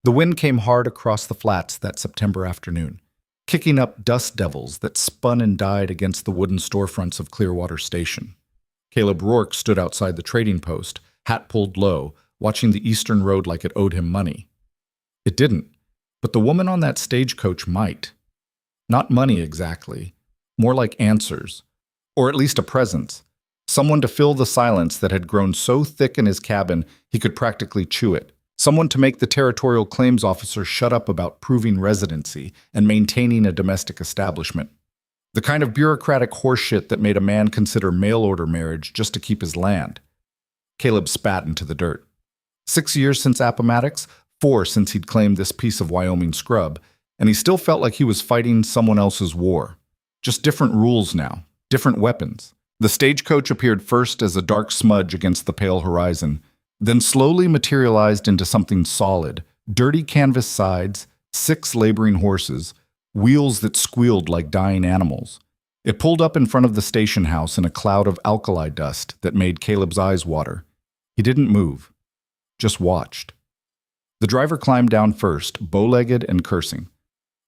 The wind came hard across the flats that September afternoon, kicking up dust devils that spun and died against the wooden storefronts of Clearwater Station. Caleb Rourke stood outside the trading post, hat pulled low, watching the eastern road like it owed him money. It didn't, but the woman on that stagecoach might. Not money exactly, more like answers, or at least a presence, someone to fill the silence that had grown so thick in his cabin he could practically chew it. Someone to make the territorial claims officer shut up about proving residency and maintaining a domestic establishment. The kind of bureaucratic horseshit that made a man consider mail-order marriage just to keep his land. Caleb spat into the dirt. 6 years since Appomattox, 4 since he'd claimed this piece of Wyoming scrub, and he still felt like he was fighting someone else's war. Just different rules now, different weapons. The stagecoach appeared first as a dark smudge against the pale horizon, then slowly materialized into something solid, dirty canvas sides, 6 laboring horses, wheels that squealed like dying animals. It pulled up in front of the station house in a cloud of alkali dust that made Caleb's eyes water. He didn't move, just watched. The driver climbed down first, bow-legged and cursing.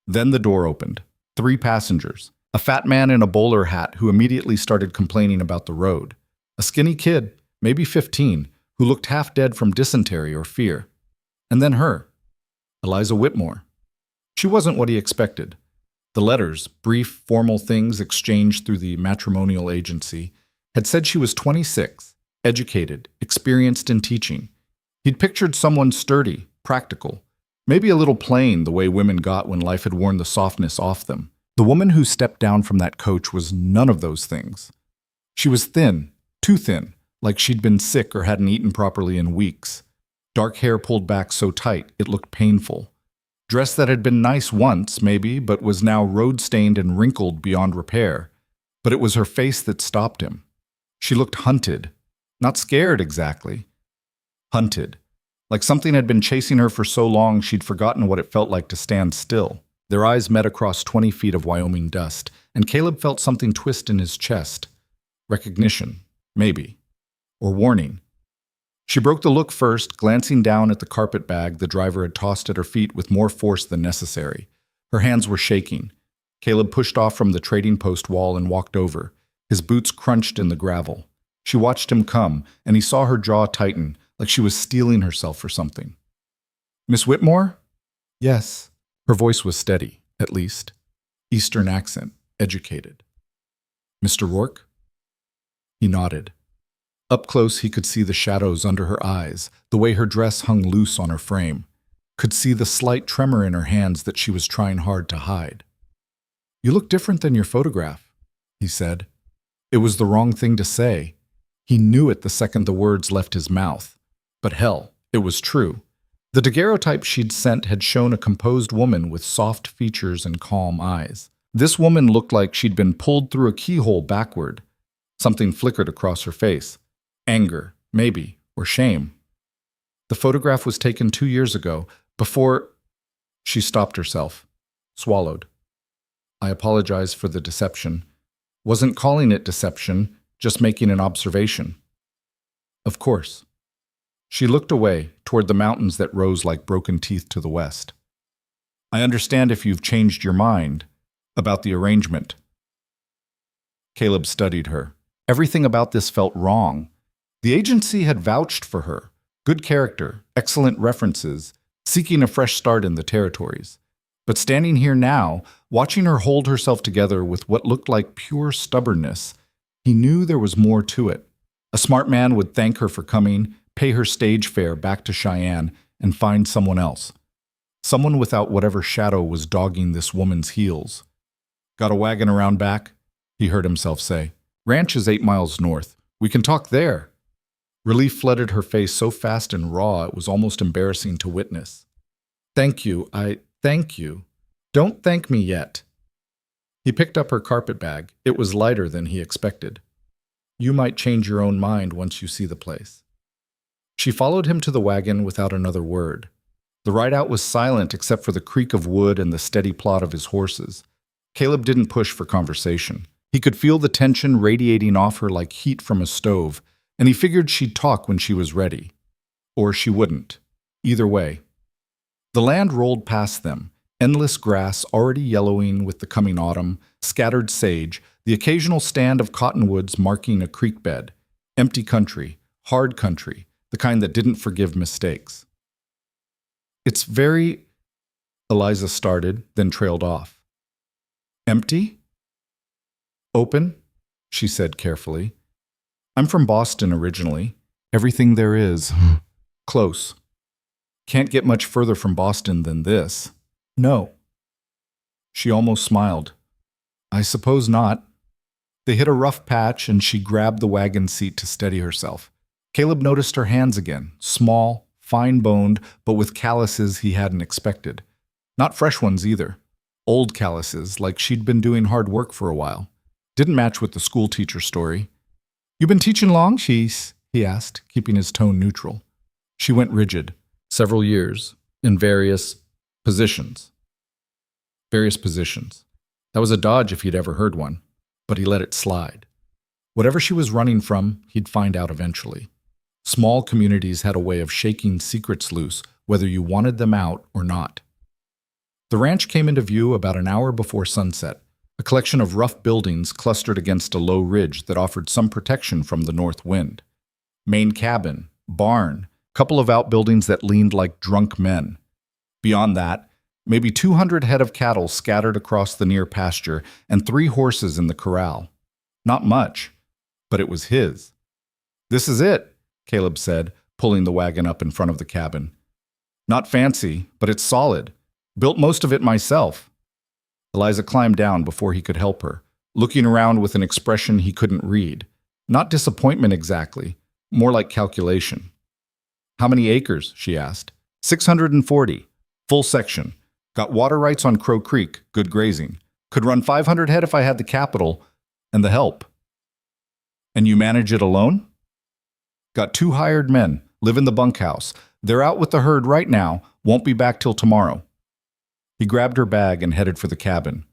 Then the door opened. 3 passengers. A fat man in a bowler hat who immediately started complaining about the road. A skinny kid, maybe 15, who looked half dead from dysentery or fear. And then her, Eliza Whitmore. She wasn't what he expected. The letters, brief, formal things exchanged through the matrimonial agency, had said she was 26, educated, experienced in teaching. He'd pictured someone sturdy, practical, maybe a little plain the way women got when life had worn the softness off them. The woman who stepped down from that coach was none of those things. She was thin, too thin, like she'd been sick or hadn't eaten properly in weeks. Dark hair pulled back so tight it looked painful. Dress that had been nice once, maybe, but was now road-stained and wrinkled beyond repair. But it was her face that stopped him. She looked hunted. Not scared, exactly. Hunted. Like something had been chasing her for so long she'd forgotten what it felt like to stand still. Their eyes met across 20 feet of Wyoming dust, and Caleb felt something twist in his chest. Recognition, maybe. Or warning. She broke the look first, glancing down at the carpet bag the driver had tossed at her feet with more force than necessary. Her hands were shaking. Caleb pushed off from the trading post wall and walked over. His boots crunched in the gravel. She watched him come, and he saw her jaw tighten, like she was steeling herself for something. "Miss Whitmore?" "Yes." Her voice was steady, at least. Eastern accent, educated. "Mr. Rourke?" He nodded. Up close, he could see the shadows under her eyes, the way her dress hung loose on her frame. Could see the slight tremor in her hands that she was trying hard to hide. "You look different than your photograph," he said. It was the wrong thing to say. He knew it the second the words left his mouth. But hell, it was true. The daguerreotype she'd sent had shown a composed woman with soft features and calm eyes. This woman looked like she'd been pulled through a keyhole backward. Something flickered across her face. Anger, maybe, or shame. The photograph was taken 2 years ago, before... She stopped herself, swallowed. "I apologize for the deception. Wasn't calling it deception, just making an observation." "Of course." She looked away, toward the mountains that rose like broken teeth to the west. "I understand if you've changed your mind about the arrangement." Caleb studied her. Everything about this felt wrong. The agency had vouched for her. Good character, excellent references, seeking a fresh start in the territories. But standing here now, watching her hold herself together with what looked like pure stubbornness, he knew there was more to it. A smart man would thank her for coming, pay her stage fare back to Cheyenne, and find someone else. Someone without whatever shadow was dogging this woman's heels. "Got a wagon around back?" he heard himself say. "Ranch is 8 miles north. We can talk there." Relief flooded her face so fast and raw it was almost embarrassing to witness. "Thank you. Thank you. Don't thank me yet." He picked up her carpet bag. It was lighter than he expected. "You might change your own mind once you see the place." She followed him to the wagon without another word. The ride-out was silent except for the creak of wood and the steady plod of his horses. Caleb didn't push for conversation. He could feel the tension radiating off her like heat from a stove, and he figured she'd talk when she was ready. Or she wouldn't. Either way. The land rolled past them, endless grass already yellowing with the coming autumn, scattered sage, the occasional stand of cottonwoods marking a creek bed. Empty country, hard country, the kind that didn't forgive mistakes. It's very... Eliza started, then trailed off. Empty? Open? She said carefully. I'm from Boston originally. Everything there is. Close. Can't get much further from Boston than this. No. She almost smiled. I suppose not. They hit a rough patch and she grabbed the wagon seat to steady herself. Caleb noticed her hands again, small, fine-boned, but with calluses he hadn't expected. Not fresh ones either. Old calluses, like she'd been doing hard work for a while. Didn't match with the schoolteacher story. You been teaching long, Shees? He asked, keeping his tone neutral. She went rigid. Several years, in various positions. That was a dodge if he'd ever heard one, but he let it slide. Whatever she was running from, he'd find out eventually. Small communities had a way of shaking secrets loose, whether you wanted them out or not. The ranch came into view about an hour before sunset, a collection of rough buildings clustered against a low ridge that offered some protection from the north wind. Main cabin, barn, couple of outbuildings that leaned like drunk men. Beyond that, maybe 200 head of cattle scattered across the near pasture and 3 horses in the corral. Not much, but it was his. This is it, Caleb said, pulling the wagon up in front of the cabin. Not fancy, but it's solid. Built most of it myself. Eliza climbed down before he could help her, looking around with an expression he couldn't read. Not disappointment exactly, more like calculation. How many acres? She asked. 640. Full section. Got water rights on Crow Creek, good grazing. Could run 500 head if I had the capital and the help. And you manage it alone? Got 2 hired men, live in the bunkhouse. They're out with the herd right now, won't be back till tomorrow. He grabbed her bag and headed for the cabin.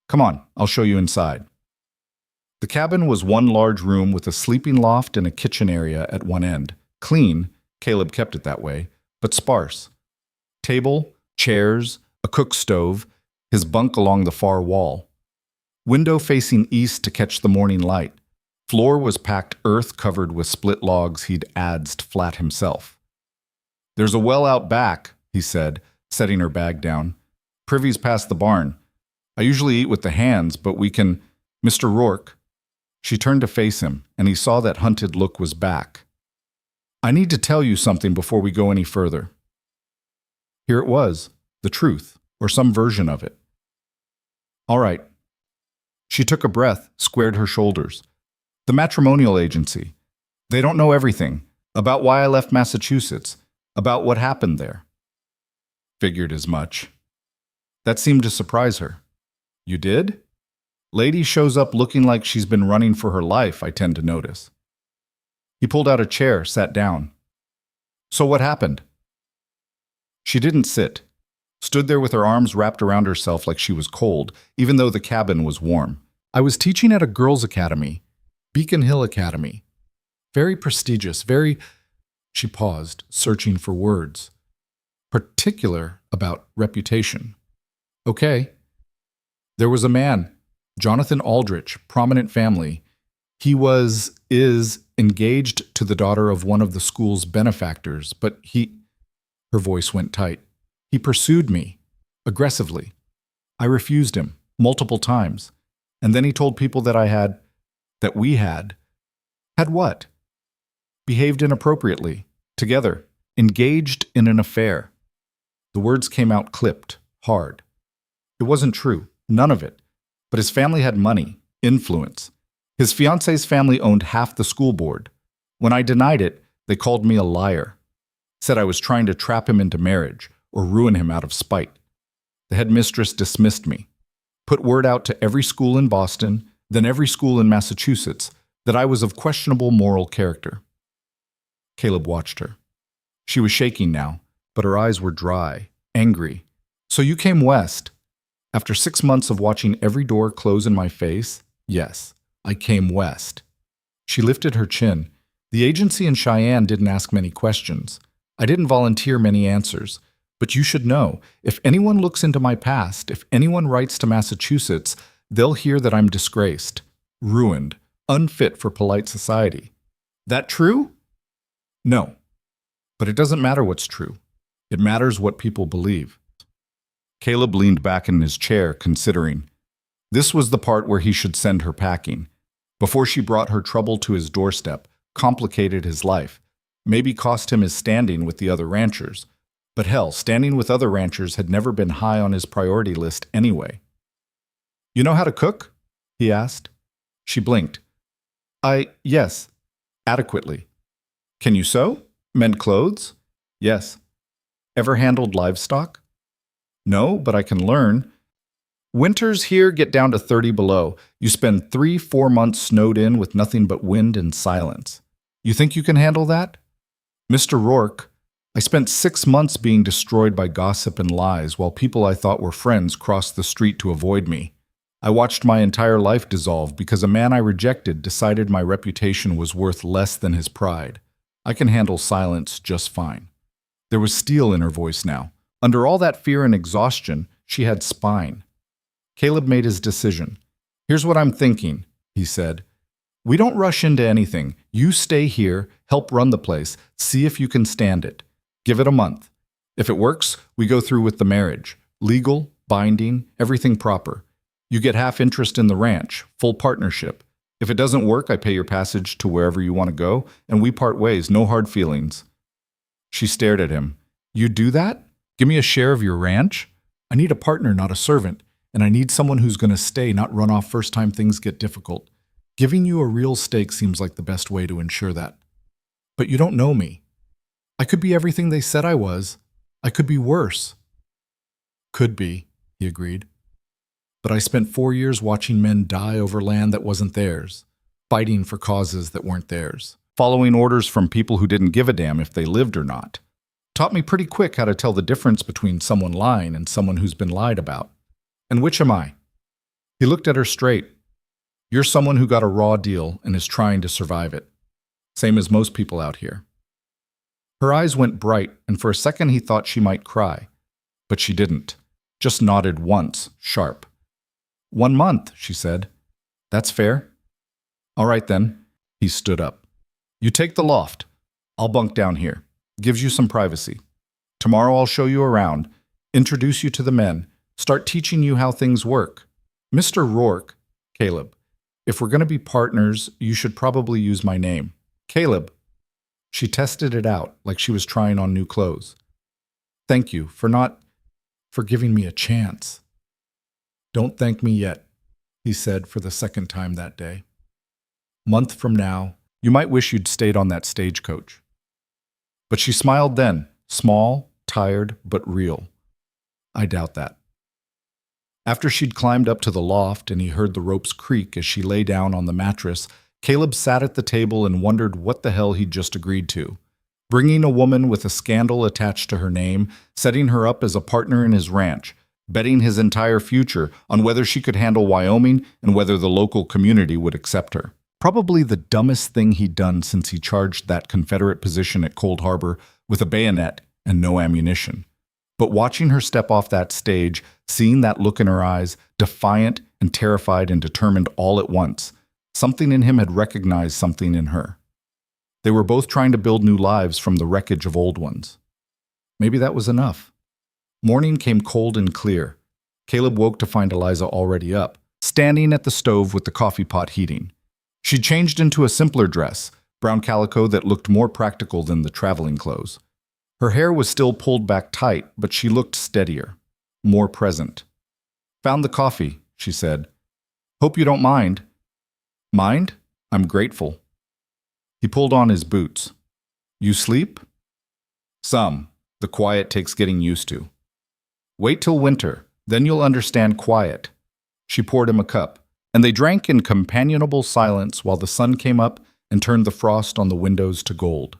Come on, I'll show you inside. The cabin was one large room with a sleeping loft and a kitchen area at one end. Clean, Caleb kept it that way, but sparse. Table, chairs, a cook stove, his bunk along the far wall. Window facing east to catch the morning light. Floor was packed earth covered with split logs he'd adzed flat himself. There's a well out back, he said, setting her bag down. Privy's past the barn. I usually eat with the hands, but we can... Mr. Rourke. She turned to face him, and he saw that hunted look was back. I need to tell you something before we go any further. Here it was, the truth, or some version of it. All right. She took a breath, squared her shoulders. The matrimonial agency. They don't know everything. About why I left Massachusetts. About what happened there. Figured as much. That seemed to surprise her. You did? Lady shows up looking like she's been running for her life, I tend to notice. He pulled out a chair, sat down. So what happened? She didn't sit. Stood there with her arms wrapped around herself like she was cold, even though the cabin was warm. I was teaching at a girls' academy, Beacon Hill Academy. Very prestigious, very... She paused, searching for words. Particular about reputation. Okay. There was a man, Jonathan Aldrich, prominent family. He is engaged to the daughter of one of the school's benefactors, but her voice went tight. He pursued me, aggressively. I refused him, multiple times. And then he told people that we had what? Behaved inappropriately, together, engaged in an affair. The words came out clipped, hard. It wasn't true, none of it. But his family had money, influence. His fiancée's family owned half the school board. When I denied it, they called me a liar. Said I was trying to trap him into marriage or ruin him out of spite. The headmistress dismissed me. Put word out to every school in Boston, then every school in Massachusetts, that I was of questionable moral character. Caleb watched her. She was shaking now, but her eyes were dry, angry. So you came west. After 6 months of watching every door close in my face, yes, I came west. She lifted her chin. The agency in Cheyenne didn't ask many questions. I didn't volunteer many answers. But you should know, if anyone looks into my past, if anyone writes to Massachusetts, they'll hear that I'm disgraced, ruined, unfit for polite society. That true? No. But it doesn't matter what's true. It matters what people believe. Caleb leaned back in his chair, considering. This was the part where he should send her packing. Before she brought her trouble to his doorstep, complicated his life, maybe cost him his standing with the other ranchers. But hell, standing with other ranchers had never been high on his priority list anyway. You know how to cook? He asked. She blinked. Yes, adequately. Can you sew? Mend clothes? Yes. Ever handled livestock? No, but I can learn. Winters here get down to 30 below. You spend 3-4 months snowed in with nothing but wind and silence. You think you can handle that? Mr. Rourke, I spent 6 months being destroyed by gossip and lies while people I thought were friends crossed the street to avoid me. I watched my entire life dissolve because a man I rejected decided my reputation was worth less than his pride. I can handle silence just fine. There was steel in her voice now. Under all that fear and exhaustion, she had spine. Caleb made his decision. Here's what I'm thinking, he said. We don't rush into anything. You stay here, help run the place, see if you can stand it. Give it a month. If it works, we go through with the marriage. Legal, binding, everything proper. You get half interest in the ranch, full partnership. If it doesn't work, I pay your passage to wherever you want to go, and we part ways, no hard feelings. She stared at him. You do that? Give me a share of your ranch? I need a partner, not a servant, and I need someone who's going to stay, not run off first time things get difficult. Giving you a real stake seems like the best way to ensure that. But you don't know me. I could be everything they said I was. I could be worse. Could be, he agreed. But I spent 4 years watching men die over land that wasn't theirs, fighting for causes that weren't theirs, following orders from people who didn't give a damn if they lived or not. Taught me pretty quick how to tell the difference between someone lying and someone who's been lied about. And which am I? He looked at her straight. You're someone who got a raw deal and is trying to survive it. Same as most people out here. Her eyes went bright, and for a second he thought she might cry. But she didn't. Just nodded once, sharp. 1 month, she said. That's fair. All right then. He stood up. You take the loft. I'll bunk down here. Gives you some privacy. Tomorrow I'll show you around, introduce you to the men, start teaching you how things work. Mr. Rourke, Caleb, if we're going to be partners, you should probably use my name. Caleb. She tested it out like she was trying on new clothes. Thank you for giving me a chance. Don't thank me yet, he said for the second time that day. Month from now, you might wish you'd stayed on that stagecoach. But she smiled then, small, tired, but real. I doubt that. After she'd climbed up to the loft and he heard the ropes creak as she lay down on the mattress, Caleb sat at the table and wondered what the hell he'd just agreed to. Bringing a woman with a scandal attached to her name, setting her up as a partner in his ranch, betting his entire future on whether she could handle Wyoming and whether the local community would accept her. Probably the dumbest thing he'd done since he charged that Confederate position at Cold Harbor with a bayonet and no ammunition. But watching her step off that stage, seeing that look in her eyes, defiant and terrified and determined all at once, something in him had recognized something in her. They were both trying to build new lives from the wreckage of old ones. Maybe that was enough. Morning came cold and clear. Caleb woke to find Eliza already up, standing at the stove with the coffee pot heating. She'd changed into a simpler dress, brown calico that looked more practical than the traveling clothes. Her hair was still pulled back tight, but she looked steadier, more present. Found the coffee, she said. Hope you don't mind. Mind? I'm grateful. He pulled on his boots. You sleep? Some. The quiet takes getting used to. Wait till winter, then you'll understand quiet. She poured him a cup, and they drank in companionable silence while the sun came up and turned the frost on the windows to gold.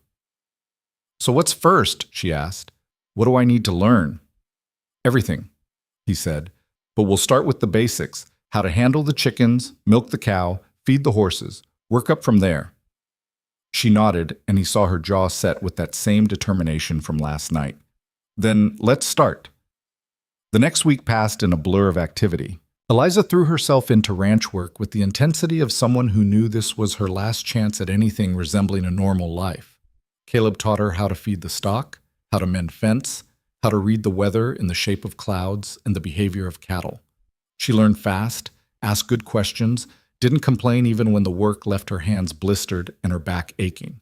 So what's first? She asked. What do I need to learn? Everything, he said, but we'll start with the basics, how to handle the chickens, milk the cow, feed the horses, work up from there. She nodded, and he saw her jaw set with that same determination from last night. Then let's start. The next week passed in a blur of activity. Eliza threw herself into ranch work with the intensity of someone who knew this was her last chance at anything resembling a normal life. Caleb taught her how to feed the stock, how to mend fence, how to read the weather in the shape of clouds and the behavior of cattle. She learned fast, asked good questions, didn't complain even when the work left her hands blistered and her back aching.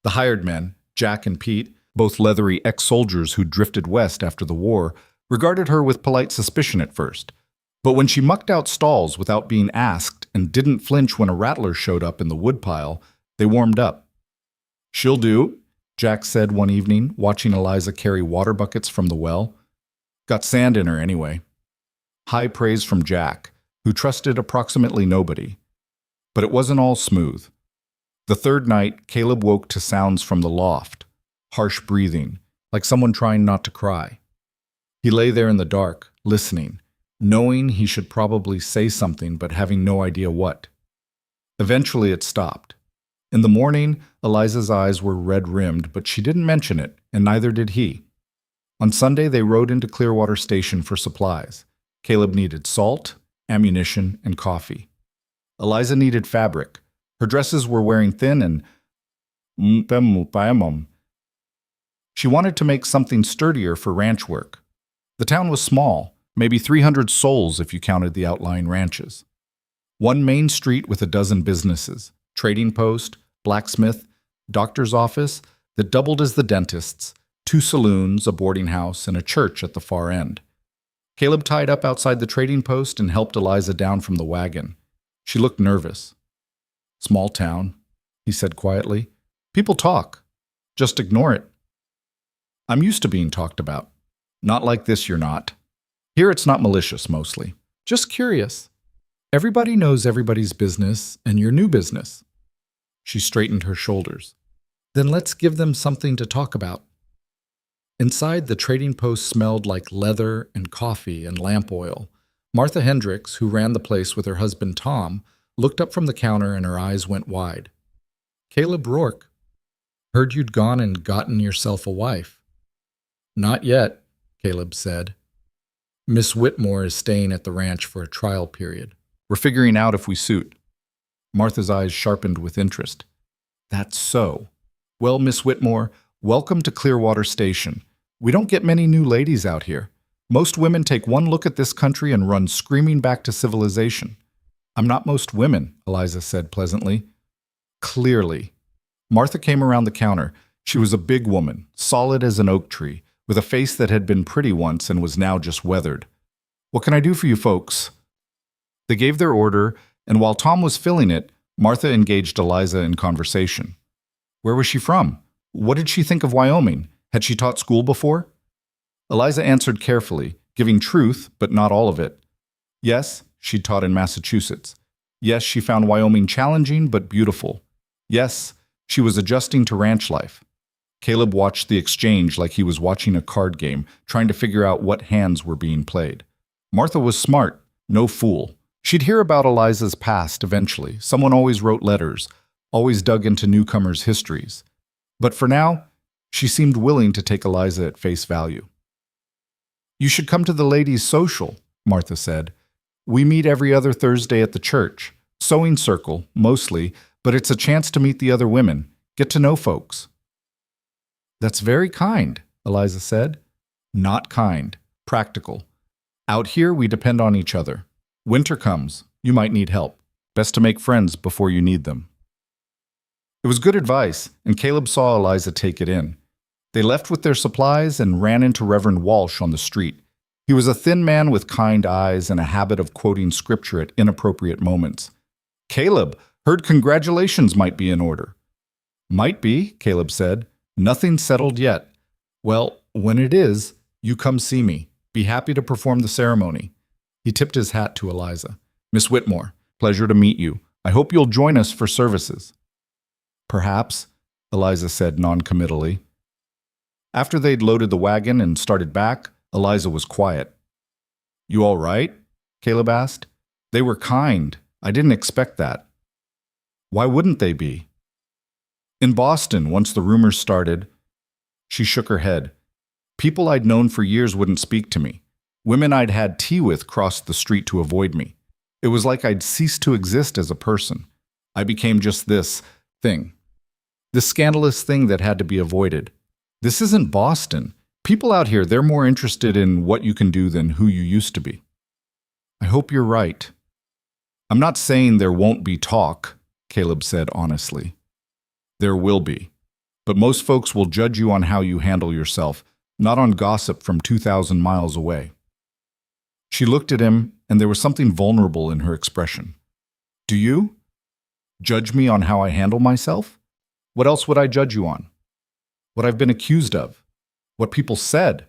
The hired men, Jack and Pete, both leathery ex-soldiers who drifted west after the war, regarded her with polite suspicion at first. But when she mucked out stalls without being asked and didn't flinch when a rattler showed up in the woodpile, they warmed up. "She'll do," Jack said one evening, watching Eliza carry water buckets from the well. "Got sand in her anyway." High praise from Jack, who trusted approximately nobody. But it wasn't all smooth. The third night, Caleb woke to sounds from the loft, harsh breathing, like someone trying not to cry. He lay there in the dark, listening, knowing he should probably say something but having no idea what. Eventually it stopped. In the morning, Eliza's eyes were red-rimmed, but she didn't mention it, and neither did he. On Sunday, they rode into Clearwater Station for supplies. Caleb needed salt, ammunition, and coffee. Eliza needed fabric. Her dresses were wearing thin and she wanted to make something sturdier for ranch work. The town was small, maybe 300 souls if you counted the outlying ranches. One main street with a dozen businesses, trading post, blacksmith, doctor's office that doubled as the dentist's, 2 saloons, a boarding house, and a church at the far end. Caleb tied up outside the trading post and helped Eliza down from the wagon. She looked nervous. "Small town," he said quietly. "People talk. Just ignore it." "I'm used to being talked about." "Not like this, you're not. Here it's not malicious, mostly. Just curious. Everybody knows everybody's business and your new business." She straightened her shoulders. "Then let's give them something to talk about." Inside, the trading post smelled like leather and coffee and lamp oil. Martha Hendricks, who ran the place with her husband Tom, looked up from the counter and her eyes went wide. "Caleb Rourke, heard you'd gone and gotten yourself a wife." "Not yet," Caleb said. "Miss Whitmore is staying at the ranch for a trial period. We're figuring out if we suit." Martha's eyes sharpened with interest. "That's so. Well, Miss Whitmore, welcome to Clearwater Station. We don't get many new ladies out here. Most women take one look at this country and run screaming back to civilization." "I'm not most women," Eliza said pleasantly. "Clearly." Martha came around the counter. She was a big woman, solid as an oak tree, with a face that had been pretty once and was now just weathered. "What can I do for you folks?" They gave their order, and while Tom was filling it, Martha engaged Eliza in conversation. Where was she from? What did she think of Wyoming? Had she taught school before? Eliza answered carefully, giving truth, but not all of it. Yes, she'd taught in Massachusetts. Yes, she found Wyoming challenging but beautiful. Yes, she was adjusting to ranch life. Caleb watched the exchange like he was watching a card game, trying to figure out what hands were being played. Martha was smart, no fool. She'd hear about Eliza's past eventually. Someone always wrote letters, always dug into newcomers' histories. But for now, she seemed willing to take Eliza at face value. "You should come to the ladies' social," Martha said. "We meet every other Thursday at the church. Sewing circle, mostly, but it's a chance to meet the other women, get to know folks." "That's very kind," Eliza said. "Not kind, practical. Out here, we depend on each other. Winter comes, you might need help. Best to make friends before you need them." It was good advice, and Caleb saw Eliza take it in. They left with their supplies and ran into Reverend Walsh on the street. He was a thin man with kind eyes and a habit of quoting scripture at inappropriate moments. "Caleb, heard congratulations might be in order." "Might be," Caleb said. "Nothing settled yet." "Well, when it is, you come see me. Be happy to perform the ceremony." He tipped his hat to Eliza. "Miss Whitmore, pleasure to meet you. I hope you'll join us for services." "Perhaps," Eliza said noncommittally. After they'd loaded the wagon and started back, Eliza was quiet. "You all right?" Caleb asked. "They were kind. I didn't expect that." "Why wouldn't they be?" "In Boston, once the rumors started." She shook her head. People I'd known for years wouldn't speak to me. Women I'd had tea with crossed the street to avoid me. It was like I'd ceased to exist as a person. I became just this thing. This scandalous thing that had to be avoided. This isn't Boston. People out here, they're more interested in what you can do than who you used to be. I hope you're right. I'm not saying there won't be talk, Caleb said honestly. There will be. But most folks will judge you on how you handle yourself, not on gossip from 2,000 miles away. She looked at him, and there was something vulnerable in her expression. Do you? Judge me on how I handle myself? What else would I judge you on? What I've been accused of? What people said?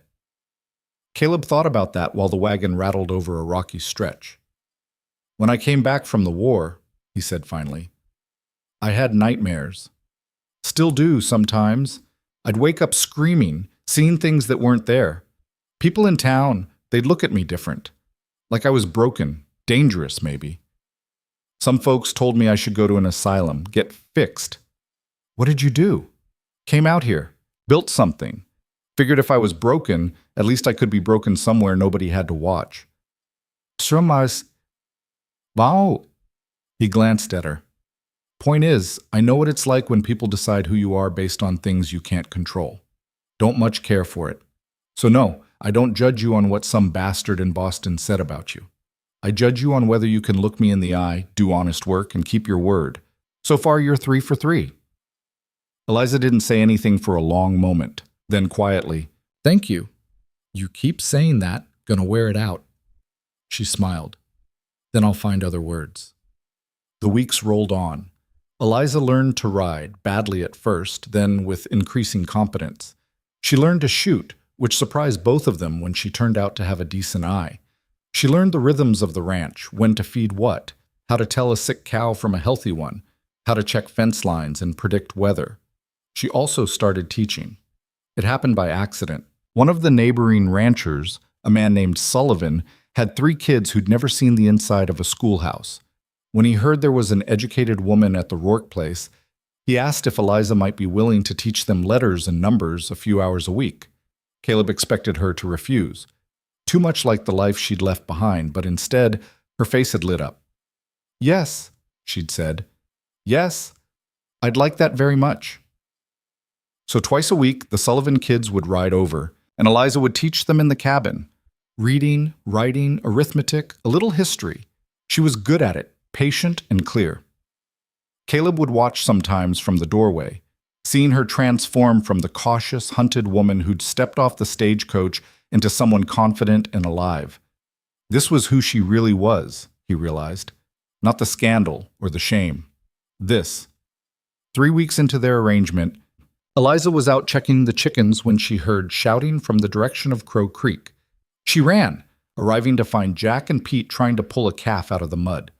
Caleb thought about that while the wagon rattled over a rocky stretch. When I came back from the war, he said finally, I had nightmares. Still do sometimes. I'd wake up screaming, seeing things that weren't there. People in town, they'd look at me different. Like I was broken, dangerous maybe. Some folks told me I should go to an asylum, get fixed. What did you do? Came out here, built something. Figured if I was broken, at least I could be broken somewhere nobody had to watch. Strömars. Wow. He glanced at her. Point is, I know what it's like when people decide who you are based on things you can't control. Don't much care for it. So no, I don't judge you on what some bastard in Boston said about you. I judge you on whether you can look me in the eye, do honest work, and keep your word. So far, you're 3 for 3. Eliza didn't say anything for a long moment. Then quietly, Thank you. You keep saying that, gonna wear it out. She smiled. Then I'll find other words. The weeks rolled on. Eliza learned to ride, badly at first, then with increasing competence. She learned to shoot, which surprised both of them when she turned out to have a decent eye. She learned the rhythms of the ranch, when to feed what, how to tell a sick cow from a healthy one, how to check fence lines and predict weather. She also started teaching. It happened by accident. One of the neighboring ranchers, a man named Sullivan, had 3 kids who'd never seen the inside of a schoolhouse. When he heard there was an educated woman at the Rourke place, he asked if Eliza might be willing to teach them letters and numbers a few hours a week. Caleb expected her to refuse. Too much like the life she'd left behind, but instead, her face had lit up. Yes, she'd said. Yes, I'd like that very much. So twice a week, the Sullivan kids would ride over, and Eliza would teach them in the cabin. Reading, writing, arithmetic, a little history. She was good at it, patient and clear. Caleb would watch sometimes from the doorway, seeing her transform from the cautious, hunted woman who'd stepped off the stagecoach into someone confident and alive. This was who she really was, he realized. Not the scandal or the shame. This. 3 weeks into their arrangement, Eliza was out checking the chickens when she heard shouting from the direction of Crow Creek. She ran, arriving to find Jack and Pete trying to pull a calf out of the mud.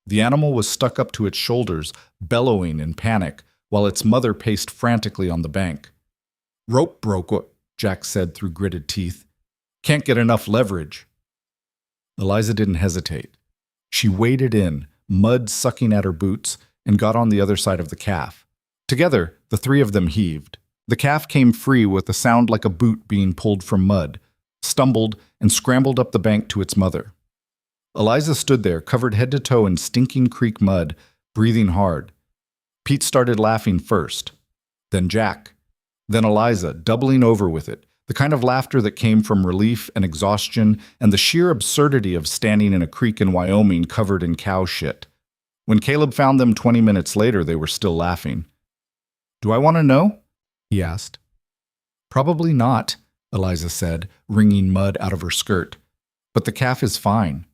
The animal was stuck up to its shoulders, bellowing in panic, while its mother paced frantically on the bank. Rope broke, Jack said through gritted teeth. Can't get enough leverage. Eliza didn't hesitate. She waded in, mud sucking at her boots, and got on the other side of the calf. Together, the 3 of them heaved. The calf came free with a sound like a boot being pulled from mud, stumbled, and scrambled up the bank to its mother. Eliza stood there, covered head to toe in stinking creek mud, breathing hard. Pete started laughing first, then Jack, then Eliza, doubling over with it, the kind of laughter that came from relief and exhaustion and the sheer absurdity of standing in a creek in Wyoming covered in cow shit. When Caleb found them 20 minutes later, they were still laughing. Do I want to know? He asked. Probably not, Eliza said, wringing mud out of her skirt. But the calf is fine.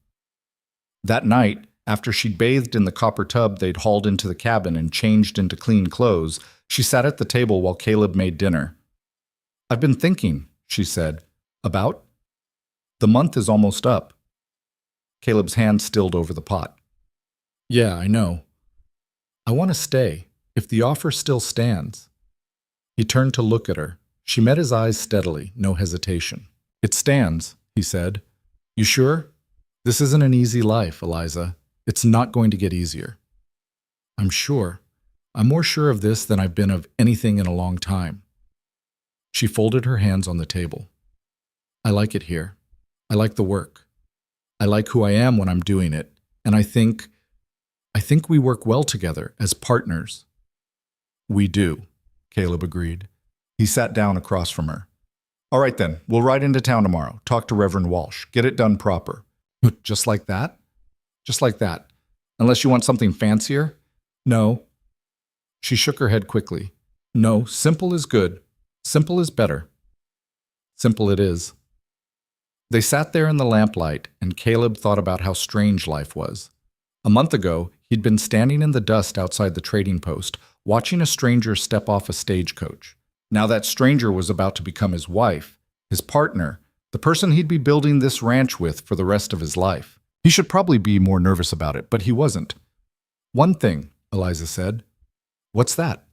That night, after she'd bathed in the copper tub they'd hauled into the cabin and changed into clean clothes, she sat at the table while Caleb made dinner. I've been thinking, she said. About? The month is almost up. Caleb's hand stilled over the pot. Yeah, I know. I want to stay, if the offer still stands. He turned to look at her. She met his eyes steadily, no hesitation. It stands, he said. You sure? This isn't an easy life, Eliza. It's not going to get easier. I'm sure. I'm more sure of this than I've been of anything in a long time. She folded her hands on the table. I like it here. I like the work. I like who I am when I'm doing it, and I think we work well together as partners. We do, Caleb agreed. He sat down across from her. All right then, we'll ride into town tomorrow, talk to Reverend Walsh, get it done proper. Just like that? Just like that. Unless you want something fancier? No. She shook her head quickly. No, simple is good. Simple is better. Simple it is. They sat there in the lamplight, and Caleb thought about how strange life was. A month ago, he'd been standing in the dust outside the trading post, watching a stranger step off a stagecoach. Now that stranger was about to become his wife, his partner, the person he'd be building this ranch with for the rest of his life. He should probably be more nervous about it, but he wasn't. One thing, Eliza said. What's that?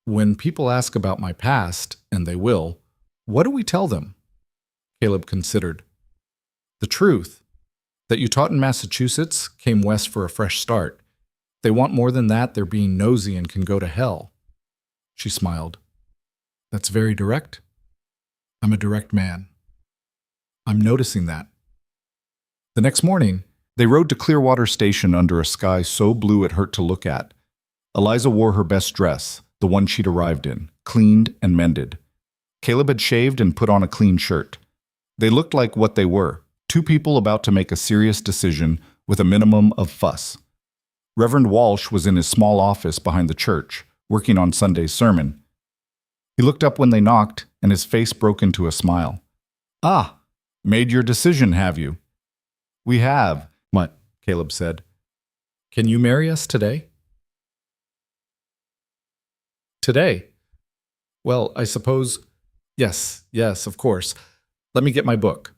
When people ask about my past, and they will, what do we tell them? Caleb considered. The truth, that you taught in Massachusetts, came west for a fresh start. If they want more than that, they're being nosy and can go to hell. She smiled. That's very direct. I'm a direct man. I'm noticing that. The next morning, they rode to Clearwater Station under a sky so blue it hurt to look at. Eliza wore her best dress, the one she'd arrived in, cleaned and mended. Caleb had shaved and put on a clean shirt. They looked like what they were, two people about to make a serious decision with a minimum of fuss. Reverend Walsh was in his small office behind the church, working on Sunday's sermon. He looked up when they knocked, and his face broke into a smile. Ah, made your decision, have you? We have, Caleb said. Can you marry us today? Today? Well, I suppose... Yes, of course. Let me get my book.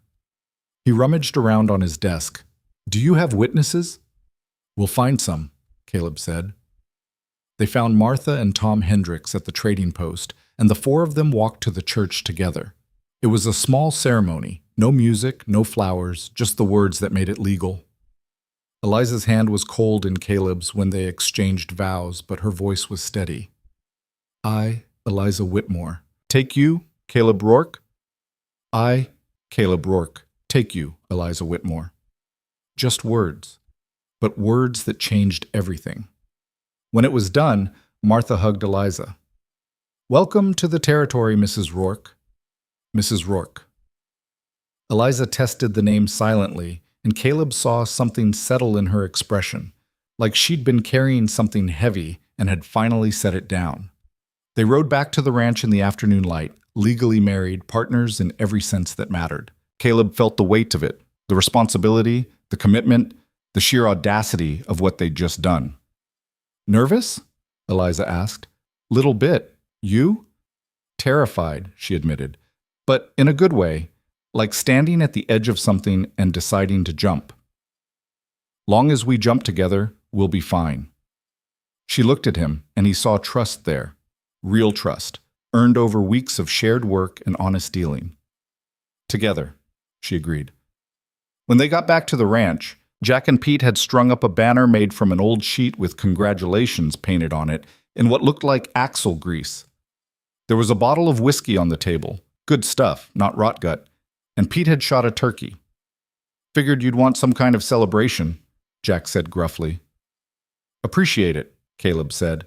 He rummaged around on his desk. Do you have witnesses? We'll find some, Caleb said. They found Martha and Tom Hendricks at the trading post, and the four of them walked to the church together. It was a small ceremony, no music, no flowers, just the words that made it legal. Eliza's hand was cold in Caleb's when they exchanged vows, but her voice was steady. I, Eliza Whitmore, take you, Caleb Rourke? I, Caleb Rourke, take you, Eliza Whitmore. Just words, but words that changed everything. When it was done, Martha hugged Eliza. Welcome to the territory, Mrs. Rourke. Mrs. Rourke. Eliza tested the name silently, and Caleb saw something settle in her expression, like she'd been carrying something heavy and had finally set it down. They rode back to the ranch in the afternoon light, legally married, partners in every sense that mattered. Caleb felt the weight of it, the responsibility, the commitment, the sheer audacity of what they'd just done. Nervous? Eliza asked. Little bit. You? Terrified, she admitted, but in a good way, like standing at the edge of something and deciding to jump. Long as we jump together, we'll be fine. She looked at him, and he saw trust there, real trust, earned over weeks of shared work and honest dealing. Together, she agreed. When they got back to the ranch, Jack and Pete had strung up a banner made from an old sheet with congratulations painted on it in what looked like axle grease. There was a bottle of whiskey on the table, good stuff, not rot gut, and Pete had shot a turkey. Figured you'd want some kind of celebration, Jack said gruffly. Appreciate it, Caleb said.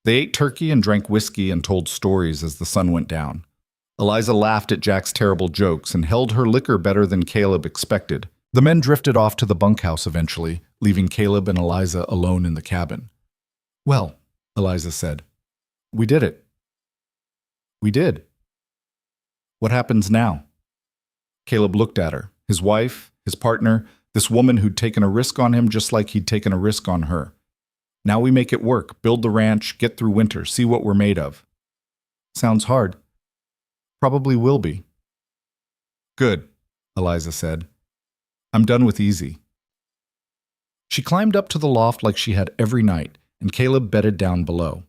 They ate turkey and drank whiskey and told stories as the sun went down. Eliza laughed at Jack's terrible jokes and held her liquor better than Caleb expected. The men drifted off to the bunkhouse eventually, leaving Caleb and Eliza alone in the cabin. Well, Eliza said, we did it. We did. What happens now? Caleb looked at her, his wife, his partner, this woman who'd taken a risk on him just like he'd taken a risk on her. Now we make it work, build the ranch, get through winter, see what we're made of. Sounds hard. Probably will be. Good, Eliza said. I'm done with easy. She climbed up to the loft like she had every night, and Caleb bedded down below.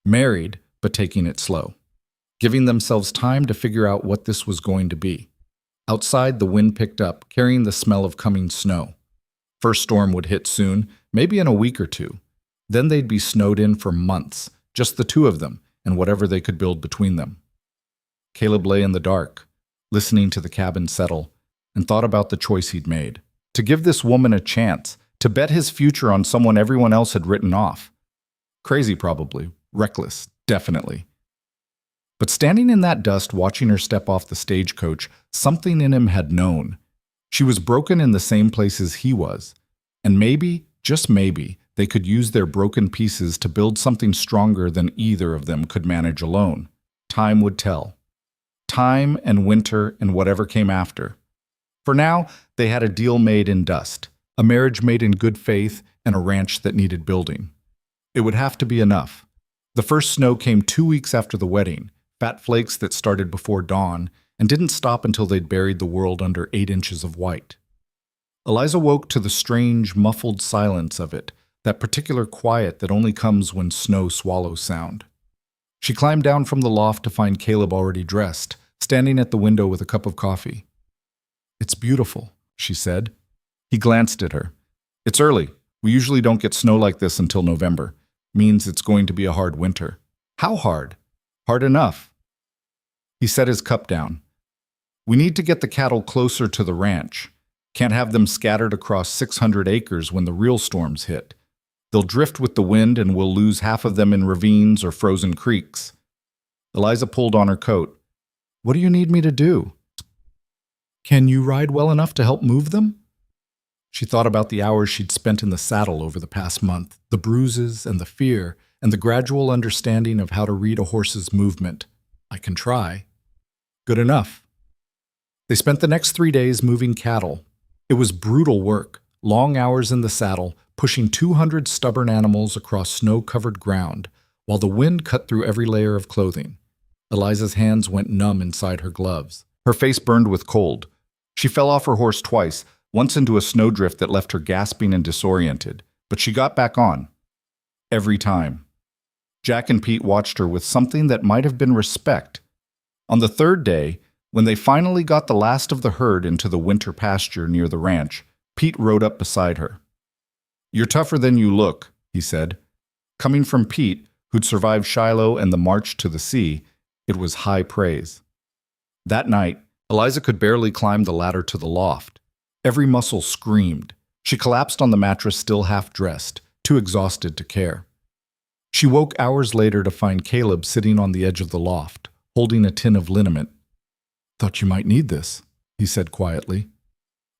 Married, but taking it slow. Giving themselves time to figure out what this was going to be. Outside, the wind picked up, carrying the smell of coming snow. First storm would hit soon, maybe in a week or two. Then they'd be snowed in for months, just the two of them, and whatever they could build between them. Caleb lay in the dark, listening to the cabin settle, and thought about the choice he'd made. To give this woman a chance, to bet his future on someone everyone else had written off. Crazy, probably. Reckless, definitely. But standing in that dust, watching her step off the stagecoach, something in him had known. She was broken in the same places he was. And maybe, just maybe, they could use their broken pieces to build something stronger than either of them could manage alone. Time would tell. Time and winter and whatever came after. For now, they had a deal made in dust, a marriage made in good faith, and a ranch that needed building. It would have to be enough. The first snow came 2 weeks after the wedding, fat flakes that started before dawn and didn't stop until they'd buried the world under 8 inches of white. Eliza woke to the strange, muffled silence of it, that particular quiet that only comes when snow swallows sound. She climbed down from the loft to find Caleb already dressed, standing at the window with a cup of coffee. "It's beautiful," she said. He glanced at her. "It's early. We usually don't get snow like this until November. Means it's going to be a hard winter." "How hard?" "Hard enough." He set his cup down. "We need to get the cattle closer to the ranch. Can't have them scattered across 600 acres when the real storms hit. They'll drift with the wind and we'll lose half of them in ravines or frozen creeks." Eliza pulled on her coat. "What do you need me to do?" "Can you ride well enough to help move them?" She thought about the hours she'd spent in the saddle over the past month, the bruises and the fear, and the gradual understanding of how to read a horse's movement. "I can try." Good enough. They spent the next 3 days moving cattle. It was brutal work, long hours in the saddle, pushing 200 stubborn animals across snow-covered ground, while the wind cut through every layer of clothing. Eliza's hands went numb inside her gloves. Her face burned with cold. She fell off her horse twice, once into a snowdrift that left her gasping and disoriented, but she got back on. Every time. Jack and Pete watched her with something that might have been respect. On the third day, when they finally got the last of the herd into the winter pasture near the ranch, Pete rode up beside her. "You're tougher than you look," he said. Coming from Pete, who'd survived Shiloh and the march to the sea, it was high praise. That night, Eliza could barely climb the ladder to the loft. Every muscle screamed. She collapsed on the mattress still half-dressed, too exhausted to care. She woke hours later to find Caleb sitting on the edge of the loft, holding a tin of liniment. "Thought you might need this," he said quietly.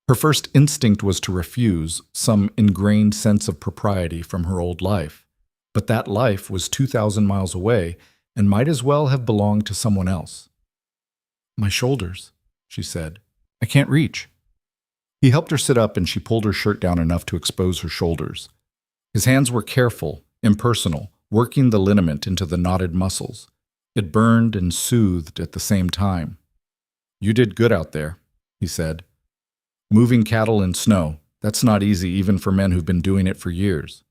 Her first instinct was to refuse, some ingrained sense of propriety from her old life. But that life was 2,000 miles away and might as well have belonged to someone else. "My shoulders," she said. "I can't reach." He helped her sit up and she pulled her shirt down enough to expose her shoulders. His hands were careful, impersonal, working the liniment into the knotted muscles. It burned and soothed at the same time. "You did good out there," he said. "Moving cattle in snow, that's not easy even for men who've been doing it for years."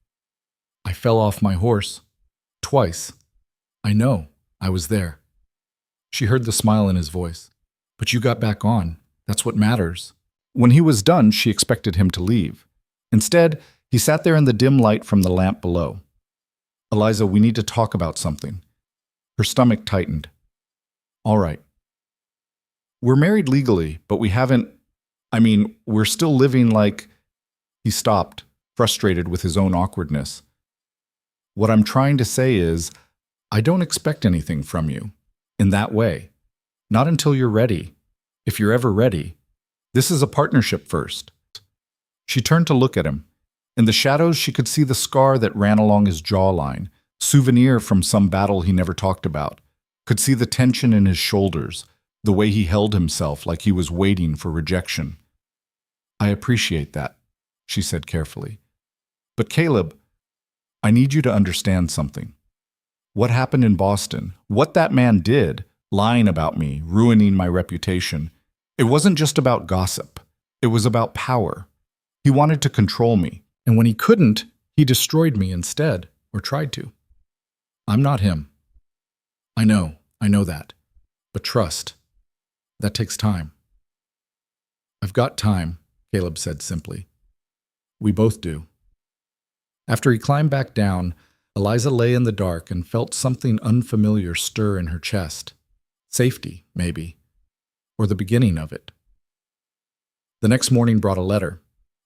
"I fell off my horse. Twice. I know. I was there." She heard the smile in his voice. "But you got back on. That's what matters." When he was done, she expected him to leave. Instead, he sat there in the dim light from the lamp below. "Eliza, we need to talk about something." Her stomach tightened. "All right. We're married legally, but we haven't... we're still living like..." He stopped, frustrated with his own awkwardness. "What I'm trying to say is, I don't expect anything from you. In that way. Not until you're ready. If you're ever ready. This is a partnership first." She turned to look at him. In the shadows, she could see the scar that ran along his jawline, souvenir from some battle he never talked about. Could see the tension in his shoulders, the way he held himself like he was waiting for rejection. "I appreciate that," she said carefully. "But Caleb, I need you to understand something. What happened in Boston, what that man did, lying about me, ruining my reputation, it wasn't just about gossip. It was about power. He wanted to control me, and when he couldn't, he destroyed me instead, or tried to. I'm not him. I know that. But trust. That takes time." "I've got time," Caleb said simply. "We both do." After he climbed back down, Eliza lay in the dark and felt something unfamiliar stir in her chest. Safety, maybe. or the beginning of it. The next morning brought a letter.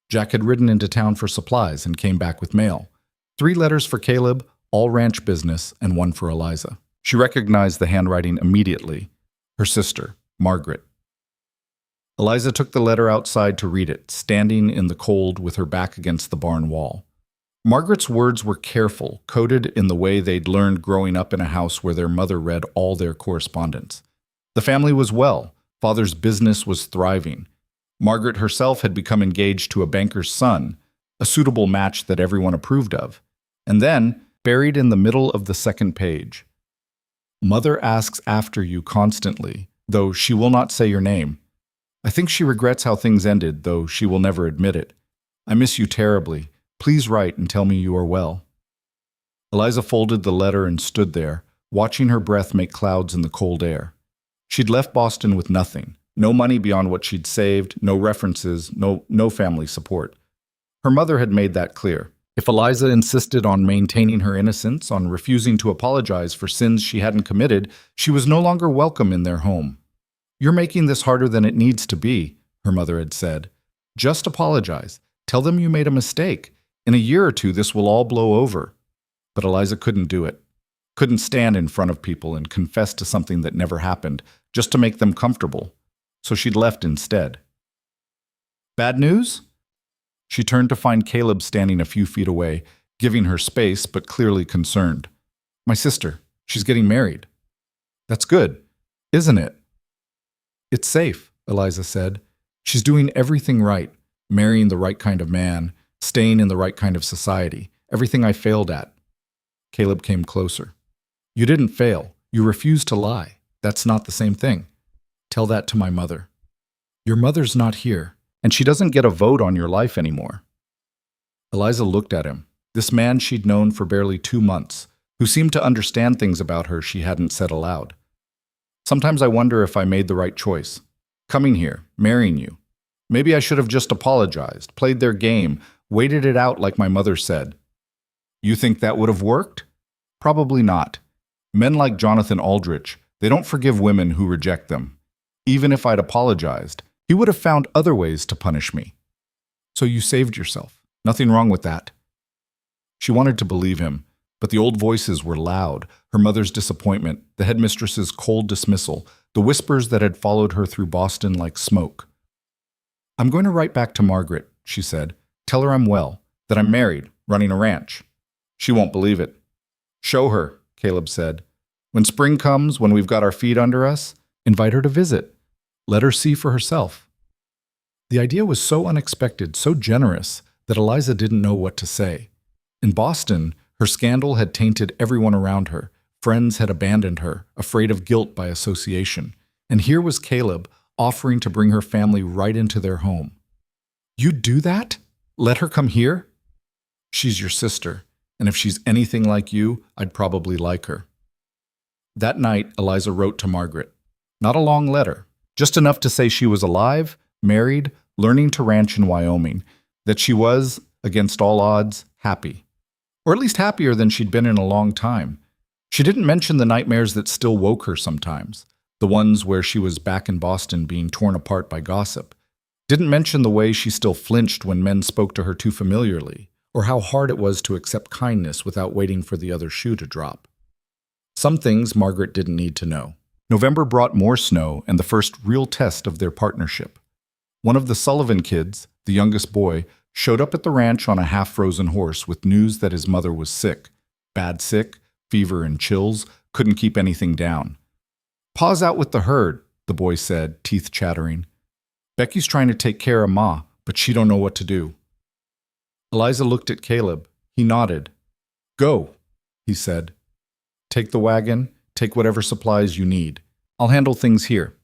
Jack had ridden into town for supplies and came back with mail. 3 letters for Caleb, all ranch business, and 1 for Eliza. She recognized the handwriting immediately. Her sister, Margaret. Eliza took the letter outside to read it, standing in the cold with her back against the barn wall. Margaret's words were careful, coded in the way they'd learned growing up in a house where their mother read all their correspondence. The family was well. Father's business was thriving. Margaret herself had become engaged to a banker's son, a suitable match that everyone approved of. And then, buried in the middle of the second page, "Mother asks after you constantly, though she will not say your name. I think she regrets how things ended, though she will never admit it. I miss you terribly. Please write and tell me you are well." Eliza folded the letter and stood there, watching her breath make clouds in the cold air. She'd left Boston with nothing. No money beyond what she'd saved, no references, no family support. Her mother had made that clear. If Eliza insisted on maintaining her innocence, on refusing to apologize for sins she hadn't committed, she was no longer welcome in their home. "You're making this harder than it needs to be," her mother had said. "Just apologize. Tell them you made a mistake. In a year or 2, this will all blow over." But Eliza couldn't do it. Couldn't stand in front of people and confess to something that never happened, just to make them comfortable. So she'd left instead. "Bad news?" She turned to find Caleb standing a few feet away, giving her space but clearly concerned. "My sister, she's getting married." "That's good, isn't it?" "It's safe," Eliza said. "She's doing everything right, marrying the right kind of man, staying in the right kind of society, everything I failed at." Caleb came closer. "You didn't fail. You refused to lie. That's not the same thing. Tell that to my mother. Your mother's not here, and she doesn't get a vote on your life anymore." Eliza looked at him, this man she'd known for barely 2 months, who seemed to understand things about her she hadn't said aloud. "Sometimes I wonder if I made the right choice. Coming here, marrying you. Maybe I should have just apologized, played their game, waited it out like my mother said." "You think that would have worked?" "Probably not. Men like Jonathan Aldrich, they don't forgive women who reject them. Even if I'd apologized, he would have found other ways to punish me." "So you saved yourself. Nothing wrong with that." She wanted to believe him, but the old voices were loud, her mother's disappointment, the headmistress's cold dismissal, the whispers that had followed her through Boston like smoke. "I'm going to write back to Margaret," she said. "Tell her I'm well, that I'm married, running a ranch." "She won't believe it." "Show her," Caleb said. "When spring comes, when we've got our feet under us, invite her to visit. Let her see for herself." The idea was so unexpected, so generous, that Eliza didn't know what to say. In Boston, her scandal had tainted everyone around her. Friends had abandoned her, afraid of guilt by association. And here was Caleb offering to bring her family right into their home. "You'd do that? Let her come here?" "She's your sister, and if she's anything like you, I'd probably like her." That night, Eliza wrote to Margaret. Not a long letter, just enough to say she was alive, married, learning to ranch in Wyoming, that she was, against all odds, happy. Or at least happier than she'd been in a long time. She didn't mention the nightmares that still woke her sometimes, the ones where she was back in Boston being torn apart by gossip. Didn't mention the way she still flinched when men spoke to her too familiarly, or how hard it was to accept kindness without waiting for the other shoe to drop. Some things Margaret didn't need to know. November brought more snow and the first real test of their partnership. One of the Sullivan kids, the youngest boy, showed up at the ranch on a half-frozen horse with news that his mother was sick. Bad sick, fever and chills, couldn't keep anything down. "Pa's out with the herd," the boy said, teeth chattering. "Becky's trying to take care of Ma, but she don't know what to do." Eliza looked at Caleb. He nodded. "Go," he said. "Take the wagon, take whatever supplies you need. I'll handle things here."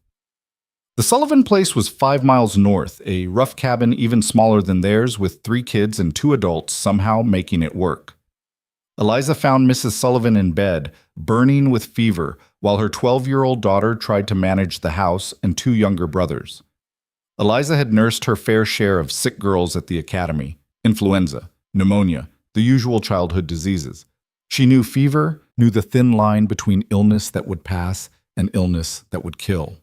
The Sullivan place was 5 miles north, a rough cabin even smaller than theirs with 3 kids and 2 adults somehow making it work. Eliza found Mrs. Sullivan in bed, burning with fever, while her 12-year-old daughter tried to manage the house and 2 younger brothers. Eliza had nursed her fair share of sick girls at the academy, influenza, pneumonia, the usual childhood diseases. She knew fever, knew the thin line between illness that would pass and illness that would kill.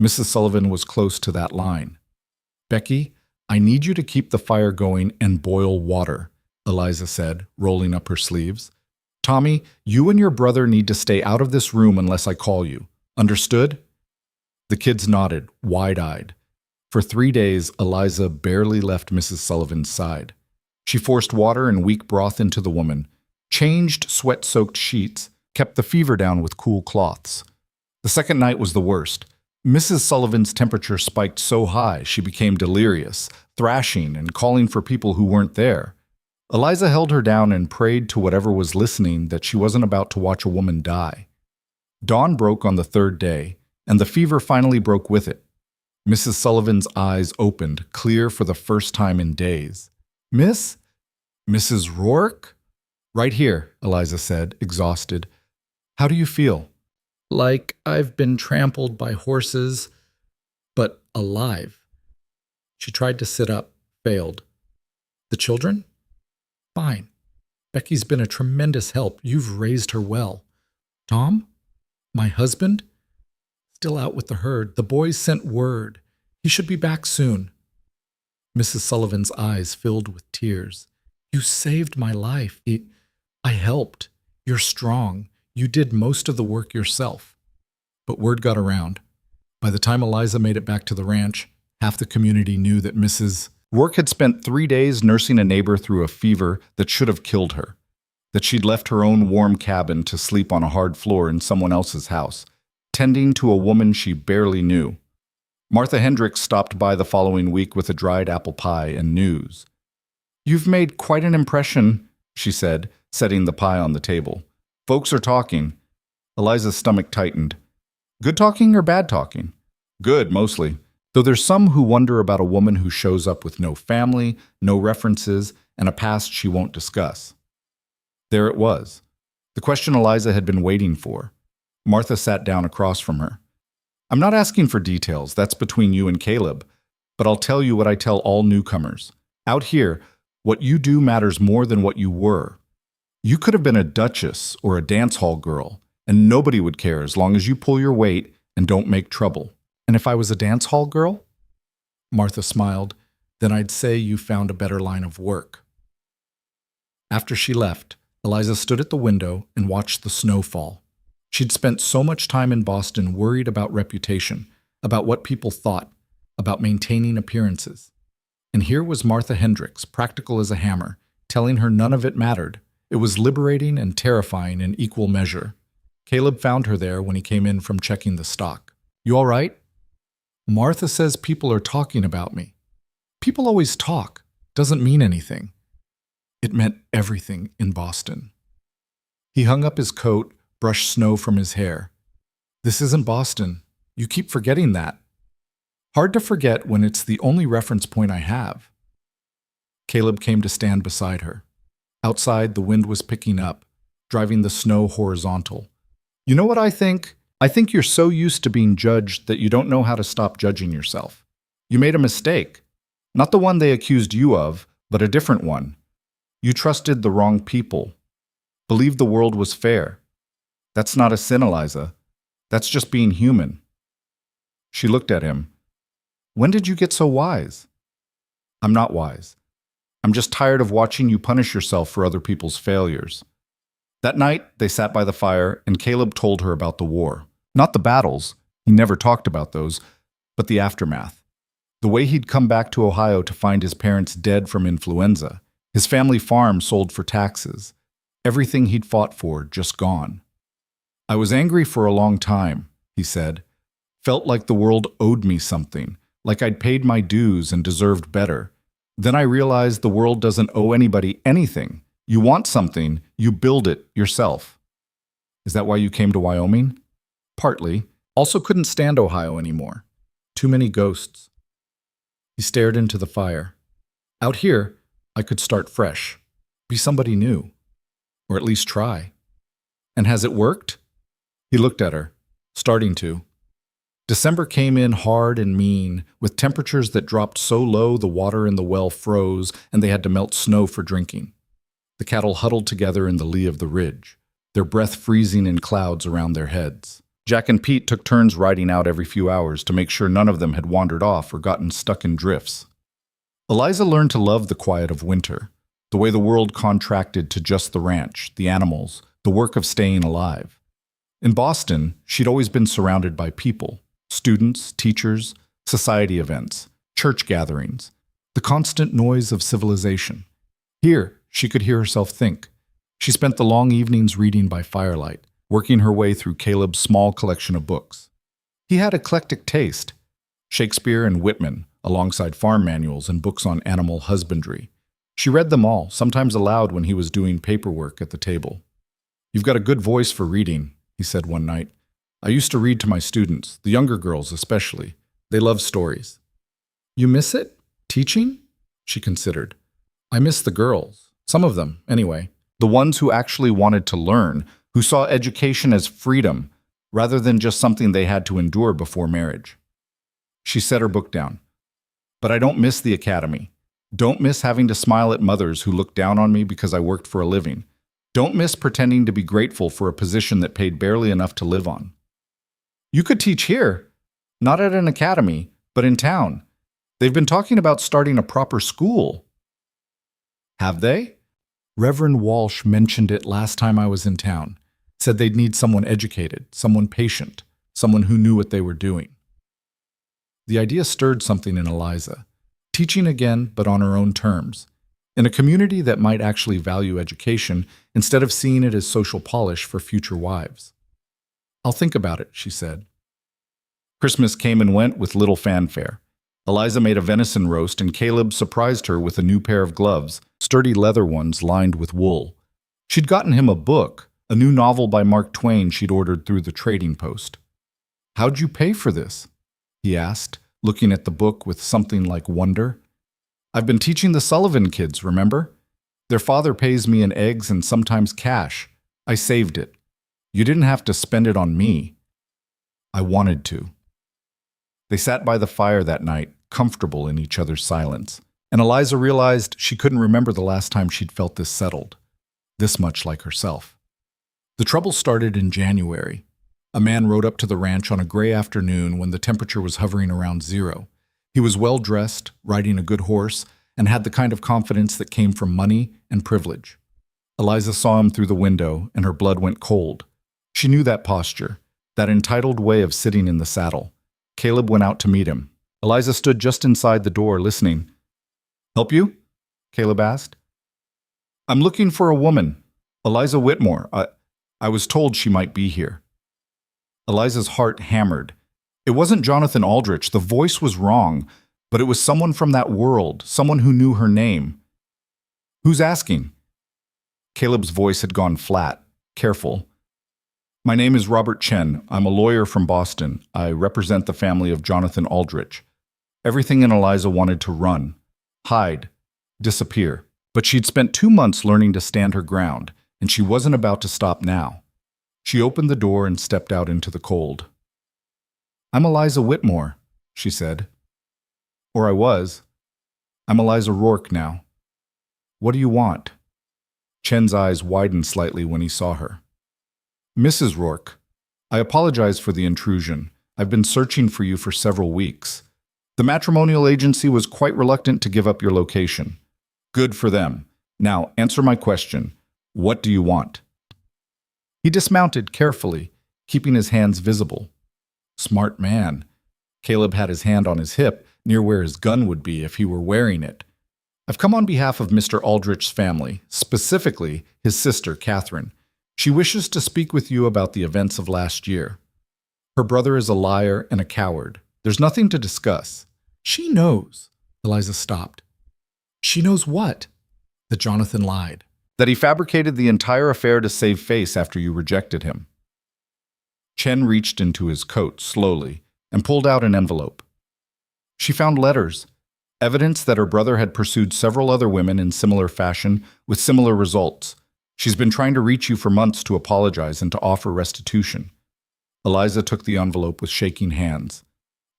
Mrs. Sullivan was close to that line. "Becky, I need you to keep the fire going and boil water," Eliza said, rolling up her sleeves. "Tommy, you and your brother need to stay out of this room unless I call you. Understood?" The kids nodded, wide-eyed. For 3 days, Eliza barely left Mrs. Sullivan's side. She forced water and weak broth into the woman, changed sweat-soaked sheets, kept the fever down with cool cloths. The second night was the worst. Mrs. Sullivan's temperature spiked so high she became delirious, thrashing and calling for people who weren't there. Eliza held her down and prayed to whatever was listening that she wasn't about to watch a woman die. Dawn broke on the third day, and the fever finally broke with it. Mrs. Sullivan's eyes opened, clear for the first time in days. Mrs. Rourke?" "Right here," Eliza said, exhausted. "How do you feel?" "Like I've been trampled by horses, but alive." She tried to sit up, failed. "The children?" "Fine. Becky's been a tremendous help. You've raised her well." "Tom? My husband?" "Still out with the herd. The boys sent word. He should be back soon." Mrs. Sullivan's eyes filled with tears. "You saved my life. I helped. You're strong. You did most of the work yourself." But word got around. By the time Eliza made it back to the ranch, half the community knew that Mrs. Rourke had spent 3 days nursing a neighbor through a fever that should have killed her, that she'd left her own warm cabin to sleep on a hard floor in someone else's house, tending to a woman she barely knew. Martha Hendricks stopped by the following week with a dried apple pie and news. "You've made quite an impression," she said, setting the pie on the table. "Folks are talking." Eliza's stomach tightened. "Good talking or bad talking?" "Good, mostly. Though there's some who wonder about a woman who shows up with no family, no references, and a past she won't discuss." There it was. The question Eliza had been waiting for. Martha sat down across from her. "I'm not asking for details, that's between you and Caleb, but I'll tell you what I tell all newcomers. Out here, what you do matters more than what you were. You could have been a duchess or a dance hall girl, and nobody would care as long as you pull your weight and don't make trouble." "And if I was a dance hall girl?" Martha smiled. "Then I'd say you found a better line of work." After she left, Eliza stood at the window and watched the snow fall. She'd spent so much time in Boston worried about reputation, about what people thought, about maintaining appearances. And here was Martha Hendricks, practical as a hammer, telling her none of it mattered. It was liberating and terrifying in equal measure. Caleb found her there when he came in from checking the stock. "You all right?" "Martha says people are talking about me." "People always talk. Doesn't mean anything." It meant everything in Boston. He hung up his coat, brushed snow from his hair. "This isn't Boston. You keep forgetting that." "Hard to forget when it's the only reference point I have." Caleb came to stand beside her. Outside, the wind was picking up, driving the snow horizontal. "You know what I think? I think you're so used to being judged that you don't know how to stop judging yourself. You made a mistake. Not the one they accused you of, but a different one. You trusted the wrong people. Believed the world was fair. That's not a sin, Eliza. That's just being human." She looked at him. "When did you get so wise?" "I'm not wise. I'm just tired of watching you punish yourself for other people's failures." That night, they sat by the fire, and Caleb told her about the war. Not the battles, he never talked about those, but the aftermath. The way he'd come back to Ohio to find his parents dead from influenza, his family farm sold for taxes, everything he'd fought for just gone. "I was angry for a long time," he said. "Felt like the world owed me something, like I'd paid my dues and deserved better. Then I realized the world doesn't owe anybody anything. You want something, you build it yourself." "Is that why you came to Wyoming?" "Partly. Also couldn't stand Ohio anymore. Too many ghosts." He stared into the fire. "Out here, I could start fresh. Be somebody new. Or at least try." "And has it worked?" He looked at her. "Starting to." December came in hard and mean, with temperatures that dropped so low the water in the well froze and they had to melt snow for drinking. The cattle huddled together in the lee of the ridge, their breath freezing in clouds around their heads. Jack and Pete took turns riding out every few hours to make sure none of them had wandered off or gotten stuck in drifts. Eliza learned to love the quiet of winter, the way the world contracted to just the ranch, the animals, the work of staying alive. In Boston, she'd always been surrounded by people, students, teachers, society events, church gatherings, the constant noise of civilization. Here, she could hear herself think. She spent the long evenings reading by firelight, working her way through Caleb's small collection of books. He had eclectic taste, Shakespeare and Whitman, alongside farm manuals and books on animal husbandry. She read them all, sometimes aloud when he was doing paperwork at the table. "You've got a good voice for reading," he said one night. "I used to read to my students, the younger girls especially. They love stories." "You miss it? Teaching?" she considered. "I miss the girls. Some of them, anyway. The ones who actually wanted to learn, who saw education as freedom, rather than just something they had to endure before marriage." She set her book down. "But I don't miss the academy. Don't miss having to smile at mothers who looked down on me because I worked for a living. Don't miss pretending to be grateful for a position that paid barely enough to live on." "You could teach here. Not at an academy, but in town. They've been talking about starting a proper school." "Have they?" "Reverend Walsh mentioned it last time I was in town. Said they'd need someone educated, someone patient, someone who knew what they were doing." The idea stirred something in Eliza. Teaching again, but on her own terms. In a community that might actually value education instead of seeing it as social polish for future wives. "I'll think about it," she said. Christmas came and went with little fanfare. Eliza made a venison roast and Caleb surprised her with a new pair of gloves, sturdy leather ones lined with wool. She'd gotten him a book, a new novel by Mark Twain she'd ordered through the trading post. "How'd you pay for this?" he asked, looking at the book with something like wonder. "I've been teaching the Sullivan kids, remember? Their father pays me in eggs and sometimes cash. I saved it. You didn't have to spend it on me." "I wanted to." They sat by the fire that night, comfortable in each other's silence, and Eliza realized she couldn't remember the last time she'd felt this settled, this much like herself. The trouble started in January. A man rode up to the ranch on a gray afternoon when the temperature was hovering around 0. He was well-dressed, riding a good horse, and had the kind of confidence that came from money and privilege. Eliza saw him through the window, and her blood went cold. She knew that posture, that entitled way of sitting in the saddle. Caleb went out to meet him. Eliza stood just inside the door, listening. "Help you?" Caleb asked. "I'm looking for a woman. Eliza Whitmore. I was told she might be here." Eliza's heart hammered. It wasn't Jonathan Aldrich. The voice was wrong, but it was someone from that world, someone who knew her name. "Who's asking?" Caleb's voice had gone flat, careful. "My name is Robert Chen. I'm a lawyer from Boston. I represent the family of Jonathan Aldrich." Everything in Eliza wanted to run, hide, disappear. But she'd spent 2 months learning to stand her ground, and she wasn't about to stop now. She opened the door and stepped out into the cold. "I'm Eliza Whitmore," she said. "Or I was. I'm Eliza Rourke now. What do you want?" Chen's eyes widened slightly when he saw her. "Mrs. Rourke, I apologize for the intrusion. I've been searching for you for several weeks. The matrimonial agency was quite reluctant to give up your location. Good for them. Now, answer my question. What do you want?" He dismounted carefully, keeping his hands visible. Smart man. Caleb had his hand on his hip, near where his gun would be if he were wearing it. "I've come on behalf of Mr. Aldrich's family, specifically his sister, Catherine. She wishes to speak with you about the events of last year. Her brother is a liar and a coward. There's nothing to discuss." "She knows." Eliza stopped. "She knows what?" "That Jonathan lied. That he fabricated the entire affair to save face after you rejected him." Chen reached into his coat slowly and pulled out an envelope. She found letters, evidence that her brother had pursued several other women in similar fashion with similar results. She's been trying to reach you for months to apologize and to offer restitution. Eliza took the envelope with shaking hands.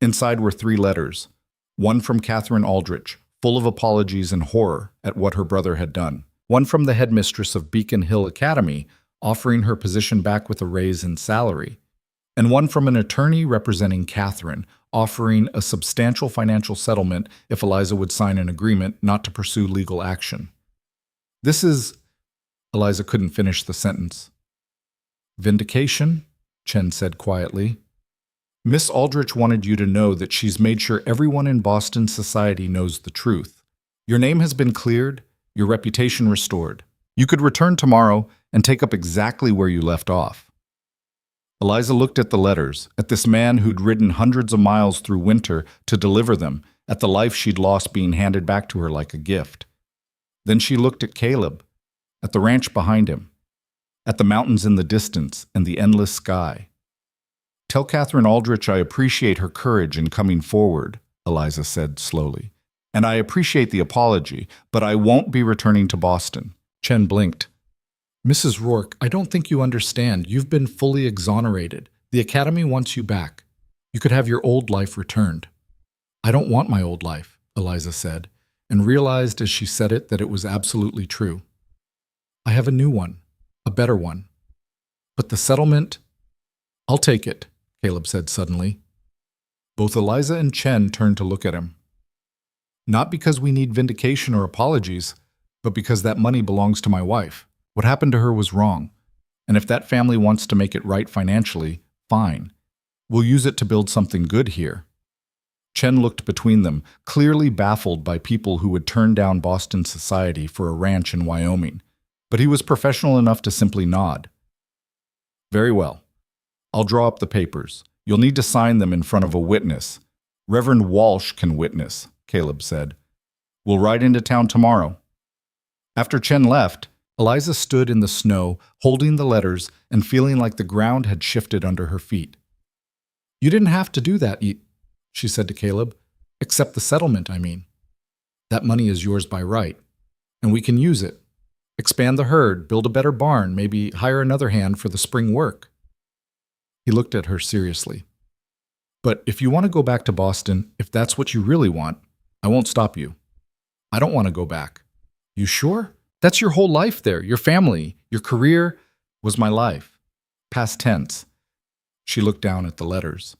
Inside were 3 letters, one from Catherine Aldrich, full of apologies and horror at what her brother had done. One from the headmistress of Beacon Hill Academy, offering her position back with a raise in salary. and one from an attorney representing Catherine, offering a substantial financial settlement if Eliza would sign an agreement not to pursue legal action. This is... Eliza couldn't finish the sentence. Vindication, Chen said quietly. Miss Aldrich wanted you to know that she's made sure everyone in Boston society knows the truth. Your name has been cleared, your reputation restored. You could return tomorrow and take up exactly where you left off. Eliza looked at the letters, at this man who'd ridden hundreds of miles through winter to deliver them, at the life she'd lost being handed back to her like a gift. Then she looked at Caleb, at the ranch behind him, at the mountains in the distance and the endless sky. Tell Catherine Aldrich I appreciate her courage in coming forward, Eliza said slowly. And I appreciate the apology, but I won't be returning to Boston. Chen blinked. Mrs. Rourke, I don't think you understand. You've been fully exonerated. The Academy wants you back. You could have your old life returned. I don't want my old life, Eliza said, and realized as she said it that it was absolutely true. I have a new one, a better one. But the settlement... I'll take it, Caleb said suddenly. Both Eliza and Chen turned to look at him. Not because we need vindication or apologies, but because that money belongs to my wife. What happened to her was wrong. And if that family wants to make it right financially, fine. We'll use it to build something good here. Chen looked between them, clearly baffled by people who would turn down Boston society for a ranch in Wyoming. But he was professional enough to simply nod. Very well. I'll draw up the papers. You'll need to sign them in front of a witness. Reverend Walsh can witness, Caleb said. We'll ride into town tomorrow. After Chen left, Eliza stood in the snow, holding the letters and feeling like the ground had shifted under her feet. You didn't have to do that, she said to Caleb. Accept the settlement, I mean. That money is yours by right, and we can use it. Expand the herd, build a better barn, maybe hire another hand for the spring work. He looked at her seriously. But if you want to go back to Boston, if that's what you really want, I won't stop you. I don't want to go back. You sure? That's your whole life there, your family, your career was my life. Past tense. She looked down at the letters.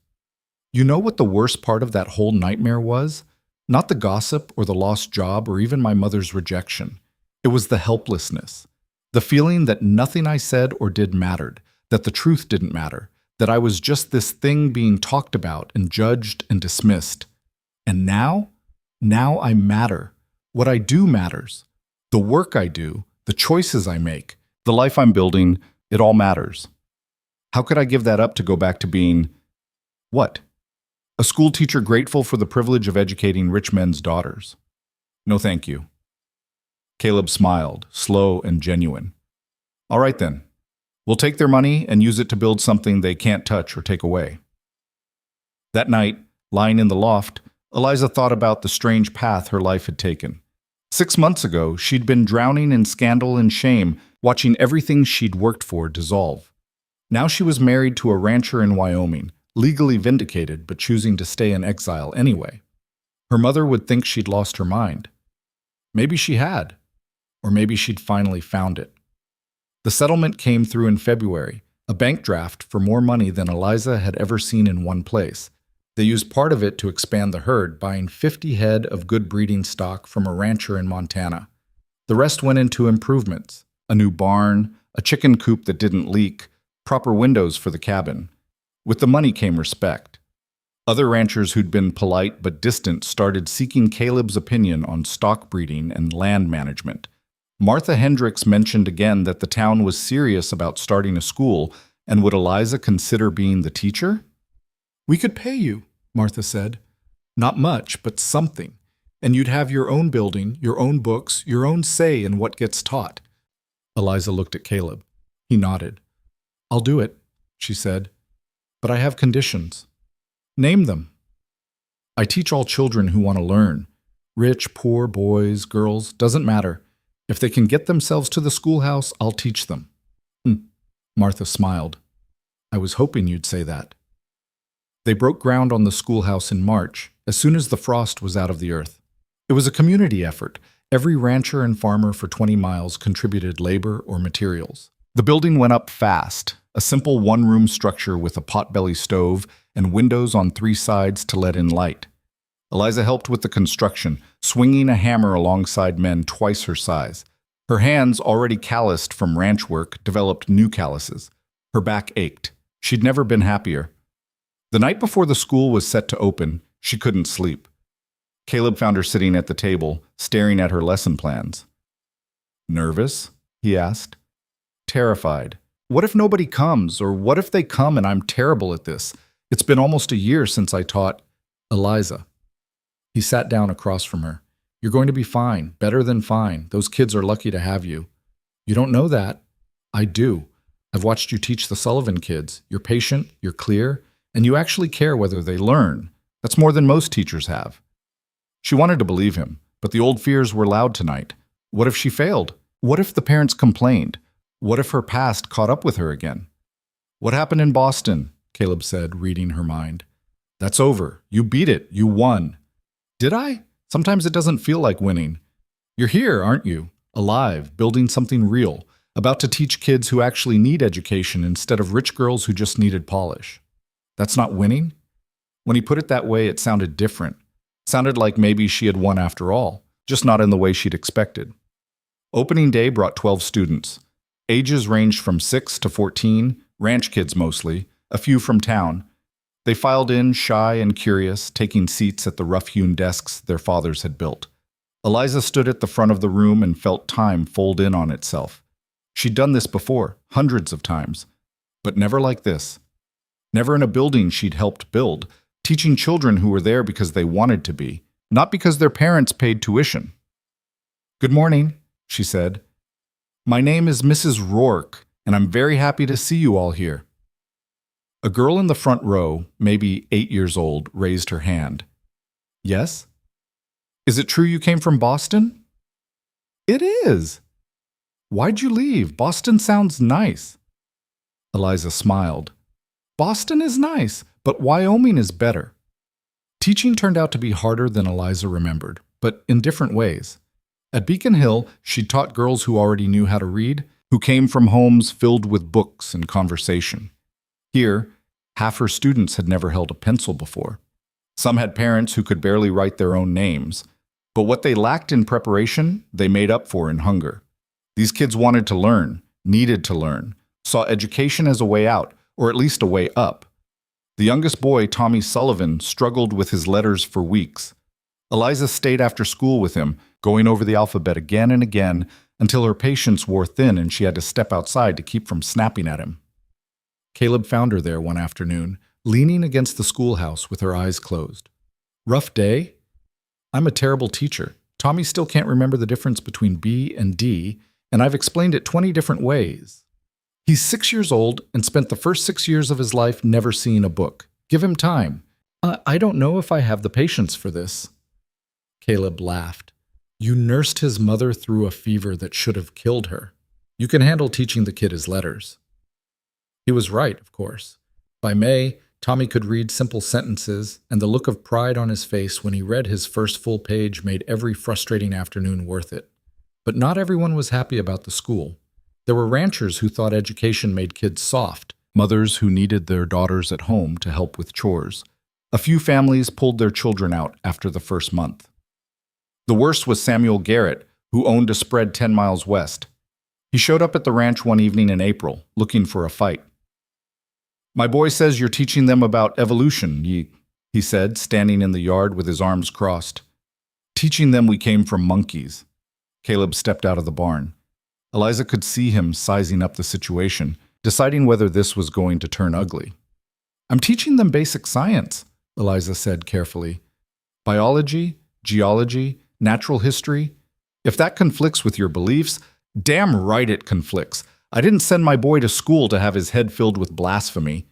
You know what the worst part of that whole nightmare was? Not the gossip or the lost job or even my mother's rejection. It was the helplessness. The feeling that nothing I said or did mattered, that the truth didn't matter, that I was just this thing being talked about and judged and dismissed. And now I matter. What I do matters. The work I do, the choices I make, the life I'm building, it all matters. How could I give that up to go back to being, what? A school teacher grateful for the privilege of educating rich men's daughters? No, thank you. Caleb smiled, slow and genuine. All right then. We'll take their money and use it to build something they can't touch or take away. That night, lying in the loft, Eliza thought about the strange path her life had taken. 6 months ago, she'd been drowning in scandal and shame, watching everything she'd worked for dissolve. Now she was married to a rancher in Wyoming, legally vindicated but choosing to stay in exile anyway. Her mother would think she'd lost her mind. Maybe she had, or maybe she'd finally found it. The settlement came through in February, a bank draft for more money than Eliza had ever seen in one place. They used part of it to expand the herd, buying 50 head of good breeding stock from a rancher in Montana. The rest went into improvements, a new barn, a chicken coop that didn't leak, proper windows for the cabin. With the money came respect. Other ranchers who'd been polite but distant started seeking Caleb's opinion on stock breeding and land management. Martha Hendricks mentioned again that the town was serious about starting a school, and would Eliza consider being the teacher? We could pay you, Martha said. Not much, but something. And you'd have your own building, your own books, your own say in what gets taught. Eliza looked at Caleb. He nodded. I'll do it, she said. But I have conditions. Name them. I teach all children who want to learn. Rich, poor, boys, girls, doesn't matter. If they can get themselves to the schoolhouse, I'll teach them. Martha smiled. I was hoping you'd say that. They broke ground on the schoolhouse in March, as soon as the frost was out of the earth. It was a community effort. Every rancher and farmer for 20 miles contributed labor or materials. The building went up fast, a simple one-room structure with a potbelly stove and windows on 3 sides to let in light. Eliza helped with the construction, swinging a hammer alongside men twice her size. Her hands, already calloused from ranch work, developed new calluses. Her back ached. She'd never been happier. The night before the school was set to open, she couldn't sleep. Caleb found her sitting at the table, staring at her lesson plans. "Nervous?" he asked. "Terrified. What if nobody comes, or what if they come and I'm terrible at this? It's been almost a year since I taught Eliza." He sat down across from her. "You're going to be fine, better than fine. Those kids are lucky to have you." "You don't know that." "I do. I've watched you teach the Sullivan kids. You're patient, you're clear, and you actually care whether they learn. That's more than most teachers have." She wanted to believe him, but the old fears were loud tonight. What if she failed? What if the parents complained? What if her past caught up with her again? "What happened in Boston?" Caleb said, reading her mind. "That's over. You beat it. You won." "Did I? Sometimes it doesn't feel like winning." "You're here, aren't you? Alive, building something real, about to teach kids who actually need education instead of rich girls who just needed polish." "That's not winning?" When he put it that way, it sounded different. Sounded like maybe she had won after all, just not in the way she'd expected. Opening day brought 12 students. Ages ranged from 6 to 14, ranch kids mostly, a few from town. They filed in, shy and curious, taking seats at the rough-hewn desks their fathers had built. Eliza stood at the front of the room and felt time fold in on itself. She'd done this before, hundreds of times, but never like this. Never in a building she'd helped build, teaching children who were there because they wanted to be, not because their parents paid tuition. "Good morning," she said. "My name is Mrs. Rourke, and I'm very happy to see you all here." A girl in the front row, maybe 8 years old, raised her hand. "Yes?" "Is it true you came from Boston?" "It is." "Why'd you leave? Boston sounds nice." Eliza smiled. "Boston is nice, but Wyoming is better." Teaching turned out to be harder than Eliza remembered, but in different ways. At Beacon Hill, she taught girls who already knew how to read, who came from homes filled with books and conversation. Here, half her students had never held a pencil before. Some had parents who could barely write their own names, but what they lacked in preparation, they made up for in hunger. These kids wanted to learn, needed to learn, saw education as a way out, or at least a way up. The youngest boy, Tommy Sullivan, struggled with his letters for weeks. Eliza stayed after school with him, going over the alphabet again and again until her patience wore thin and she had to step outside to keep from snapping at him. Caleb found her there one afternoon, leaning against the schoolhouse with her eyes closed. "Rough day?" "I'm a terrible teacher. Tommy still can't remember the difference between B and D, and I've explained it 20 different ways. He's 6 years old and spent the first 6 years of his life never seeing a book. Give him time." I don't know if I have the patience for this." Caleb laughed. "You nursed his mother through a fever that should have killed her. You can handle teaching the kid his letters." He was right, of course. By May, Tommy could read simple sentences, and the look of pride on his face when he read his first full page made every frustrating afternoon worth it. But not everyone was happy about the school. There were ranchers who thought education made kids soft, mothers who needed their daughters at home to help with chores. A few families pulled their children out after the first month. The worst was Samuel Garrett, who owned a spread 10 miles west. He showed up at the ranch one evening in April, looking for a fight. "My boy says you're teaching them about evolution," he said, standing in the yard with his arms crossed. "Teaching them we came from monkeys." Caleb stepped out of the barn. Eliza could see him sizing up the situation, deciding whether this was going to turn ugly. "I'm teaching them basic science," Eliza said carefully. "Biology, geology, natural history. If that conflicts with your beliefs, damn right it conflicts. I didn't send my boy to school to have his head filled with blasphemy."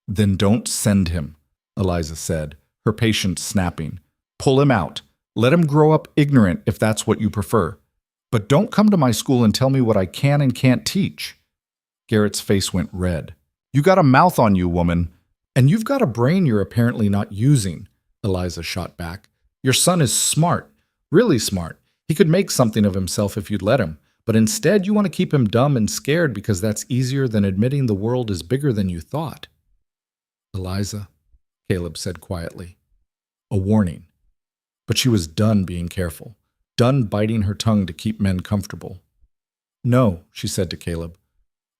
"Then don't send him," Eliza said, her patience snapping. "Pull him out. Let him grow up ignorant if that's what you prefer. But don't come to my school and tell me what I can and can't teach." Garrett's face went red. "You got a mouth on you, woman. And you've got a brain you're apparently not using," Eliza shot back. "Your son is smart, really smart. He could make something of himself if you'd let him. But instead, you want to keep him dumb and scared because that's easier than admitting the world is bigger than you thought. Eliza, Caleb said quietly. A warning. But she was done being careful, done biting her tongue to keep men comfortable. No, she said to Caleb.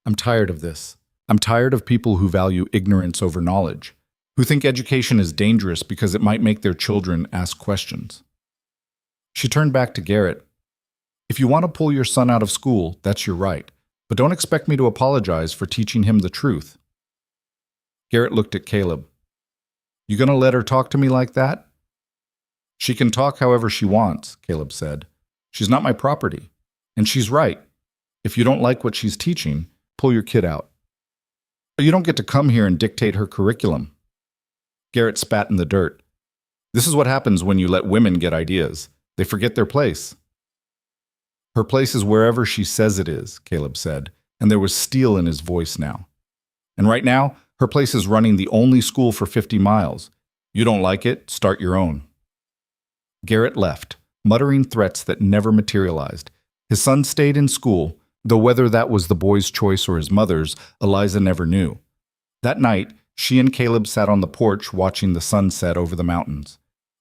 I'm tired of this. I'm tired of people who value ignorance over knowledge, who think education is dangerous because it might make their children ask questions. She turned back to Garrett. If you want to pull your son out of school, that's your right, but don't expect me to apologize for teaching him the truth. Garrett looked at Caleb. You gonna let her talk to me like that? She can talk however she wants, Caleb said. She's not my property. And she's right. If you don't like what she's teaching, pull your kid out. But you don't get to come here and dictate her curriculum. Garrett spat in the dirt. This is what happens when you let women get ideas. They forget their place. Her place is wherever she says it is, Caleb said, and there was steel in his voice now. And right now, her place is running the only school for 50 miles. You don't like it, start your own. Garrett left, muttering threats that never materialized. His son stayed in school, though whether that was the boy's choice or his mother's, Eliza never knew. That night, she and Caleb sat on the porch watching the sunset over the mountains.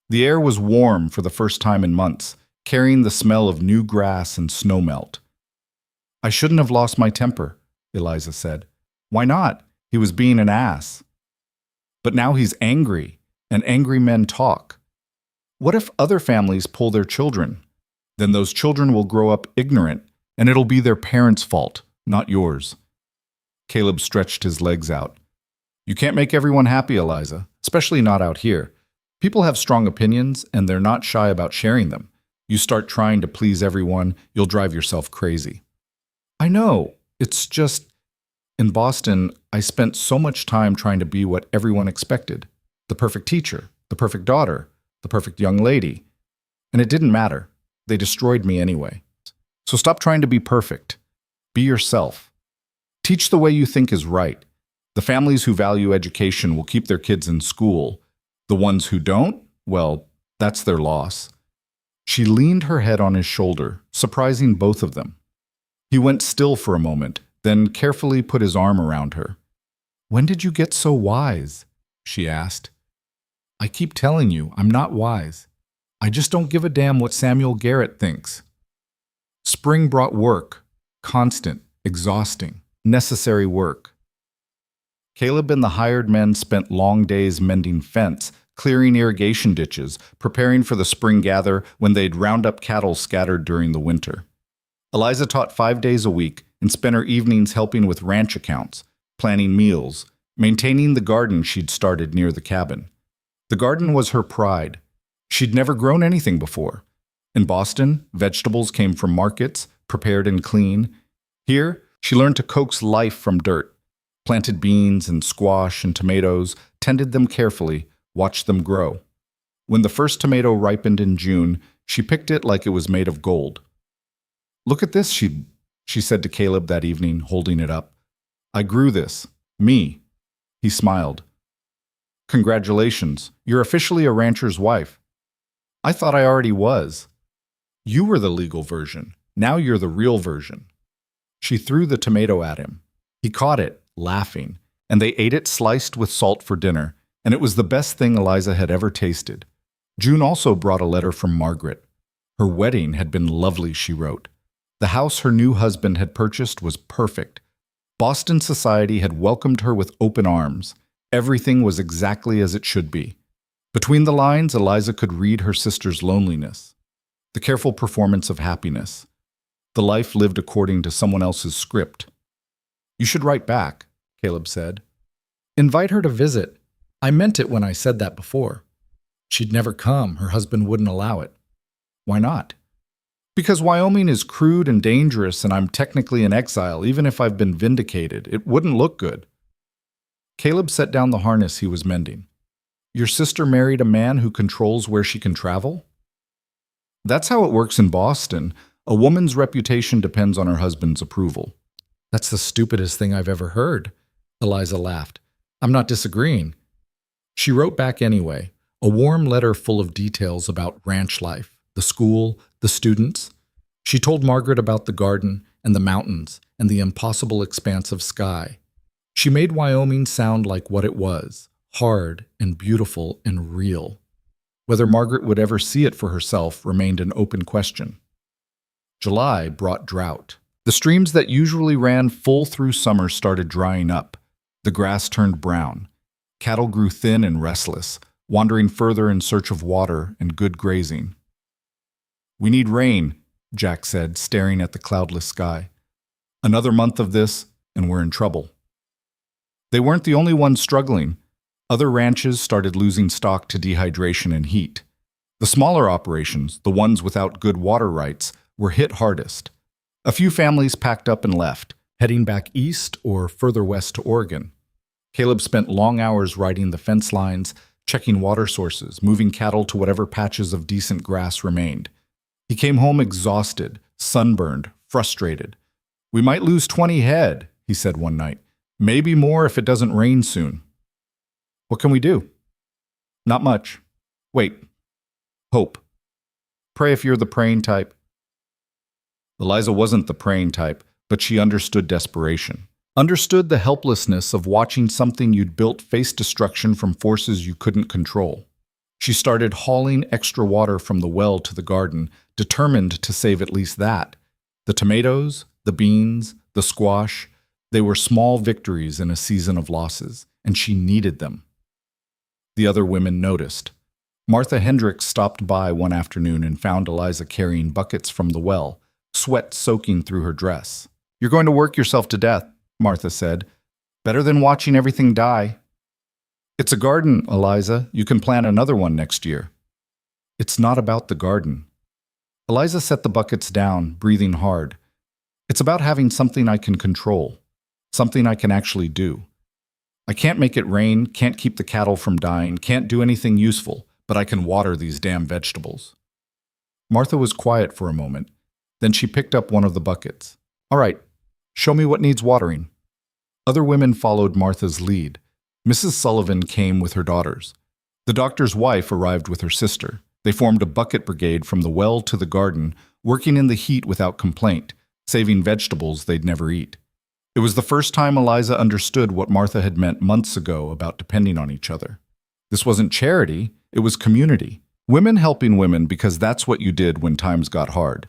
The air was warm for the first time in months, carrying the smell of new grass and snowmelt. I shouldn't have lost my temper, Eliza said. Why not? He was being an ass. But now he's angry, and angry men talk. What if other families pull their children? Then those children will grow up ignorant, and it'll be their parents' fault, not yours. Caleb stretched his legs out. You can't make everyone happy, Eliza, especially not out here. People have strong opinions, and they're not shy about sharing them. You start trying to please everyone, you'll drive yourself crazy. I know. It's just, in Boston, I spent so much time trying to be what everyone expected. The perfect teacher, the perfect daughter, the perfect young lady. And it didn't matter. They destroyed me anyway. So stop trying to be perfect. Be yourself. Teach the way you think is right. The families who value education will keep their kids in school. The ones who don't, well, that's their loss. She leaned her head on his shoulder, surprising both of them. He went still for a moment, then carefully put his arm around her. When did you get so wise? She asked. I keep telling you, I'm not wise. I just don't give a damn what Samuel Garrett thinks. Spring brought work, constant, exhausting, necessary work. Caleb and the hired men spent long days mending fence, clearing irrigation ditches, preparing for the spring gather when they'd round up cattle scattered during the winter. Eliza taught 5 days a week and spent her evenings helping with ranch accounts, planning meals, maintaining the garden she'd started near the cabin. The garden was her pride. She'd never grown anything before. In Boston, vegetables came from markets, prepared and clean. Here, she learned to coax life from dirt, planted beans and squash and tomatoes, tended them carefully, watched them grow. When the first tomato ripened in June, she picked it like it was made of gold. Look at this, she said to Caleb that evening, holding it up. I grew this. Me. He smiled. Congratulations, you're officially a rancher's wife. I thought I already was. You were the legal version. Now you're the real version. She threw the tomato at him. He caught it, laughing, and they ate it sliced with salt for dinner, and it was the best thing Eliza had ever tasted. June also brought a letter from Margaret. Her wedding had been lovely, she wrote. The house her new husband had purchased was perfect. Boston society had welcomed her with open arms. Everything was exactly as it should be. Between the lines, Eliza could read her sister's loneliness, the careful performance of happiness, the life lived according to someone else's script. You should write back, Caleb said. Invite her to visit. I meant it when I said that before. She'd never come. Her husband wouldn't allow it. Why not? Because Wyoming is crude and dangerous and I'm technically in exile, even if I've been vindicated. It wouldn't look good. Caleb set down the harness he was mending. Your sister married a man who controls where she can travel? That's how it works in Boston. A woman's reputation depends on her husband's approval. That's the stupidest thing I've ever heard, Eliza laughed. I'm not disagreeing. She wrote back anyway, a warm letter full of details about ranch life, the school, the students. She told Margaret about the garden and the mountains and the impossible expanse of sky. She made Wyoming sound like what it was, hard and beautiful and real. Whether Margaret would ever see it for herself remained an open question. July brought drought. The streams that usually ran full through summer started drying up. The grass turned brown. Cattle grew thin and restless, wandering further in search of water and good grazing. "We need rain," Jack said, staring at the cloudless sky. "Another month of this, and we're in trouble." They weren't the only ones struggling. Other ranches started losing stock to dehydration and heat. The smaller operations, the ones without good water rights, were hit hardest. A few families packed up and left, heading back east or further west to Oregon. Caleb spent long hours riding the fence lines, checking water sources, moving cattle to whatever patches of decent grass remained. He came home exhausted, sunburned, frustrated. "We might lose 20 head, he said one night. "Maybe more if it doesn't rain soon." "What can we do?" "Not much. Wait. Hope. Pray if you're the praying type." Eliza wasn't the praying type, but she understood desperation. Understood the helplessness of watching something you'd built face destruction from forces you couldn't control. She started hauling extra water from the well to the garden, determined to save at least that. The tomatoes, the beans, the squash, they were small victories in a season of losses, and she needed them. The other women noticed. Martha Hendricks stopped by one afternoon and found Eliza carrying buckets from the well, sweat soaking through her dress. "You're going to work yourself to death," Martha said. "Better than watching everything die." "It's a garden, Eliza. You can plant another one next year." "It's not about the garden." Eliza set the buckets down, breathing hard. "It's about having something I can control, something I can actually do. I can't make it rain, can't keep the cattle from dying, can't do anything useful, but I can water these damn vegetables." Martha was quiet for a moment. Then she picked up one of the buckets. "All right, show me what needs watering." Other women followed Martha's lead. Mrs. Sullivan came with her daughters. The doctor's wife arrived with her sister. They formed a bucket brigade from the well to the garden, working in the heat without complaint, saving vegetables they'd never eat. It was the first time Eliza understood what Martha had meant months ago about depending on each other. This wasn't charity, it was community. Women helping women because that's what you did when times got hard.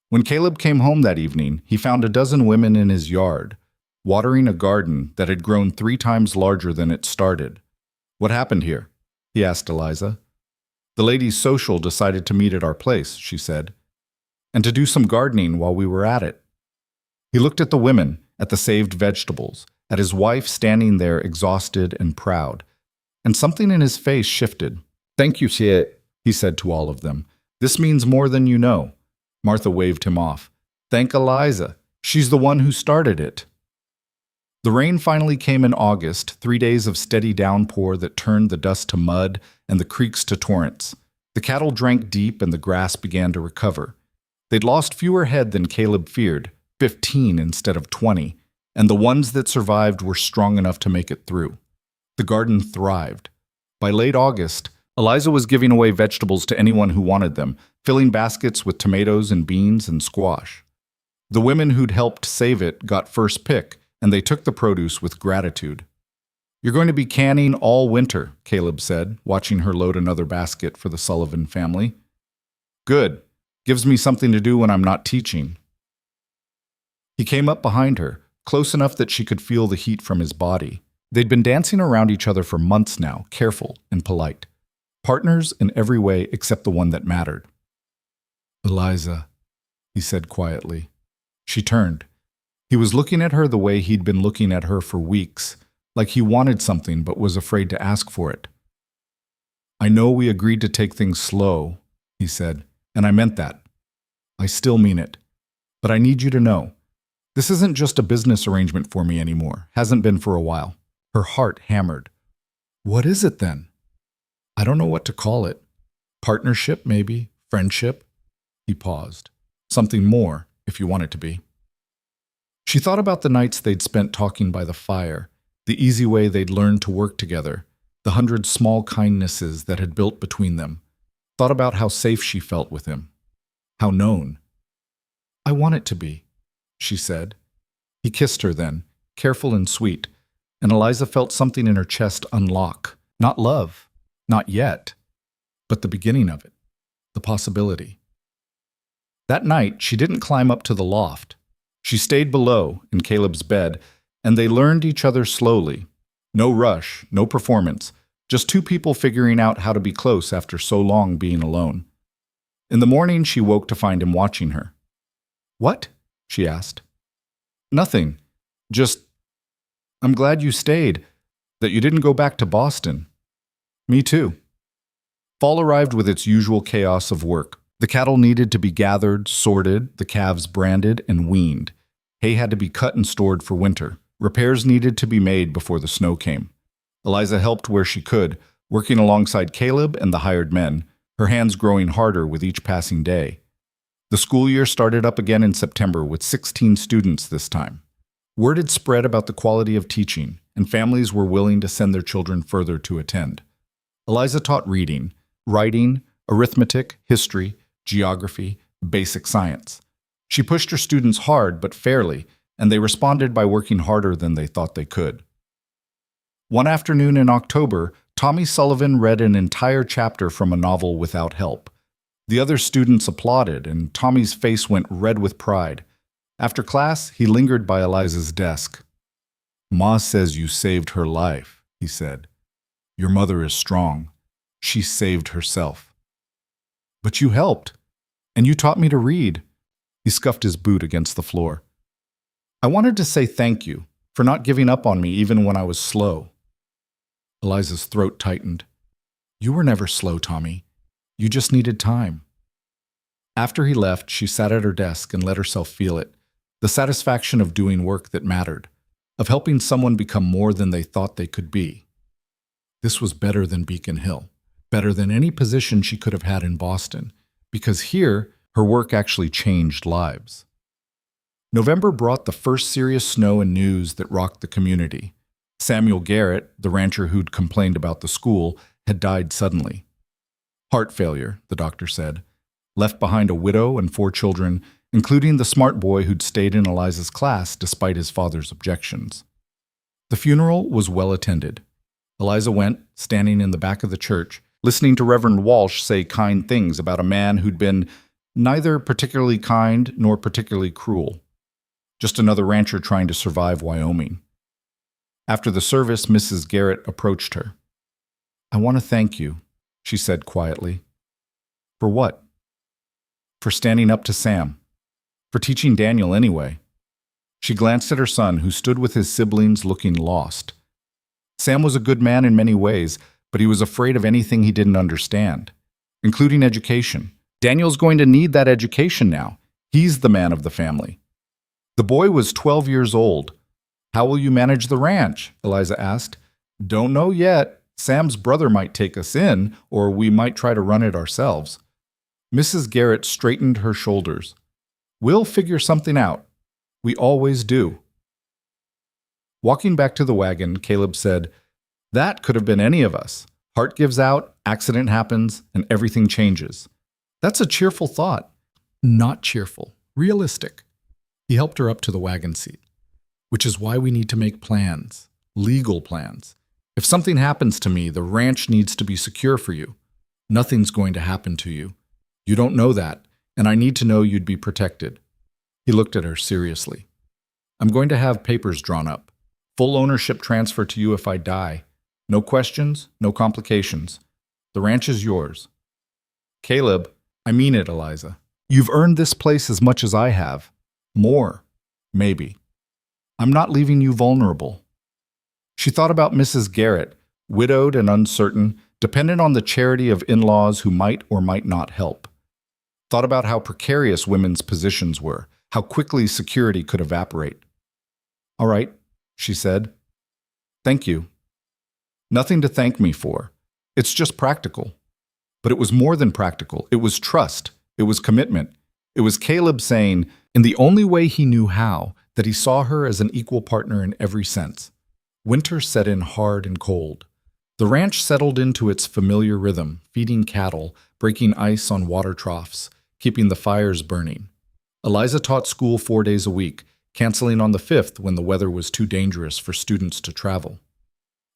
When Caleb came home that evening, he found a dozen women in his yard, watering a garden that had grown 3 times larger than it started. "What happened here?" he asked Eliza. "The ladies' social decided to meet at our place," she said, "and to do some gardening while we were at it." He looked at the women, at the saved vegetables, at his wife standing there exhausted and proud, and something in his face shifted. "Thank you, he said to all of them. "This means more than you know." Martha waved him off. "Thank Eliza. She's the one who started it." The rain finally came in August, 3 days of steady downpour that turned the dust to mud and the creeks to torrents. The cattle drank deep and the grass began to recover. They'd lost fewer head than Caleb feared, 15 instead of 20, and the ones that survived were strong enough to make it through. The garden thrived. By late August, Eliza was giving away vegetables to anyone who wanted them, filling baskets with tomatoes and beans and squash. The women who'd helped save it got first pick, and they took the produce with gratitude. "You're going to be canning all winter," Caleb said, watching her load another basket for the Sullivan family. "Good. Gives me something to do when I'm not teaching." He came up behind her, close enough that she could feel the heat from his body. They'd been dancing around each other for months now, careful and polite. Partners in every way except the one that mattered. "Eliza," he said quietly. She turned. He was looking at her the way he'd been looking at her for weeks, like he wanted something but was afraid to ask for it. "I know we agreed to take things slow," he said, "and I meant that. I still mean it. But I need you to know, this isn't just a business arrangement for me anymore, hasn't been for a while." Her heart hammered. "What is it then?" "I don't know what to call it. Partnership, maybe. Friendship." He paused. "Something more, if you want it to be." She thought about the nights they'd spent talking by the fire, the easy way they'd learned to work together, the 100 small kindnesses that had built between them. Thought about how safe she felt with him. How known. I want it to be, she said. He kissed her then, careful and sweet, and Eliza felt something in her chest unlock. Not love, not yet, but the beginning of it, the possibility. That night, she didn't climb up to the loft. She stayed below, in Caleb's bed, and they learned each other slowly. No rush, no performance, just two people figuring out how to be close after so long being alone. In the morning, she woke to find him watching her. "What?" she asked. "Nothing. Just, I'm glad you stayed, that you didn't go back to Boston." "Me too." Fall arrived with its usual chaos of work. The cattle needed to be gathered, sorted, the calves branded and weaned. Hay had to be cut and stored for winter. Repairs needed to be made before the snow came. Eliza helped where she could, working alongside Caleb and the hired men, her hands growing harder with each passing day. The school year started up again in September with 16 students this time. Word had spread about the quality of teaching, and families were willing to send their children further to attend. Eliza taught reading, writing, arithmetic, history, geography, basic science. She pushed her students hard but fairly, and they responded by working harder than they thought they could. One afternoon in October, Tommy Sullivan read an entire chapter from a novel without help. The other students applauded, and Tommy's face went red with pride. After class, he lingered by Eliza's desk. "Ma says you saved her life," he said. "Your mother is strong. She saved herself." "But you helped, and you taught me to read." He scuffed his boot against the floor. "I wanted to say thank you for not giving up on me even when I was slow." Eliza's throat tightened. "You were never slow, Tommy. You just needed time." After he left, she sat at her desk and let herself feel it, the satisfaction of doing work that mattered, of helping someone become more than they thought they could be. This was better than Beacon Hill, better than any position she could have had in Boston, because here, her work actually changed lives. November brought the first serious snow and news that rocked the community. Samuel Garrett, the rancher who'd complained about the school, had died suddenly. Heart failure, the doctor said, left behind a widow and 4 children, including the smart boy who'd stayed in Eliza's class despite his father's objections. The funeral was well attended. Eliza went, standing in the back of the church, listening to Reverend Walsh say kind things about a man who'd been neither particularly kind nor particularly cruel. Just another rancher trying to survive Wyoming. After the service, Mrs. Garrett approached her. "I want to thank you," she said quietly. "For what?" "For standing up to Sam. For teaching Daniel anyway." She glanced at her son, who stood with his siblings looking lost. Sam was a good man in many ways, but he was afraid of anything he didn't understand, including education. Daniel's going to need that education now. He's the man of the family. The boy was 12 years old. "How will you manage the ranch?" Eliza asked. "Don't know yet. Sam's brother might take us in, or we might try to run it ourselves." Mrs. Garrett straightened her shoulders. "We'll figure something out. We always do." Walking back to the wagon, Caleb said, "That could have been any of us. Heart gives out, accident happens, and everything changes." "That's a cheerful thought." "Not cheerful, realistic." He helped her up to the wagon seat. "Which is why we need to make plans, legal plans. If something happens to me, the ranch needs to be secure for you. Nothing's going to happen to you. You don't know that, and I need to know you'd be protected." He looked at her seriously. "I'm going to have papers drawn up. Full ownership transfer to you if I die. No questions, no complications. The ranch is yours." "Caleb, I mean it, Eliza. You've earned this place as much as I have. More, maybe. I'm not leaving you vulnerable." She thought about Mrs. Garrett, widowed and uncertain, dependent on the charity of in-laws who might or might not help. Thought about how precarious women's positions were, how quickly security could evaporate. "All right," she said. "Thank you." Nothing to thank me for. It's just practical. But it was more than practical. It was trust. It was commitment. It was Caleb saying, in the only way he knew how, that he saw her as an equal partner in every sense. Winter set in hard and cold. The ranch settled into its familiar rhythm, feeding cattle, breaking ice on water troughs, keeping the fires burning. Eliza taught school 4 days a week, canceling on the fifth when the weather was too dangerous for students to travel.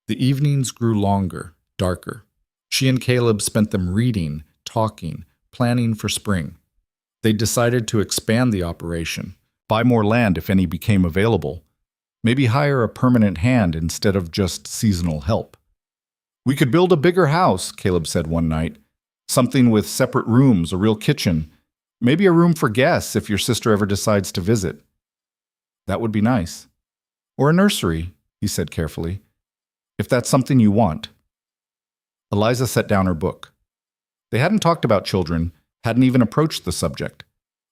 The evenings grew longer, darker. She and Caleb spent them reading, talking, planning for spring. They decided to expand the operation, buy more land if any became available, maybe hire a permanent hand instead of just seasonal help. "We could build a bigger house," Caleb said one night. "Something with separate rooms, a real kitchen. Maybe a room for guests if your sister ever decides to visit." "That would be nice." "Or a nursery," he said carefully, "if that's something you want." Eliza set down her book. They hadn't talked about children, hadn't even approached the subject.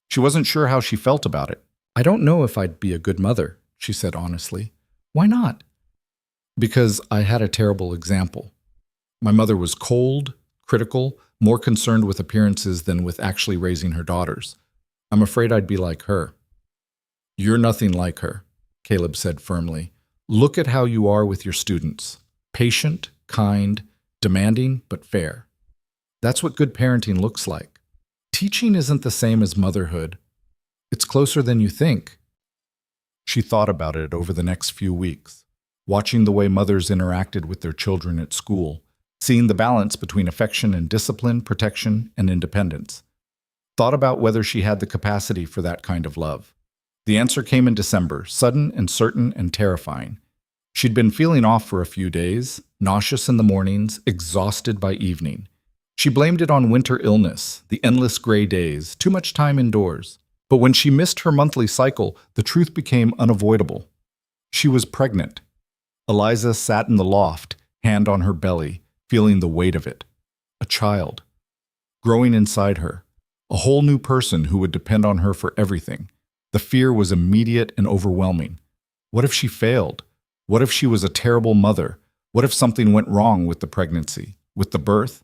She wasn't sure how she felt about it. "I don't know if I'd be a good mother," she said honestly. "Why not?" "Because I had a terrible example. My mother was cold, critical, more concerned with appearances than with actually raising her daughters. I'm afraid I'd be like her." "You're nothing like her," Caleb said firmly. "Look at how you are with your students. Patient, kind, demanding, but fair. That's what good parenting looks like. Teaching isn't the same as motherhood. It's closer than you think." She thought about it over the next few weeks, watching the way mothers interacted with their children at school, seeing the balance between affection and discipline, protection and independence. Thought about whether she had the capacity for that kind of love. The answer came in December, sudden and certain and terrifying. She'd been feeling off for a few days, nauseous in the mornings, exhausted by evening. She blamed it on winter illness, the endless gray days, too much time indoors. But when she missed her monthly cycle, the truth became unavoidable. She was pregnant. Eliza sat in the loft, hand on her belly, feeling the weight of it. A child. Growing inside her. A whole new person who would depend on her for everything. The fear was immediate and overwhelming. What if she failed? What if she was a terrible mother? What if something went wrong with the pregnancy, with the birth?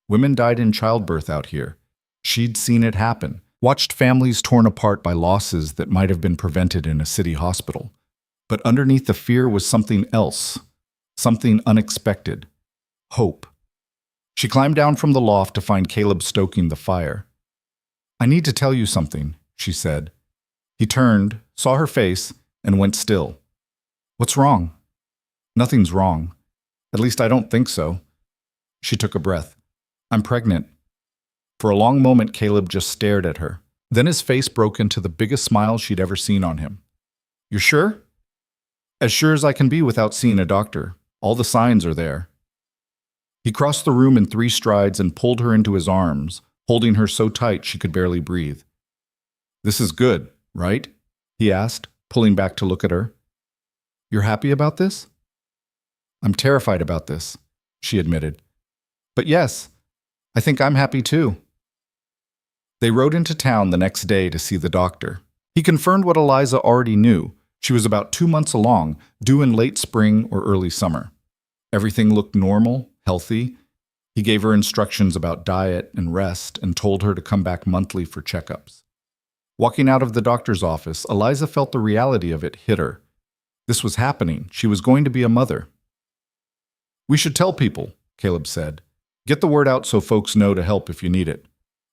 Women died in childbirth out here. She'd seen it happen, watched families torn apart by losses that might have been prevented in a city hospital. But underneath the fear was something else, something unexpected. Hope. She climbed down from the loft to find Caleb stoking the fire. "I need to tell you something," she said. He turned, saw her face, and went still. "What's wrong?" "Nothing's wrong. At least I don't think so." She took a breath. "I'm pregnant." For a long moment, Caleb just stared at her. Then his face broke into the biggest smile she'd ever seen on him. "You're sure?" "As sure as I can be without seeing a doctor. All the signs are there." He crossed the room in 3 strides and pulled her into his arms, holding her so tight she could barely breathe. "This is good, right?" he asked, pulling back to look at her. "You're happy about this?" "I'm terrified about this," she admitted. "But yes, I think I'm happy too." They rode into town the next day to see the doctor. He confirmed what Eliza already knew. She was about 2 months along, due in late spring or early summer. Everything looked normal, healthy. He gave her instructions about diet and rest and told her to come back monthly for checkups. Walking out of the doctor's office, Eliza felt the reality of it hit her. This was happening. She was going to be a mother. "We should tell people," Caleb said. "Get the word out so folks know to help if you need it."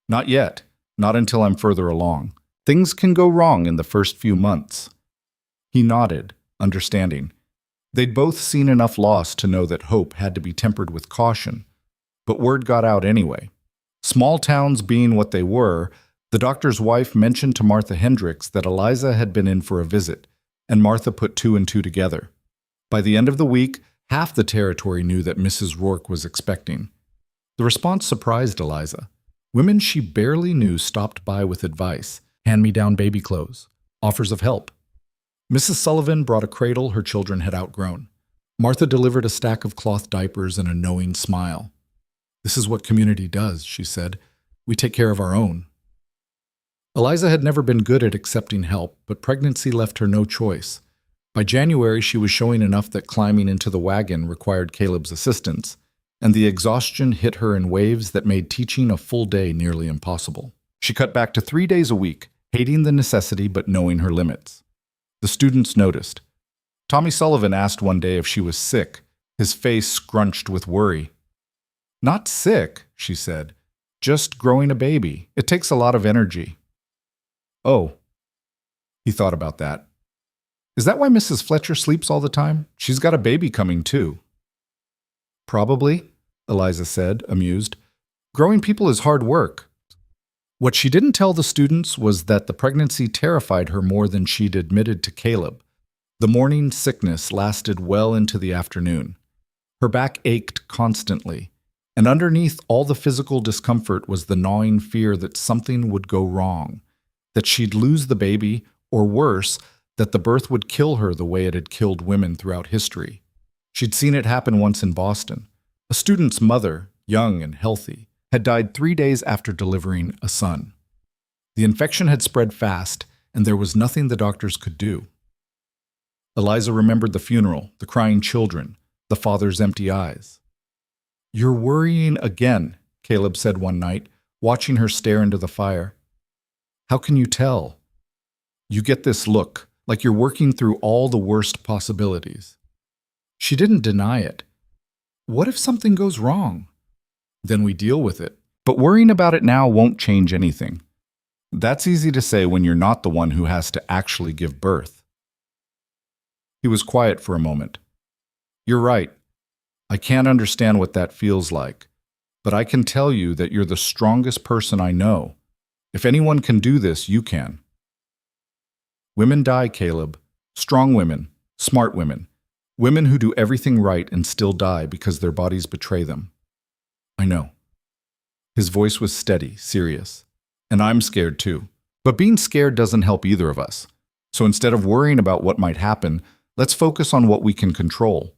"Not yet. Not until I'm further along. Things can go wrong in the first few months." He nodded, understanding. They'd both seen enough loss to know that hope had to be tempered with caution. But word got out anyway. Small towns being what they were, the doctor's wife mentioned to Martha Hendricks that Eliza had been in for a visit, and Martha put 2 and 2 together. By the end of the week, half the territory knew that Mrs. Rourke was expecting. The response surprised Eliza. Women she barely knew stopped by with advice, hand-me-down baby clothes, offers of help. Mrs. Sullivan brought a cradle her children had outgrown. Martha delivered a stack of cloth diapers and a knowing smile. "This is what community does," she said. "We take care of our own." Eliza had never been good at accepting help, but pregnancy left her no choice. By January, she was showing enough that climbing into the wagon required Caleb's assistance, and the exhaustion hit her in waves that made teaching a full day nearly impossible. She cut back to 3 days a week, hating the necessity but knowing her limits. The students noticed. Tommy Sullivan asked one day if she was sick, his face scrunched with worry. "Not sick," she said. "Just growing a baby. It takes a lot of energy." Oh, he thought about that. Is that why Mrs. Fletcher sleeps all the time? She's got a baby coming, too. Probably, Eliza said, amused. Growing people is hard work. What she didn't tell the students was that the pregnancy terrified her more than she'd admitted to Caleb. The morning sickness lasted well into the afternoon. Her back ached constantly, and underneath all the physical discomfort was the gnawing fear that something would go wrong, that she'd lose the baby, or worse, that the birth would kill her the way it had killed women throughout history. She'd seen it happen once in Boston. A student's mother, young and healthy, had died 3 days after delivering a son. The infection had spread fast, and there was nothing the doctors could do. Eliza remembered the funeral, the crying children, the father's empty eyes. "You're worrying again," Caleb said one night, watching her stare into the fire. "How can you tell? You get this look, like you're working through all the worst possibilities." She didn't deny it. What if something goes wrong? Then we deal with it. But worrying about it now won't change anything. That's easy to say when you're not the one who has to actually give birth. He was quiet for a moment. "You're right. I can't understand what that feels like. But I can tell you that you're the strongest person I know. If anyone can do this, you can." Women die, Caleb. Strong women, smart women. Women who do everything right and still die because their bodies betray them. I know. His voice was steady, serious. And I'm scared too. But being scared doesn't help either of us. So instead of worrying about what might happen, let's focus on what we can control.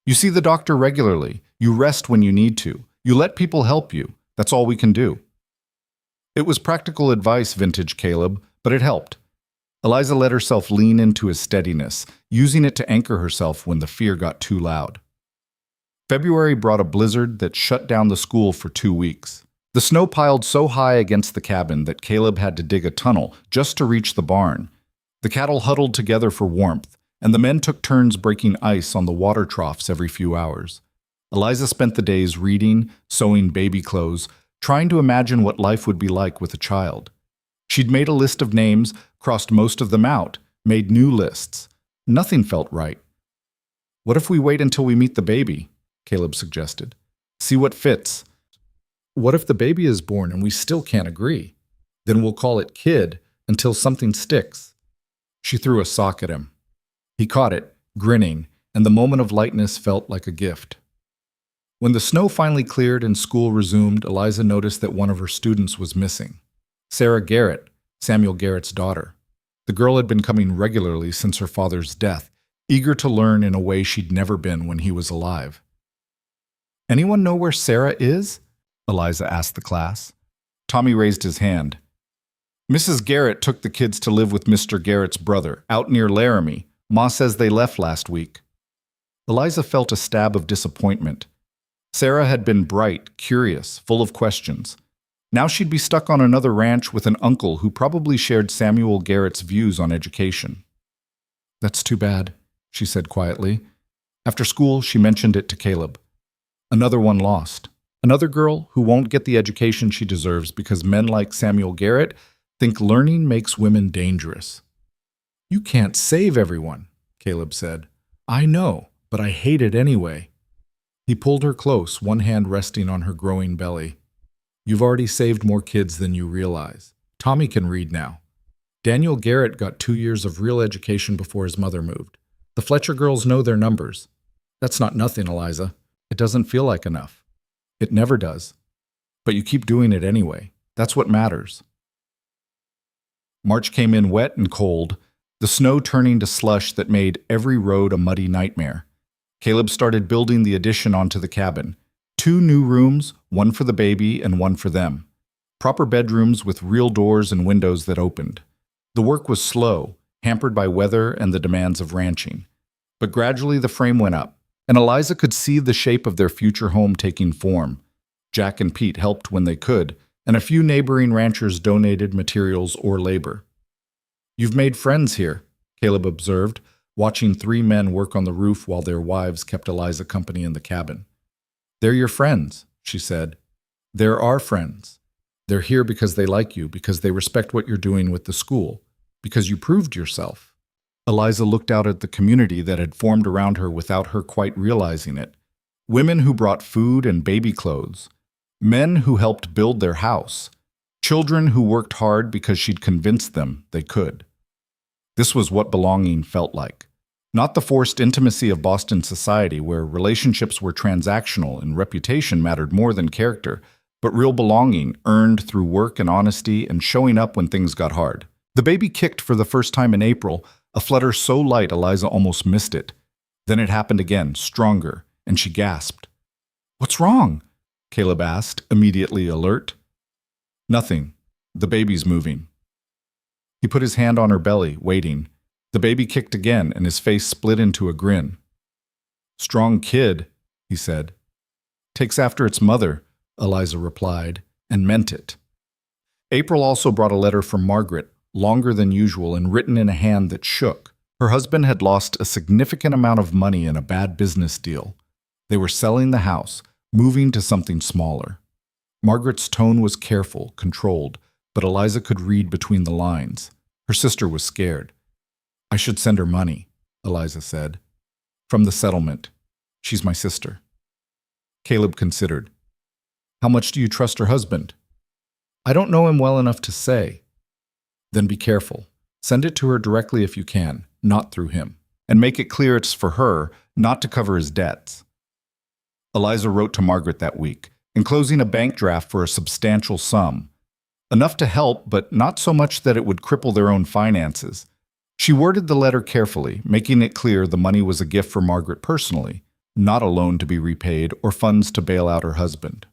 You see the doctor regularly. You rest when you need to. You let people help you. That's all we can do. It was practical advice, vintage Caleb, but it helped. Eliza let herself lean into his steadiness, using it to anchor herself when the fear got too loud. February brought a blizzard that shut down the school for 2 weeks. The snow piled so high against the cabin that Caleb had to dig a tunnel just to reach the barn. The cattle huddled together for warmth, and the men took turns breaking ice on the water troughs every few hours. Eliza spent the days reading, sewing baby clothes, trying to imagine what life would be like with a child. She'd made a list of names, crossed most of them out, made new lists. Nothing felt right. "What if we wait until we meet the baby?" Caleb suggested. "See what fits. What if the baby is born and we still can't agree? Then we'll call it kid until something sticks." She threw a sock at him. He caught it, grinning, and the moment of lightness felt like a gift. When the snow finally cleared and school resumed, Eliza noticed that one of her students was missing. Sarah Garrett, Samuel Garrett's daughter. The girl had been coming regularly since her father's death, eager to learn in a way she'd never been when he was alive. "Anyone know where Sarah is?" Eliza asked the class. Tommy raised his hand. "Mrs. Garrett took the kids to live with Mr. Garrett's brother, out near Laramie. Ma says they left last week." Eliza felt a stab of disappointment. Sarah had been bright, curious, full of questions. Now she'd be stuck on another ranch with an uncle who probably shared Samuel Garrett's views on education. "That's too bad," she said quietly. After school, she mentioned it to Caleb. Another one lost. Another girl who won't get the education she deserves because men like Samuel Garrett think learning makes women dangerous. "You can't save everyone," Caleb said. "I know, but I hate it anyway." He pulled her close, one hand resting on her growing belly. "You've already saved more kids than you realize. Tommy can read now. Daniel Garrett got 2 years of real education before his mother moved. The Fletcher girls know their numbers. That's not nothing, Eliza. It doesn't feel like enough. It never does. But you keep doing it anyway. That's what matters." March came in wet and cold, the snow turning to slush that made every road a muddy nightmare. Caleb started building the addition onto the cabin. 2 new rooms, one for the baby and one for them. Proper bedrooms with real doors and windows that opened. The work was slow, hampered by weather and the demands of ranching. But gradually the frame went up, and Eliza could see the shape of their future home taking form. Jack and Pete helped when they could, and a few neighboring ranchers donated materials or labor. "You've made friends here," Caleb observed, watching 3 men work on the roof while their wives kept Eliza company in the cabin. "They're your friends," she said. "They're our friends. They're here because they like you, because they respect what you're doing with the school, because you proved yourself. Eliza looked out at the community that had formed around her without her quite realizing it. Women who brought food and baby clothes, men who helped build their house, children who worked hard because she'd convinced them they could. This was what belonging felt like. Not the forced intimacy of Boston society where relationships were transactional and reputation mattered more than character, but real belonging earned through work and honesty and showing up when things got hard. The baby kicked for the first time in April, a flutter so light Eliza almost missed it. Then it happened again, stronger, and she gasped. "What's wrong?" Caleb asked, immediately alert. "Nothing. The baby's moving." He put his hand on her belly, waiting. The baby kicked again, and his face split into a grin. "Strong kid," he said. "Takes after its mother," Eliza replied, and meant it. April also brought a letter from Margaret, longer than usual and written in a hand that shook. Her husband had lost a significant amount of money in a bad business deal. They were selling the house, moving to something smaller. Margaret's tone was careful, controlled, but Eliza could read between the lines. Her sister was scared. "I should send her money," Eliza said. "From the settlement. She's my sister." Caleb considered. "How much do you trust her husband?" "I don't know him well enough to say." "Then be careful. Send it to her directly if you can, not through him. And make it clear it's for her, not to cover his debts." Eliza wrote to Margaret that week, enclosing a bank draft for a substantial sum. Enough to help, but not so much that it would cripple their own finances. She worded the letter carefully, making it clear the money was a gift for Margaret personally, not a loan to be repaid or funds to bail out her husband.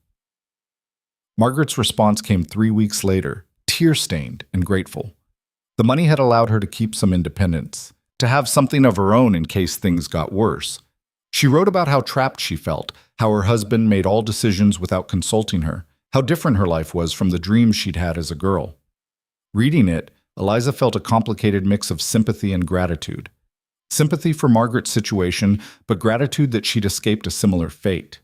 Margaret's response came 3 weeks later, tear-stained and grateful. The money had allowed her to keep some independence, to have something of her own in case things got worse. She wrote about how trapped she felt, how her husband made all decisions without consulting her, how different her life was from the dreams she'd had as a girl. Reading it, Eliza felt a complicated mix of sympathy and gratitude. Sympathy for Margaret's situation, but gratitude that she'd escaped a similar fate.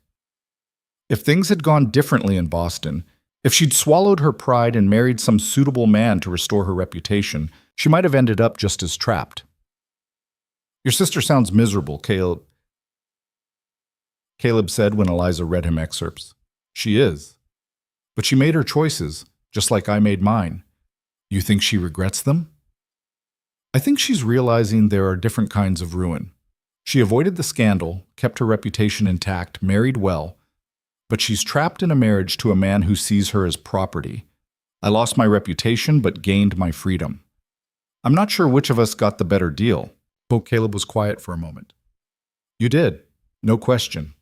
If things had gone differently in Boston, if she'd swallowed her pride and married some suitable man to restore her reputation, she might have ended up just as trapped. "Your sister sounds miserable, Caleb said when Eliza read him excerpts. "She is. But she made her choices, just like I made mine. You think she regrets them?" "I think she's realizing there are different kinds of ruin. She avoided the scandal, kept her reputation intact, married well, but she's trapped in a marriage to a man who sees her as property. I lost my reputation, but gained my freedom. I'm not sure which of us got the better deal." Caleb was quiet for a moment. "You did, no question."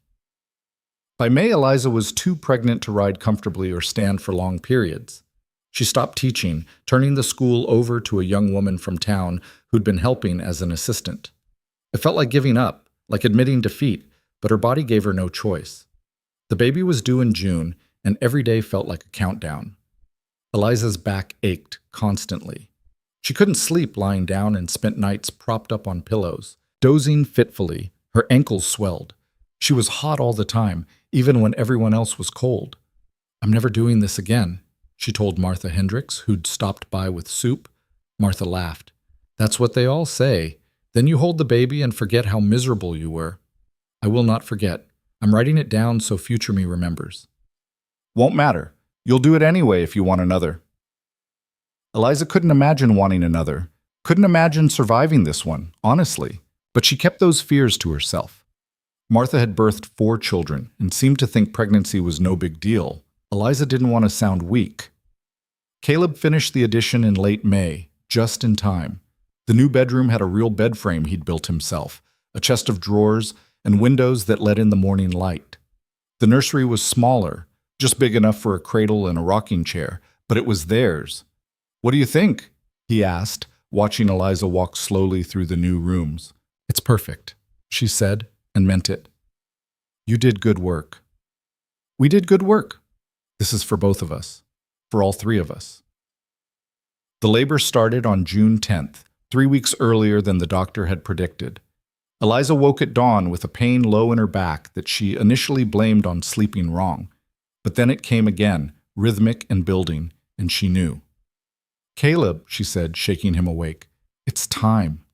By May, Eliza was too pregnant to ride comfortably or stand for long periods. She stopped teaching, turning the school over to a young woman from town who'd been helping as an assistant. It felt like giving up, like admitting defeat, but her body gave her no choice. The baby was due in June, and every day felt like a countdown. Eliza's back ached constantly. She couldn't sleep lying down and spent nights propped up on pillows, dozing fitfully. Her ankles swelled. She was hot all the time, even when everyone else was cold. "I'm never doing this again," she told Martha Hendricks, who'd stopped by with soup. Martha laughed. "That's what they all say. Then you hold the baby and forget how miserable you were." "I will not forget. I'm writing it down so future me remembers." "Won't matter. You'll do it anyway if you want another." Eliza couldn't imagine wanting another, couldn't imagine surviving this one, honestly, but she kept those fears to herself. Martha had birthed 4 children and seemed to think pregnancy was no big deal. Eliza didn't want to sound weak. Caleb finished the addition in late May, just in time. The new bedroom had a real bed frame he'd built himself, a chest of drawers, and windows that let in the morning light. The nursery was smaller, just big enough for a cradle and a rocking chair, but it was theirs. "What do you think?" he asked, watching Eliza walk slowly through the new rooms. "It's perfect," she said, and meant it. "You did good work." "We did good work. This is for both of us, for all 3 of us." The labor started on June 10th, 3 weeks earlier than the doctor had predicted. Eliza woke at dawn with a pain low in her back that she initially blamed on sleeping wrong. But then it came again, rhythmic and building, and she knew. "Caleb," she said, shaking him awake, "it's time."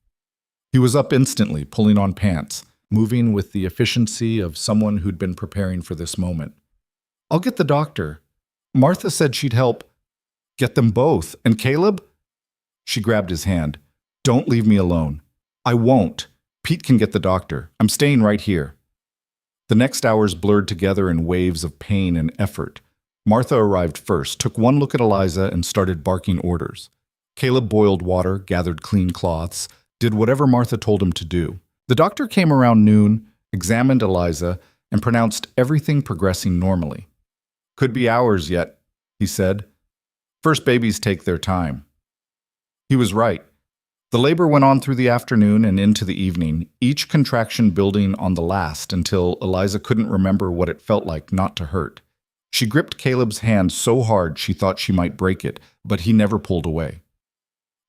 He was up instantly, pulling on pants, moving with the efficiency of someone who'd been preparing for this moment. "I'll get the doctor. Martha said she'd help." "Get them both. And Caleb?" She grabbed his hand. "Don't leave me alone." "I won't. Pete can get the doctor. I'm staying right here." The next hours blurred together in waves of pain and effort. Martha arrived first, took one look at Eliza, and started barking orders. Caleb boiled water, gathered clean cloths, did whatever Martha told him to do. The doctor came around noon, examined Eliza, and pronounced everything progressing normally. "Could be hours yet," he said. "First babies take their time." He was right. The labor went on through the afternoon and into the evening, each contraction building on the last until Eliza couldn't remember what it felt like not to hurt. She gripped Caleb's hand so hard she thought she might break it, but he never pulled away.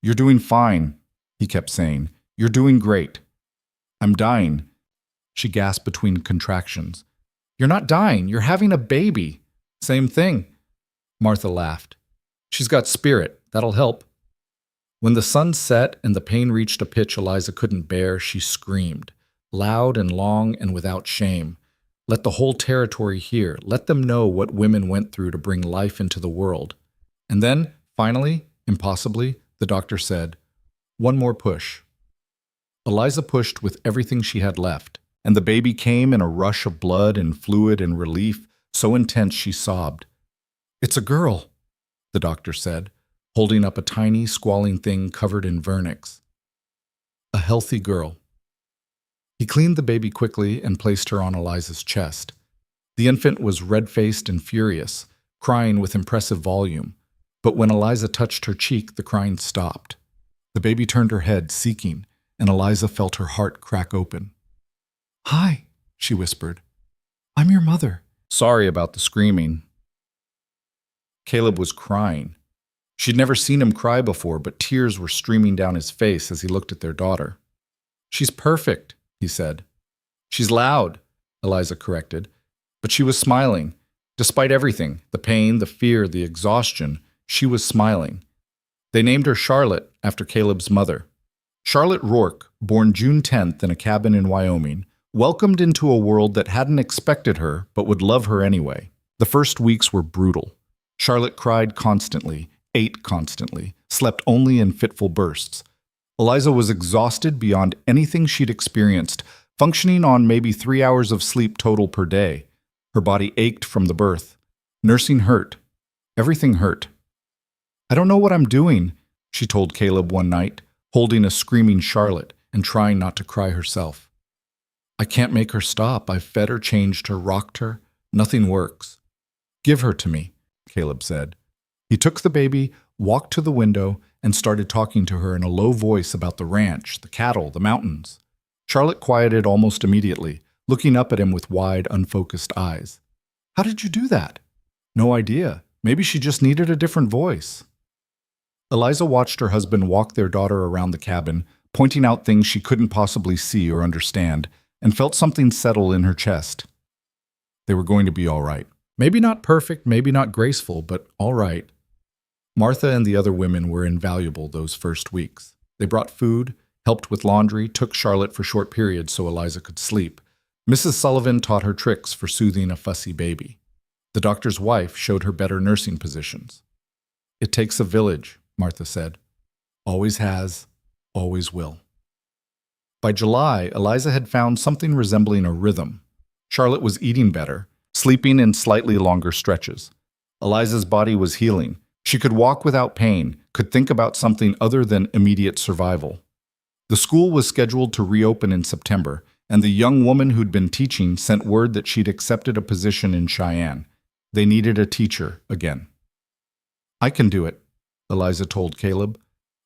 "You're doing fine," he kept saying. "You're doing great." "I'm dying," she gasped between contractions. "You're not dying. You're having a baby." "Same thing." Martha laughed. "She's got spirit. That'll help." When the sun set and the pain reached a pitch Eliza couldn't bear, she screamed, loud and long and without shame. Let the whole territory hear. Let them know what women went through to bring life into the world. And then, finally, impossibly, the doctor said, "One more push." Eliza pushed with everything she had left, and the baby came in a rush of blood and fluid and relief, so intense she sobbed. "It's a girl," the doctor said, holding up a tiny, squalling thing covered in vernix. "A healthy girl." He cleaned the baby quickly and placed her on Eliza's chest. The infant was red-faced and furious, crying with impressive volume, but when Eliza touched her cheek, the crying stopped. The baby turned her head, seeking, and Eliza felt her heart crack open. "Hi," she whispered. "I'm your mother." "Sorry about the screaming." Caleb was crying. She'd never seen him cry before, but tears were streaming down his face as he looked at their daughter. "She's perfect," he said. "She's loud," Eliza corrected, but she was smiling. Despite everything, the pain, the fear, the exhaustion, she was smiling. They named her Charlotte after Caleb's mother. Charlotte Rourke, born June 10th in a cabin in Wyoming, welcomed into a world that hadn't expected her but would love her anyway. The first weeks were brutal. Charlotte cried constantly, ate constantly, slept only in fitful bursts. Eliza was exhausted beyond anything she'd experienced, functioning on maybe 3 hours of sleep total per day. Her body ached from the birth. Nursing hurt. Everything hurt. "I don't know what I'm doing," she told Caleb one night, holding a screaming Charlotte and trying not to cry herself. "I can't make her stop. I've fed her, changed her, rocked her. Nothing works." "Give her to me," Caleb said. He took the baby, walked to the window, and started talking to her in a low voice about the ranch, the cattle, the mountains. Charlotte quieted almost immediately, looking up at him with wide, unfocused eyes. "How did you do that?" "No idea. Maybe she just needed a different voice." Eliza watched her husband walk their daughter around the cabin, pointing out things she couldn't possibly see or understand, and felt something settle in her chest. They were going to be all right. Maybe not perfect, maybe not graceful, but all right. Martha and the other women were invaluable those first weeks. They brought food, helped with laundry, took Charlotte for short periods so Eliza could sleep. Mrs. Sullivan taught her tricks for soothing a fussy baby. The doctor's wife showed her better nursing positions. "It takes a village," Martha said. "Always has, always will." By July, Eliza had found something resembling a rhythm. Charlotte was eating better, sleeping in slightly longer stretches. Eliza's body was healing. She could walk without pain, could think about something other than immediate survival. The school was scheduled to reopen in September, and the young woman who'd been teaching sent word that she'd accepted a position in Cheyenne. They needed a teacher again. "I can do it," Eliza told Caleb.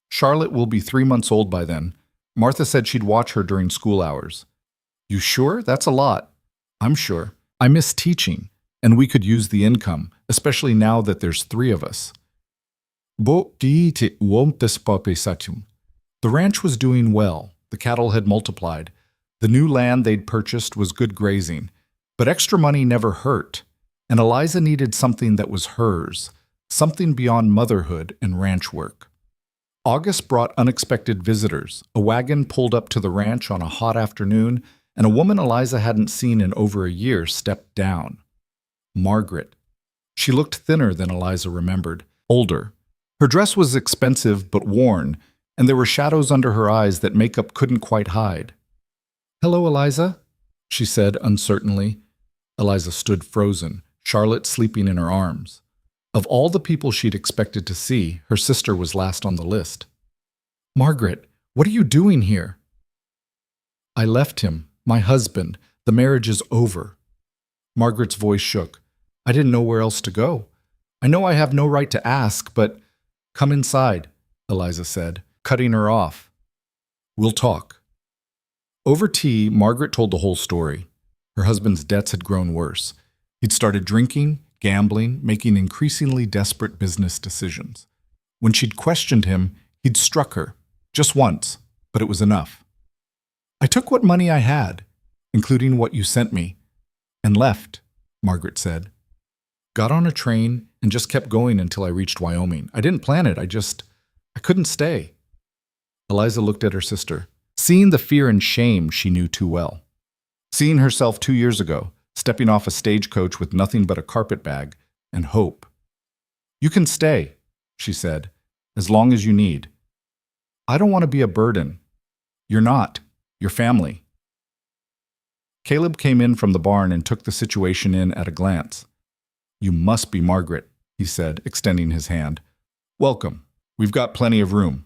"Charlotte will be 3 months old by then. Martha said she'd watch her during school hours." "You sure? That's a lot." "I'm sure. I miss teaching, and we could use the income, especially now that there's 3 of us." The ranch was doing well. The cattle had multiplied. The new land they'd purchased was good grazing. But extra money never hurt. and Eliza needed something that was hers, something beyond motherhood and ranch work. August brought unexpected visitors. A wagon pulled up to the ranch on a hot afternoon, and a woman Eliza hadn't seen in over a year stepped down. Margaret. She looked thinner than Eliza remembered, older. Her dress was expensive but worn, and there were shadows under her eyes that makeup couldn't quite hide. "Hello, Eliza," she said uncertainly. Eliza stood frozen, Charlotte sleeping in her arms. Of all the people she'd expected to see, her sister was last on the list. "Margaret, what are you doing here?" "I left him, my husband. The marriage is over." Margaret's voice shook. "I didn't know where else to go. I know I have no right to ask, but—" "Come inside," Eliza said, cutting her off. "We'll talk." Over tea, Margaret told the whole story. Her husband's debts had grown worse. He'd started drinking, gambling, making increasingly desperate business decisions. When she'd questioned him, he'd struck her. Just once, but it was enough. "I took what money I had, including what you sent me, and left," Margaret said. "Got on a train and just kept going until I reached Wyoming. I didn't plan it, I couldn't stay." Eliza looked at her sister, seeing the fear and shame she knew too well. Seeing herself 2 years ago, stepping off a stagecoach with nothing but a carpet bag and hope. "You can stay," she said, "as long as you need. I don't want to be a burden. You're not. You're family." Caleb came in from the barn and took the situation in at a glance. "You must be Margaret," he said, extending his hand. "Welcome. We've got plenty of room."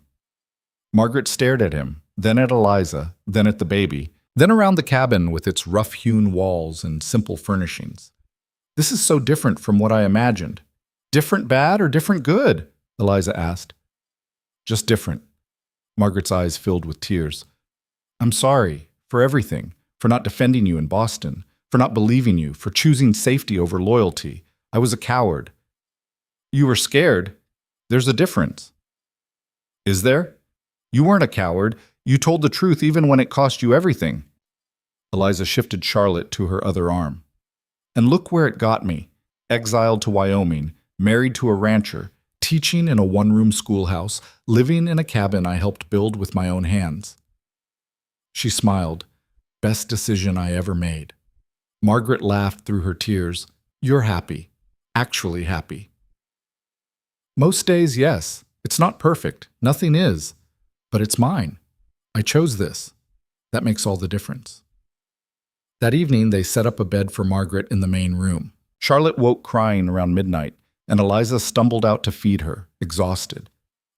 Margaret stared at him, then at Eliza, then at the baby, then around the cabin with its rough-hewn walls and simple furnishings. "This is so different from what I imagined." "Different bad or different good?" Eliza asked. "Just different." Margaret's eyes filled with tears. "I'm sorry for everything, for not defending you in Boston, for not believing you, for choosing safety over loyalty. I was a coward." "You were scared? There's a difference." "Is there? You weren't a coward. You told the truth even when it cost you everything." Eliza shifted Charlotte to her other arm. "And look where it got me. Exiled to Wyoming, married to a rancher, teaching in a one-room schoolhouse, living in a cabin I helped build with my own hands." She smiled. "Best decision I ever made." Margaret laughed through her tears. "You're happy. Actually happy." "Most days, yes. It's not perfect. Nothing is. But it's mine. I chose this. That makes all the difference." That evening, they set up a bed for Margaret in the main room. Charlotte woke crying around midnight, and Eliza stumbled out to feed her, exhausted.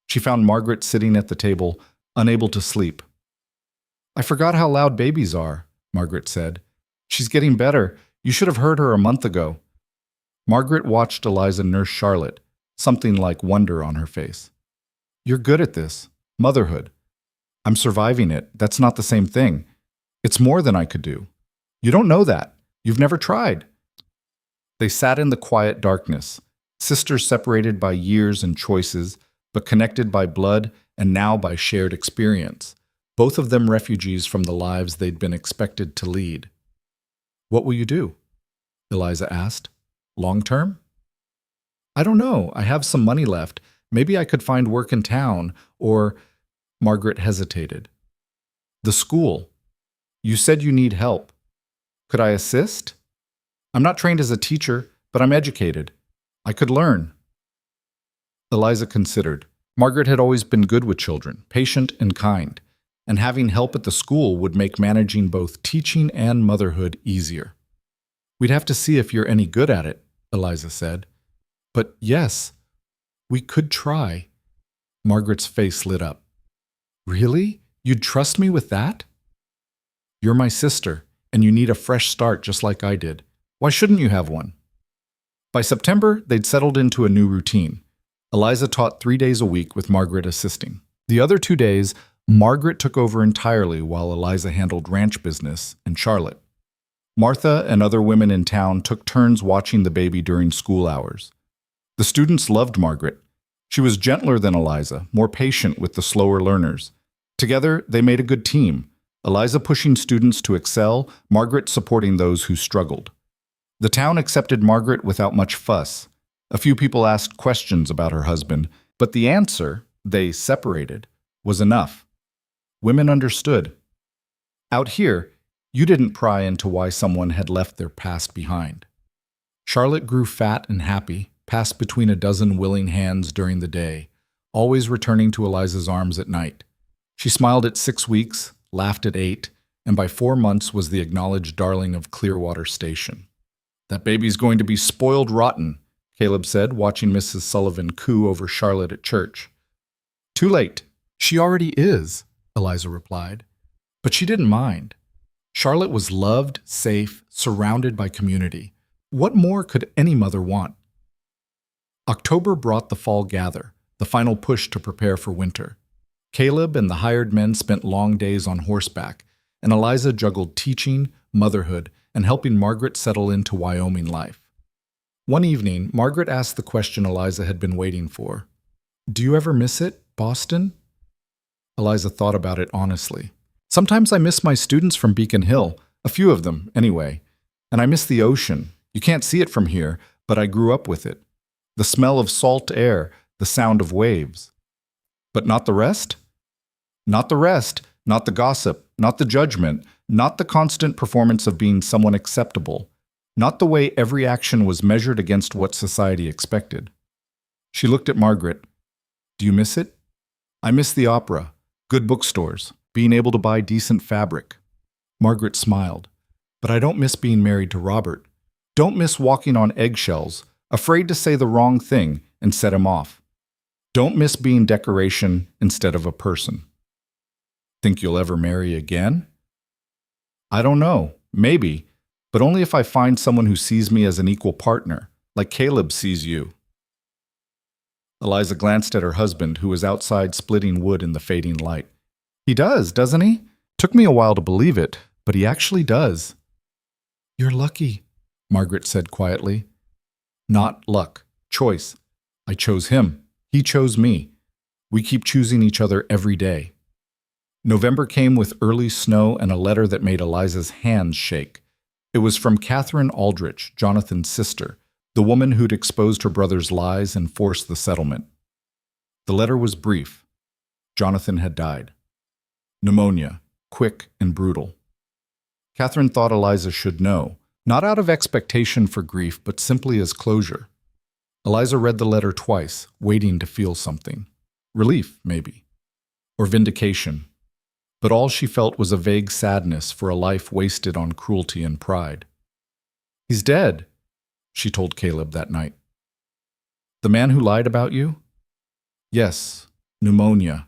She found Margaret sitting at the table, unable to sleep. "I forgot how loud babies are," Margaret said. "She's getting better. You should have heard her a month ago." Margaret watched Eliza nurse Charlotte, something like wonder on her face. "You're good at this. Motherhood. I'm surviving it. That's not the same thing. It's more than I could do. You don't know that. You've never tried." They sat in the quiet darkness, sisters separated by years and choices, but connected by blood and now by shared experience, both of them refugees from the lives they'd been expected to lead. "What will you do?" Eliza asked. "Long term?" "I don't know. I have some money left. Maybe I could find work in town, or—" Margaret hesitated. "The school. You said you need help. Could I assist? I'm not trained as a teacher, but I'm educated. I could learn." Eliza considered. Margaret had always been good with children, patient and kind, and having help at the school would make managing both teaching and motherhood easier. "We'd have to see if you're any good at it," Eliza said. "But yes, we could try." Margaret's face lit up. "Really? You'd trust me with that?" "You're my sister, and you need a fresh start just like I did. Why shouldn't you have one?" By September, they'd settled into a new routine. Eliza taught 3 days a week with Margaret assisting. The other 2 days, Margaret took over entirely while Eliza handled ranch business and Charlotte. Martha and other women in town took turns watching the baby during school hours. The students loved Margaret. She was gentler than Eliza, more patient with the slower learners. Together, they made a good team. Eliza pushing students to excel, Margaret supporting those who struggled. The town accepted Margaret without much fuss. A few people asked questions about her husband, but the answer, they separated, was enough. Women understood. Out here, you didn't pry into why someone had left their past behind. Charlotte grew fat and happy, passed between a dozen willing hands during the day, always returning to Eliza's arms at night. She smiled at 6 weeks, laughed at 8, and by 4 months was the acknowledged darling of Clearwater Station. "That baby's going to be spoiled rotten," Caleb said, watching Mrs. Sullivan coo over Charlotte at church. "Too late. She already is," Eliza replied. But she didn't mind. Charlotte was loved, safe, surrounded by community. What more could any mother want? October brought the fall gather, the final push to prepare for winter. Caleb and the hired men spent long days on horseback, and Eliza juggled teaching, motherhood, and helping Margaret settle into Wyoming life. One evening, Margaret asked the question Eliza had been waiting for. "Do you ever miss it, Boston?" Eliza thought about it honestly. "Sometimes I miss my students from Beacon Hill, a few of them, anyway. And I miss the ocean. You can't see it from here, but I grew up with it. The smell of salt air, the sound of waves. But not the rest? Not the rest, not the gossip, not the judgment, not the constant performance of being someone acceptable, not the way every action was measured against what society expected." She looked at Margaret. "Do you miss it?" "I miss the opera, good bookstores, being able to buy decent fabric." Margaret smiled. "But I don't miss being married to Robert. Don't miss walking on eggshells, afraid to say the wrong thing and set him off. Don't miss being decoration instead of a person." "Think you'll ever marry again?" "I don't know. Maybe. But only if I find someone who sees me as an equal partner, like Caleb sees you." Eliza glanced at her husband, who was outside splitting wood in the fading light. "He does, doesn't he? Took me a while to believe it, but he actually does." "You're lucky," Margaret said quietly. "Not luck. Choice. I chose him. He chose me. We keep choosing each other every day." November came with early snow and a letter that made Eliza's hands shake. It was from Catherine Aldrich, Jonathan's sister, the woman who'd exposed her brother's lies and forced the settlement. The letter was brief. Jonathan had died. Pneumonia, quick and brutal. Catherine thought Eliza should know, not out of expectation for grief, but simply as closure. Eliza read the letter twice, waiting to feel something. Relief, maybe. Or vindication. But all she felt was a vague sadness for a life wasted on cruelty and pride. "He's dead," she told Caleb that night. "The man who lied about you?" "Yes, pneumonia."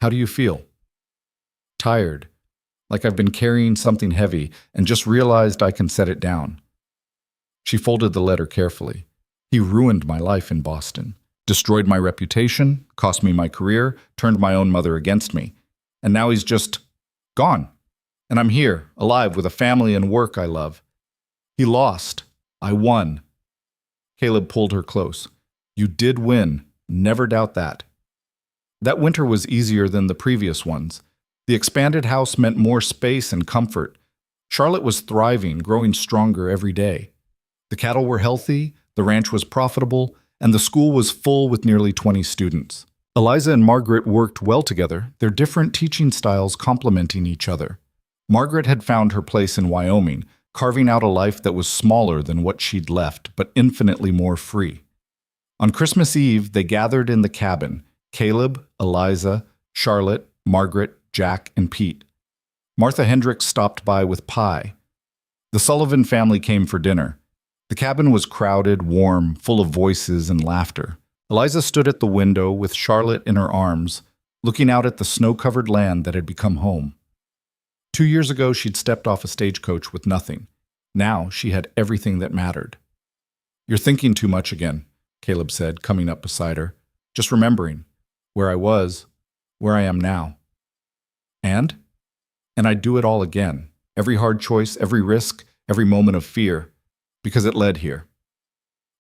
"How do you feel?" "Tired, like I've been carrying something heavy and just realized I can set it down." She folded the letter carefully. "He ruined my life in Boston, destroyed my reputation, cost me my career, turned my own mother against me. And now he's just gone. And I'm here, alive, with a family and work I love. He lost. I won." Caleb pulled her close. "You did win. Never doubt that." That winter was easier than the previous ones. The expanded house meant more space and comfort. Charlotte was thriving, growing stronger every day. The cattle were healthy, the ranch was profitable, and the school was full with nearly 20 students. Eliza and Margaret worked well together, their different teaching styles complementing each other. Margaret had found her place in Wyoming, carving out a life that was smaller than what she'd left, but infinitely more free. On Christmas Eve, they gathered in the cabin: Caleb, Eliza, Charlotte, Margaret, Jack, and Pete. Martha Hendricks stopped by with pie. The Sullivan family came for dinner. The cabin was crowded, warm, full of voices and laughter. Eliza stood at the window with Charlotte in her arms, looking out at the snow-covered land that had become home. 2 years ago, she'd stepped off a stagecoach with nothing. Now she had everything that mattered. "You're thinking too much again," Caleb said, coming up beside her. "Just remembering where I was, where I am now. And I'd do it all again. Every hard choice, every risk, every moment of fear, because it led here."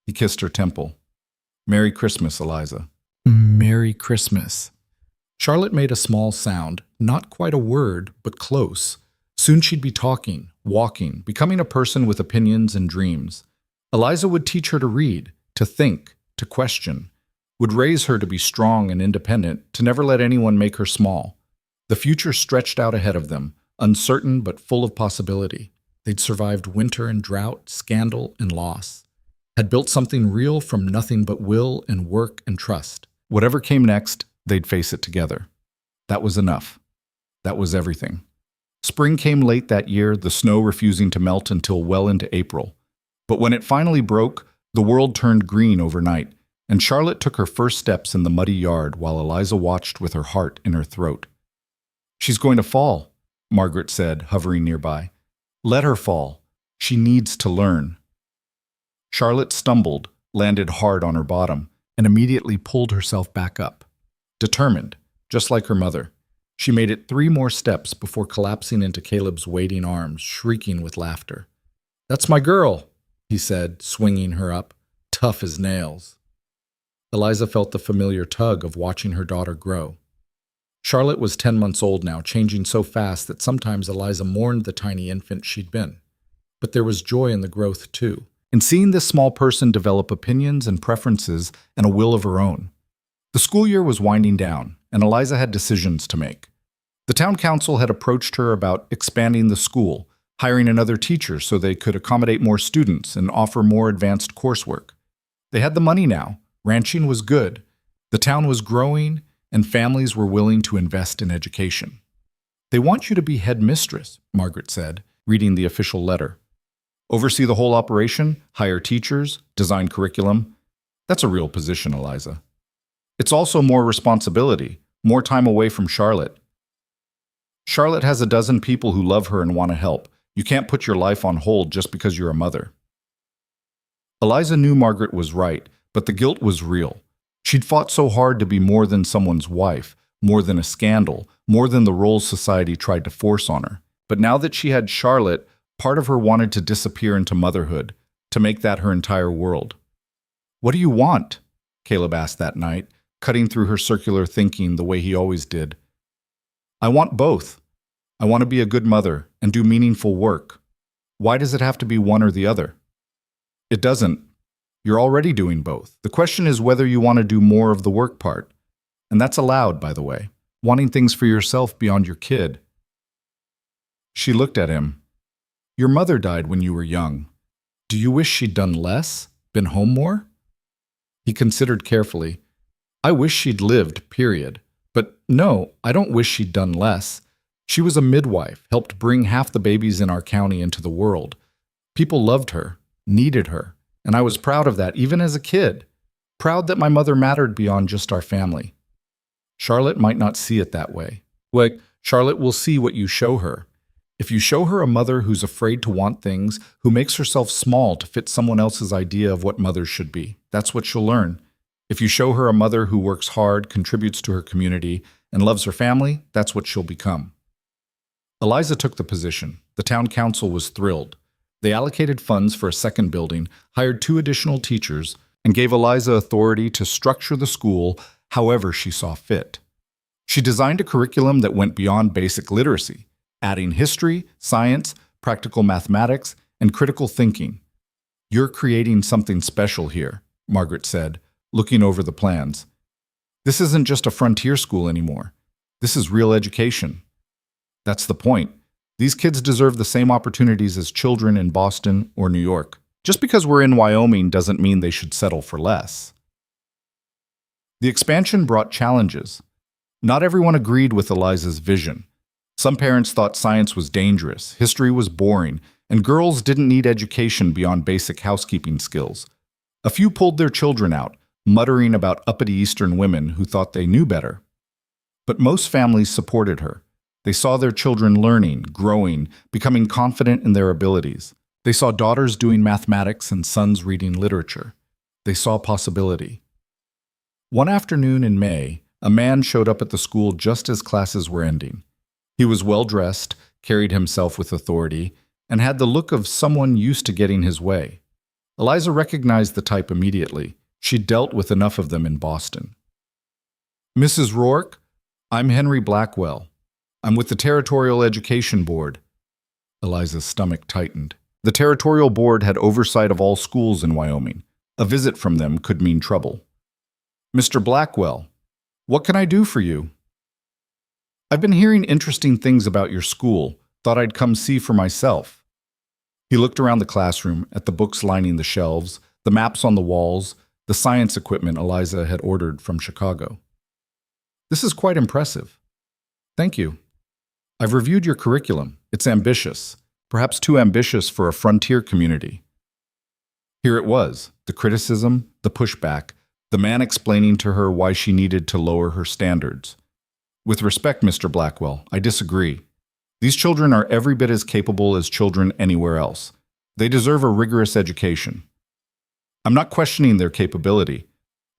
He kissed her temple. "Merry Christmas, Eliza." "Merry Christmas." Charlotte made a small sound, not quite a word, but close. Soon she'd be talking, walking, becoming a person with opinions and dreams. Eliza would teach her to read, to think, to question, would raise her to be strong and independent, to never let anyone make her small. The future stretched out ahead of them, uncertain but full of possibility. They'd survived winter and drought, scandal and loss, had built something real from nothing but will and work and trust. Whatever came next, they'd face it together. That was enough. That was everything. Spring came late that year, the snow refusing to melt until well into April. But when it finally broke, the world turned green overnight, and Charlotte took her first steps in the muddy yard while Eliza watched with her heart in her throat. "She's going to fall," Margaret said, hovering nearby. "Let her fall. She needs to learn." Charlotte stumbled, landed hard on her bottom, and immediately pulled herself back up. Determined, just like her mother, she made it 3 more steps before collapsing into Caleb's waiting arms, shrieking with laughter. "That's my girl," he said, swinging her up, tough as nails. Eliza felt the familiar tug of watching her daughter grow. Charlotte was 10 months old now, changing so fast that sometimes Eliza mourned the tiny infant she'd been. But there was joy in the growth, too, in seeing this small person develop opinions and preferences and a will of her own. The school year was winding down, and Eliza had decisions to make. The town council had approached her about expanding the school, hiring another teacher so they could accommodate more students and offer more advanced coursework. They had the money now. Ranching was good. The town was growing, and families were willing to invest in education. "They want you to be headmistress," Margaret said, reading the official letter. "Oversee the whole operation, hire teachers, design curriculum. That's a real position, Eliza. It's also more responsibility, more time away from Charlotte. Charlotte has a dozen people who love her and want to help. You can't put your life on hold just because you're a mother." Eliza knew Margaret was right, but the guilt was real. She'd fought so hard to be more than someone's wife, more than a scandal, more than the roles society tried to force on her. But now that she had Charlotte, part of her wanted to disappear into motherhood, to make that her entire world. "What do you want?" Caleb asked that night, cutting through her circular thinking the way he always did. "I want both. I want to be a good mother and do meaningful work. Why does it have to be one or the other?" "It doesn't. You're already doing both. The question is whether you want to do more of the work part. And that's allowed, by the way. Wanting things for yourself beyond your kid." She looked at him. "Your mother died when you were young. Do you wish she'd done less? Been home more?" He considered carefully. "I wish she'd lived, period. But no, I don't wish she'd done less. She was a midwife, helped bring half the babies in our county into the world. People loved her, needed her. And I was proud of that, even as a kid. Proud that my mother mattered beyond just our family. Charlotte might not see it that way. Like, Charlotte will see what you show her. If you show her a mother who's afraid to want things, who makes herself small to fit someone else's idea of what mothers should be, that's what she'll learn. If you show her a mother who works hard, contributes to her community, and loves her family, that's what she'll become." Eliza took the position. The town council was thrilled. They allocated funds for a second building, hired 2 additional teachers, and gave Eliza authority to structure the school however she saw fit. She designed a curriculum that went beyond basic literacy, adding history, science, practical mathematics, and critical thinking. "You're creating something special here," Margaret said, looking over the plans. "This isn't just a frontier school anymore. This is real education." "That's the point. These kids deserve the same opportunities as children in Boston or New York. Just because we're in Wyoming doesn't mean they should settle for less." The expansion brought challenges. Not everyone agreed with Eliza's vision. Some parents thought science was dangerous, history was boring, and girls didn't need education beyond basic housekeeping skills. A few pulled their children out, muttering about uppity Eastern women who thought they knew better. But most families supported her. They saw their children learning, growing, becoming confident in their abilities. They saw daughters doing mathematics and sons reading literature. They saw possibility. One afternoon in May, a man showed up at the school just as classes were ending. He was well-dressed, carried himself with authority, and had the look of someone used to getting his way. Eliza recognized the type immediately. She'd dealt with enough of them in Boston. "Mrs. Rourke, I'm Henry Blackwell. I'm with the Territorial Education Board. Eliza's stomach tightened. The territorial board had oversight of all schools in Wyoming. A visit from them could mean trouble. Mr. Blackwell, what can I do for you? I've been hearing interesting things about your school. Thought I'd come see for myself. He looked around the classroom, at the books lining the shelves, the maps on the walls, the science equipment Eliza had ordered from Chicago. This is quite impressive. Thank you. I've reviewed your curriculum. It's ambitious, perhaps too ambitious for a frontier community. Here it was, the criticism, the pushback, the man explaining to her why she needed to lower her standards. With respect, Mr. Blackwell, I disagree. These children are every bit as capable as children anywhere else. They deserve a rigorous education. I'm not questioning their capability.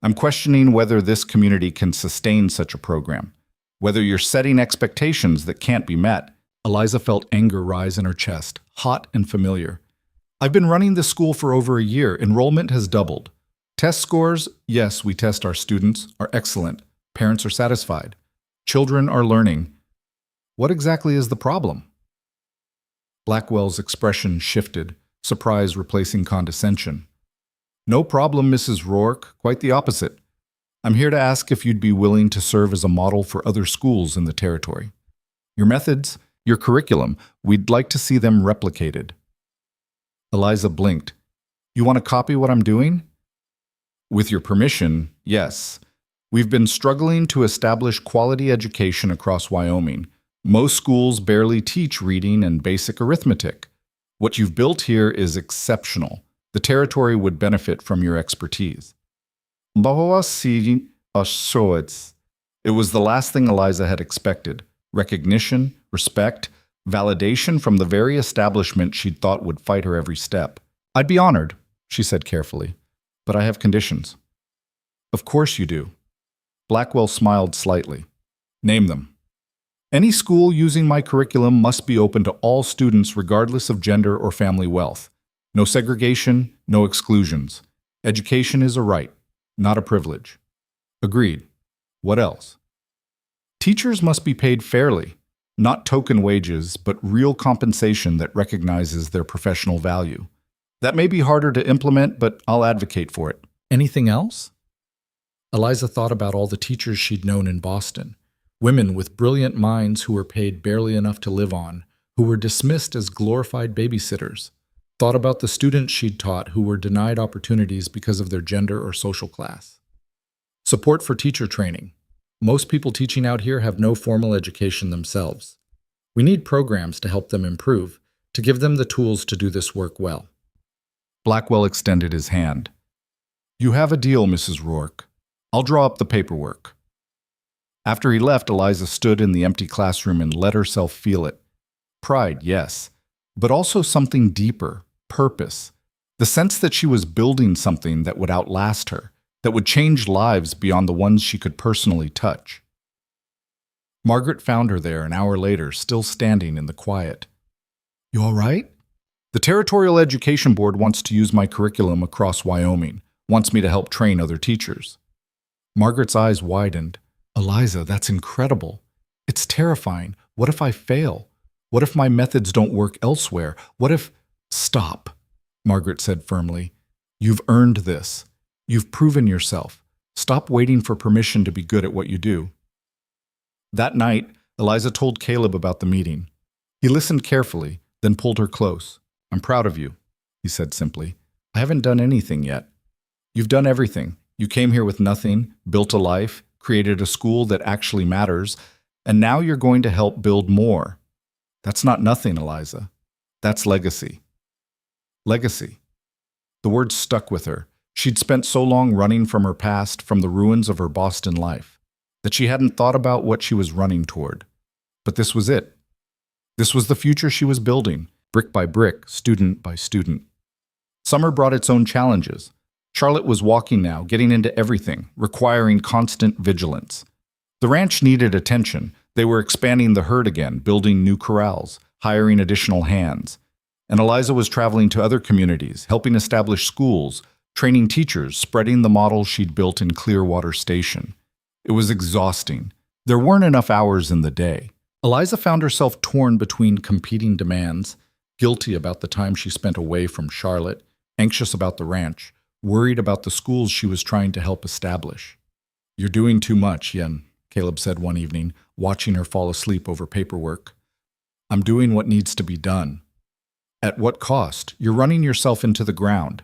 I'm questioning whether this community can sustain such a program, whether you're setting expectations that can't be met. Eliza felt anger rise in her chest, hot and familiar. I've been running this school for over a year. Enrollment has doubled. Test scores, yes, we test our students, are excellent. Parents are satisfied. Children are learning. What exactly is the problem? Blackwell's expression shifted, surprise replacing condescension. No problem, Mrs. Rourke, quite the opposite. I'm here to ask if you'd be willing to serve as a model for other schools in the territory. Your methods, your curriculum, we'd like to see them replicated. Eliza blinked. You want to copy what I'm doing? With your permission, yes. We've been struggling to establish quality education across Wyoming. Most schools barely teach reading and basic arithmetic. What you've built here is exceptional. The territory would benefit from your expertise. It was the last thing Eliza had expected. Recognition, respect, validation from the very establishment she'd thought would fight her every step. I'd be honored, she said carefully, but I have conditions. Of course you do. Blackwell smiled slightly. Name them. Any school using my curriculum must be open to all students regardless of gender or family wealth. No segregation, no exclusions. Education is a right, not a privilege. Agreed. What else? Teachers must be paid fairly, not token wages, but real compensation that recognizes their professional value. That may be harder to implement, but I'll advocate for it. Anything else? Eliza thought about all the teachers she'd known in Boston. Women with brilliant minds who were paid barely enough to live on, who were dismissed as glorified babysitters. Thought about the students she'd taught who were denied opportunities because of their gender or social class. Support for teacher training. Most people teaching out here have no formal education themselves. We need programs to help them improve, to give them the tools to do this work well. Blackwell extended his hand. You have a deal, Mrs. Rourke. I'll draw up the paperwork. After he left, Eliza stood in the empty classroom and let herself feel it. Pride, yes, but also something deeper, purpose. The sense that she was building something that would outlast her, that would change lives beyond the ones she could personally touch. Margaret found her there an hour later, still standing in the quiet. You all right? The Territorial Education Board wants to use my curriculum across Wyoming, wants me to help train other teachers. Margaret's eyes widened. Eliza, that's incredible. It's terrifying. What if I fail? What if my methods don't work elsewhere? What if— Stop, Margaret said firmly. You've earned this. You've proven yourself. Stop waiting for permission to be good at what you do. That night, Eliza told Caleb about the meeting. He listened carefully, then pulled her close. I'm proud of you, he said simply. I haven't done anything yet. You've done everything. You came here with nothing, built a life, created a school that actually matters, and now you're going to help build more. That's not nothing, Eliza. That's legacy. Legacy. The word stuck with her. She'd spent so long running from her past, from the ruins of her Boston life, that she hadn't thought about what she was running toward. But this was it. This was the future she was building, brick by brick, student by student. Summer brought its own challenges. Charlotte was walking now, getting into everything, requiring constant vigilance. The ranch needed attention. They were expanding the herd again, building new corrals, hiring additional hands. And Eliza was traveling to other communities, helping establish schools, training teachers, spreading the model she'd built in Clearwater Station. It was exhausting. There weren't enough hours in the day. Eliza found herself torn between competing demands, guilty about the time she spent away from Charlotte, anxious about the ranch, worried about the schools she was trying to help establish. "You're doing too much, Yen," Caleb said one evening, watching her fall asleep over paperwork. "I'm doing what needs to be done." "At what cost? You're running yourself into the ground."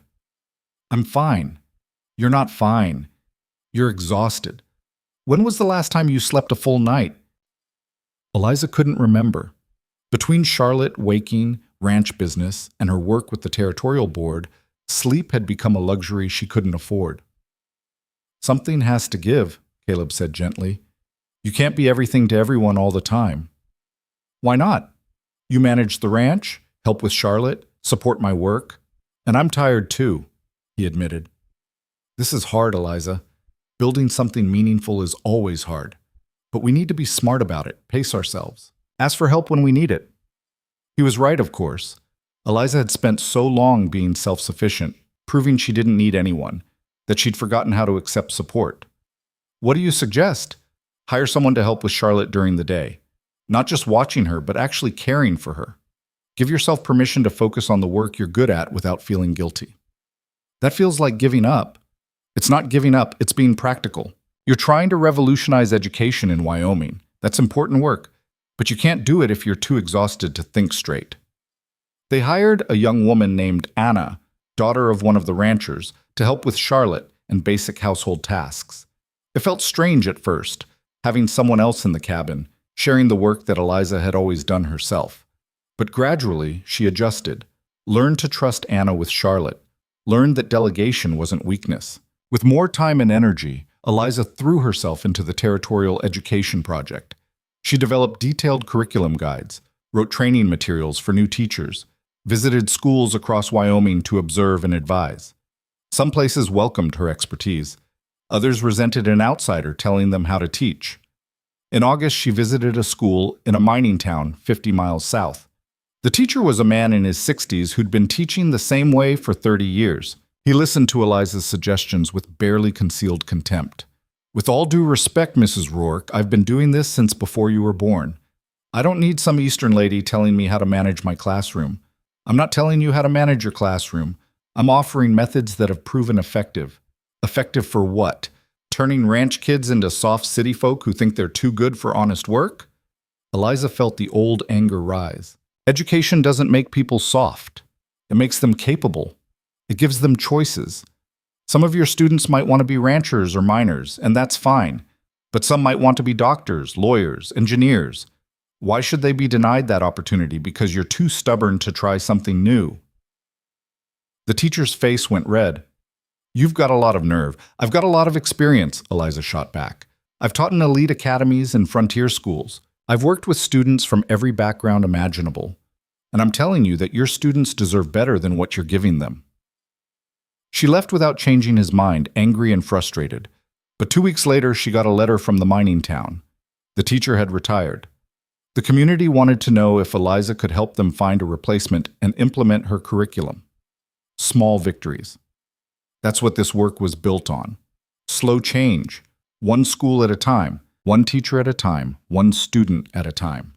"I'm fine." "You're not fine. You're exhausted. When was the last time you slept a full night?" Eliza couldn't remember. Between Charlotte waking, ranch business, and her work with the territorial board, sleep had become a luxury she couldn't afford. "Something has to give," Caleb said gently. "You can't be everything to everyone all the time." "Why not? You manage the ranch, help with Charlotte, support my work, and I'm tired too," he admitted. "This is hard, Eliza. Building something meaningful is always hard. But we need to be smart about it, pace ourselves, ask for help when we need it." He was right, of course. Eliza had spent so long being self-sufficient, proving she didn't need anyone, that she'd forgotten how to accept support. "What do you suggest?" "Hire someone to help with Charlotte during the day. Not just watching her, but actually caring for her. Give yourself permission to focus on the work you're good at without feeling guilty." "That feels like giving up." "It's not giving up, it's being practical. You're trying to revolutionize education in Wyoming. That's important work, but you can't do it if you're too exhausted to think straight." They hired a young woman named Anna, daughter of one of the ranchers, to help with Charlotte and basic household tasks. It felt strange at first, having someone else in the cabin, sharing the work that Eliza had always done herself. But gradually, she adjusted, learned to trust Anna with Charlotte, learned that delegation wasn't weakness. With more time and energy, Eliza threw herself into the territorial education project. She developed detailed curriculum guides, wrote training materials for new teachers, visited schools across Wyoming to observe and advise. Some places welcomed her expertise. Others resented an outsider telling them how to teach. In August, she visited a school in a mining town 50 miles south. The teacher was a man in his 60s who'd been teaching the same way for 30 years. He listened to Eliza's suggestions with barely concealed contempt. "With all due respect, Mrs. Rourke, I've been doing this since before you were born. I don't need some Eastern lady telling me how to manage my classroom. I'm not telling you how to manage your classroom. I'm offering methods that have proven effective." "Effective for what? Turning ranch kids into soft city folk who think they're too good for honest work?" Eliza felt the old anger rise. Education doesn't make people soft. It makes them capable. It gives them choices. Some of your students might want to be ranchers or miners, and that's fine. But some might want to be doctors, lawyers, engineers. Why should they be denied that opportunity because you're too stubborn to try something new? The teacher's face went red. "You've got a lot of nerve. I've got a lot of experience," Eliza shot back. "I've taught in elite academies and frontier schools. I've worked with students from every background imaginable. And I'm telling you that your students deserve better than what you're giving them." She left without changing his mind, angry and frustrated. But 2 weeks later, she got a letter from the mining town. The teacher had retired. The community wanted to know if Eliza could help them find a replacement and implement her curriculum. Small victories. That's what this work was built on. Slow change. One school at a time, one teacher at a time, one student at a time.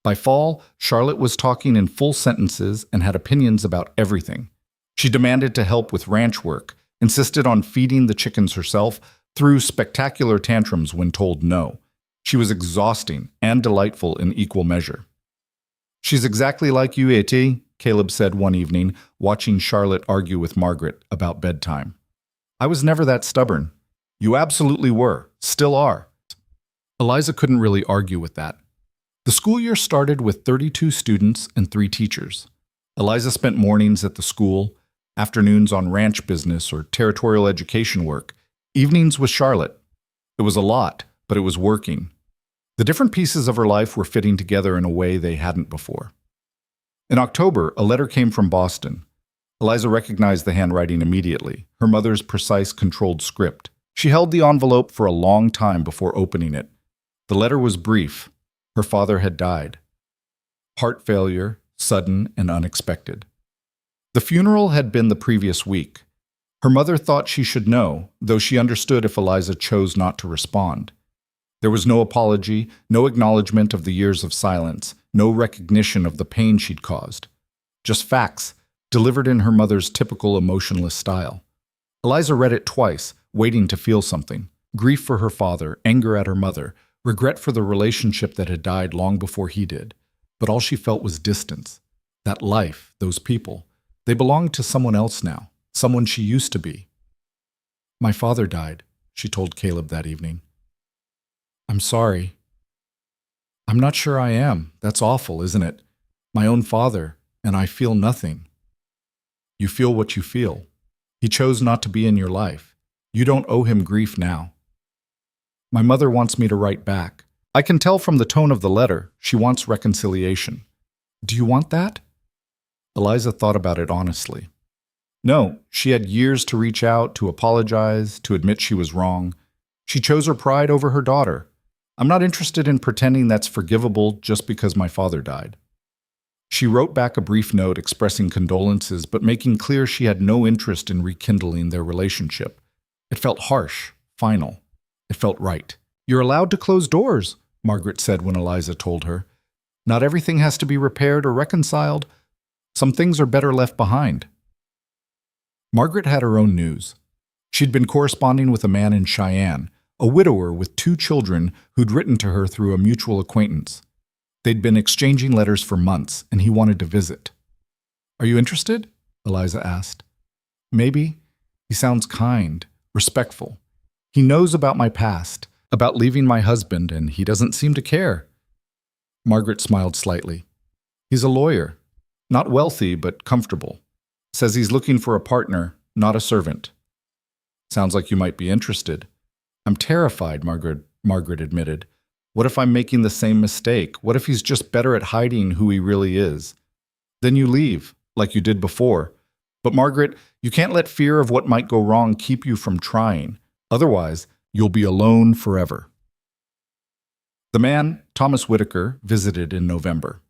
By fall, Charlotte was talking in full sentences and had opinions about everything. She demanded to help with ranch work, insisted on feeding the chickens herself, threw spectacular tantrums when told no. She was exhausting and delightful in equal measure. "She's exactly like you, A.T., Caleb said one evening, watching Charlotte argue with Margaret about bedtime. "I was never that stubborn." "You absolutely were, still are." Eliza couldn't really argue with that. The school year started with 32 students and 3 teachers. Eliza spent mornings at the school, afternoons on ranch business or territorial education work, evenings with Charlotte. It was a lot, but it was working. The different pieces of her life were fitting together in a way they hadn't before. In October, a letter came from Boston. Eliza recognized the handwriting immediately, her mother's precise, controlled script. She held the envelope for a long time before opening it. The letter was brief. Her father had died. Heart failure, sudden and unexpected. The funeral had been the previous week. Her mother thought she should know, though she understood if Eliza chose not to respond. There was no apology, no acknowledgement of the years of silence, no recognition of the pain she'd caused. just facts, delivered in her mother's typical emotionless style. Eliza read it twice, waiting to feel something. Grief for her father, anger at her mother, regret for the relationship that had died long before he did. But all she felt was distance. That life, those people, they belonged to someone else now, someone she used to be. "My father died," she told Caleb that evening. "I'm sorry." "I'm not sure I am. That's awful, isn't it? My own father, and I feel nothing." "You feel what you feel. He chose not to be in your life. You don't owe him grief now." "My mother wants me to write back. I can tell from the tone of the letter she wants reconciliation. Do you want that?" Eliza thought about it honestly. No, she had years to reach out, to apologize, to admit she was wrong. She chose her pride over her daughter. "I'm not interested in pretending that's forgivable just because my father died." She wrote back a brief note expressing condolences, but making clear she had no interest in rekindling their relationship. It felt harsh, final. It felt right. "You're allowed to close doors," Margaret said when Eliza told her. "Not everything has to be repaired or reconciled. Some things are better left behind." Margaret had her own news. She'd been corresponding with a man in Cheyenne, a widower with 2 children who'd written to her through a mutual acquaintance. They'd been exchanging letters for months, and he wanted to visit. "Are you interested?" Eliza asked. "Maybe. He sounds kind, respectful. He knows about my past, about leaving my husband, and he doesn't seem to care." Margaret smiled slightly. "He's a lawyer. Not wealthy, but comfortable. Says he's looking for a partner, not a servant." "Sounds like you might be interested." "I'm terrified," Margaret admitted. "What if I'm making the same mistake? What if he's just better at hiding who he really is? Then you leave, like you did before. But Margaret, you can't let fear of what might go wrong keep you from trying. Otherwise, you'll be alone forever." The man, Thomas Whitaker, visited in November.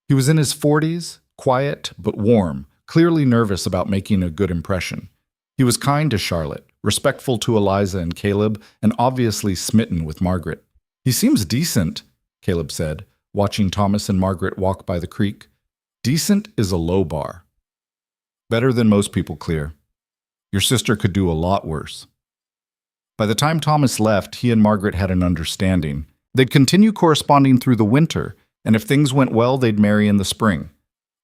He was in his 40s, quiet but warm, clearly nervous about making a good impression. He was kind to Charlotte, respectful to Eliza and Caleb, and obviously smitten with Margaret. "He seems decent," Caleb said, watching Thomas and Margaret walk by the creek. "Decent is a low bar. Better than most people clear. Your sister could do a lot worse." By the time Thomas left, he and Margaret had an understanding. They'd continue corresponding through the winter, and if things went well, they'd marry in the spring.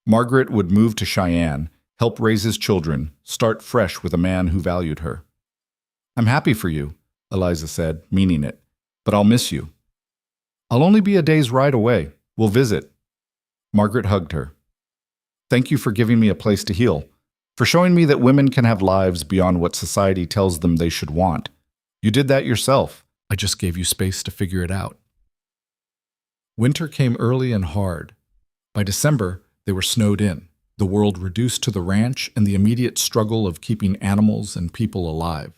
Margaret would move to Cheyenne, help raise his children, start fresh with a man who valued her. "I'm happy for you," Eliza said, meaning it, "but I'll miss you." "I'll only be a day's ride away. We'll visit." Margaret hugged her. "Thank you for giving me a place to heal, for showing me that women can have lives beyond what society tells them they should want. You did that yourself. I just gave you space to figure it out." Winter came early and hard. By December, they were snowed in, the world reduced to the ranch and the immediate struggle of keeping animals and people alive.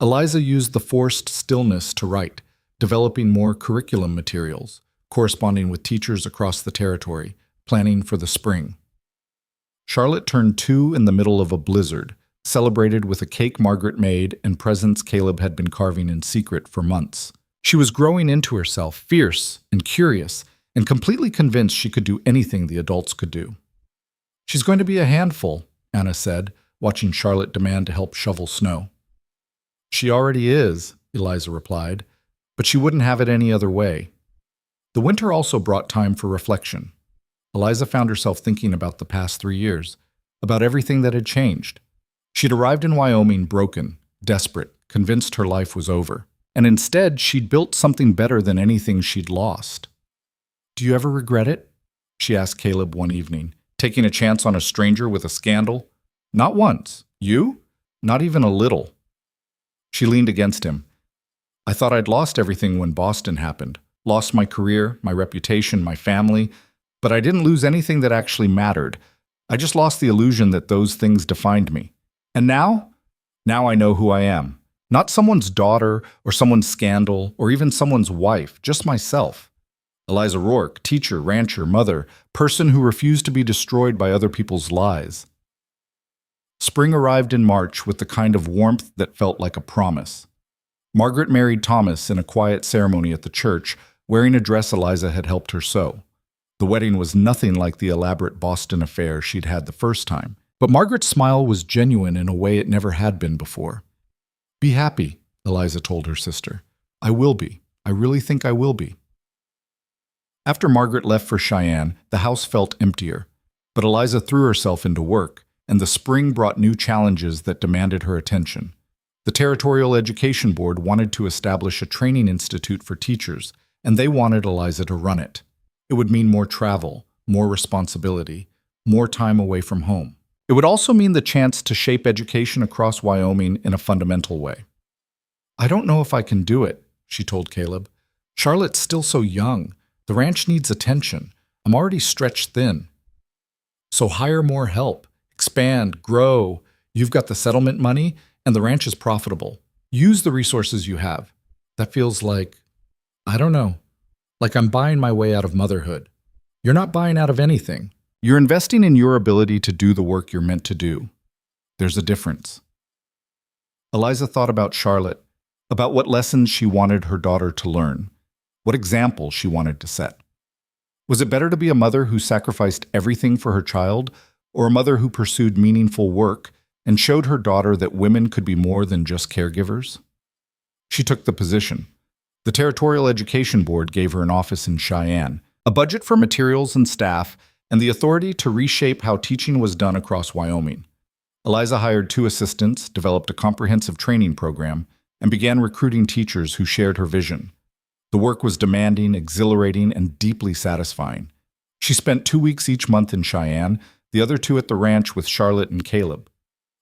Eliza used the forced stillness to write, developing more curriculum materials, corresponding with teachers across the territory, planning for the spring. Charlotte turned 2 in the middle of a blizzard, celebrated with a cake Margaret made and presents Caleb had been carving in secret for months. She was growing into herself, fierce and curious, and completely convinced she could do anything the adults could do. "She's going to be a handful," Anna said, watching Charlotte demand to help shovel snow. "She already is," Eliza replied, "but she wouldn't have it any other way." The winter also brought time for reflection. Eliza found herself thinking about the past 3 years, about everything that had changed. She'd arrived in Wyoming broken, desperate, convinced her life was over. And instead, she'd built something better than anything she'd lost. "Do you ever regret it?" she asked Caleb one evening, taking a chance on a stranger with a scandal. "Not once. You? Not even a little." She leaned against him. "I thought I'd lost everything when Boston happened. Lost my career, my reputation, my family. But I didn't lose anything that actually mattered. I just lost the illusion that those things defined me. And now? Now I know who I am. Not someone's daughter, or someone's scandal, or even someone's wife, just myself. Eliza Rourke, teacher, rancher, mother, person who refused to be destroyed by other people's lies." Spring arrived in March with the kind of warmth that felt like a promise. Margaret married Thomas in a quiet ceremony at the church, wearing a dress Eliza had helped her sew. The wedding was nothing like the elaborate Boston affair she'd had the first time, but Margaret's smile was genuine in a way it never had been before. "Be happy," Eliza told her sister. "I will be. I really think I will be." After Margaret left for Cheyenne, the house felt emptier, but Eliza threw herself into work, and the spring brought new challenges that demanded her attention. The Territorial Education Board wanted to establish a training institute for teachers, and they wanted Eliza to run it. It would mean more travel, more responsibility, more time away from home. It would also mean the chance to shape education across Wyoming in a fundamental way. "I don't know if I can do it," she told Caleb. "Charlotte's still so young. The ranch needs attention. I'm already stretched thin. So hire more help, expand, grow. You've got the settlement money, and the ranch is profitable. Use the resources you have." That feels like, I don't know, like I'm buying my way out of motherhood. You're not buying out of anything. You're investing in your ability to do the work you're meant to do. There's a difference. Eliza thought about Charlotte, about what lessons she wanted her daughter to learn, what example she wanted to set. Was it better to be a mother who sacrificed everything for her child, or a mother who pursued meaningful work and showed her daughter that women could be more than just caregivers? She took the position. The Territorial Education Board gave her an office in Cheyenne, a budget for materials and staff, and the authority to reshape how teaching was done across Wyoming. Eliza hired 2 assistants, developed a comprehensive training program, and began recruiting teachers who shared her vision. The work was demanding, exhilarating, and deeply satisfying. She spent 2 weeks each month in Cheyenne, the other 2 at the ranch with Charlotte and Caleb.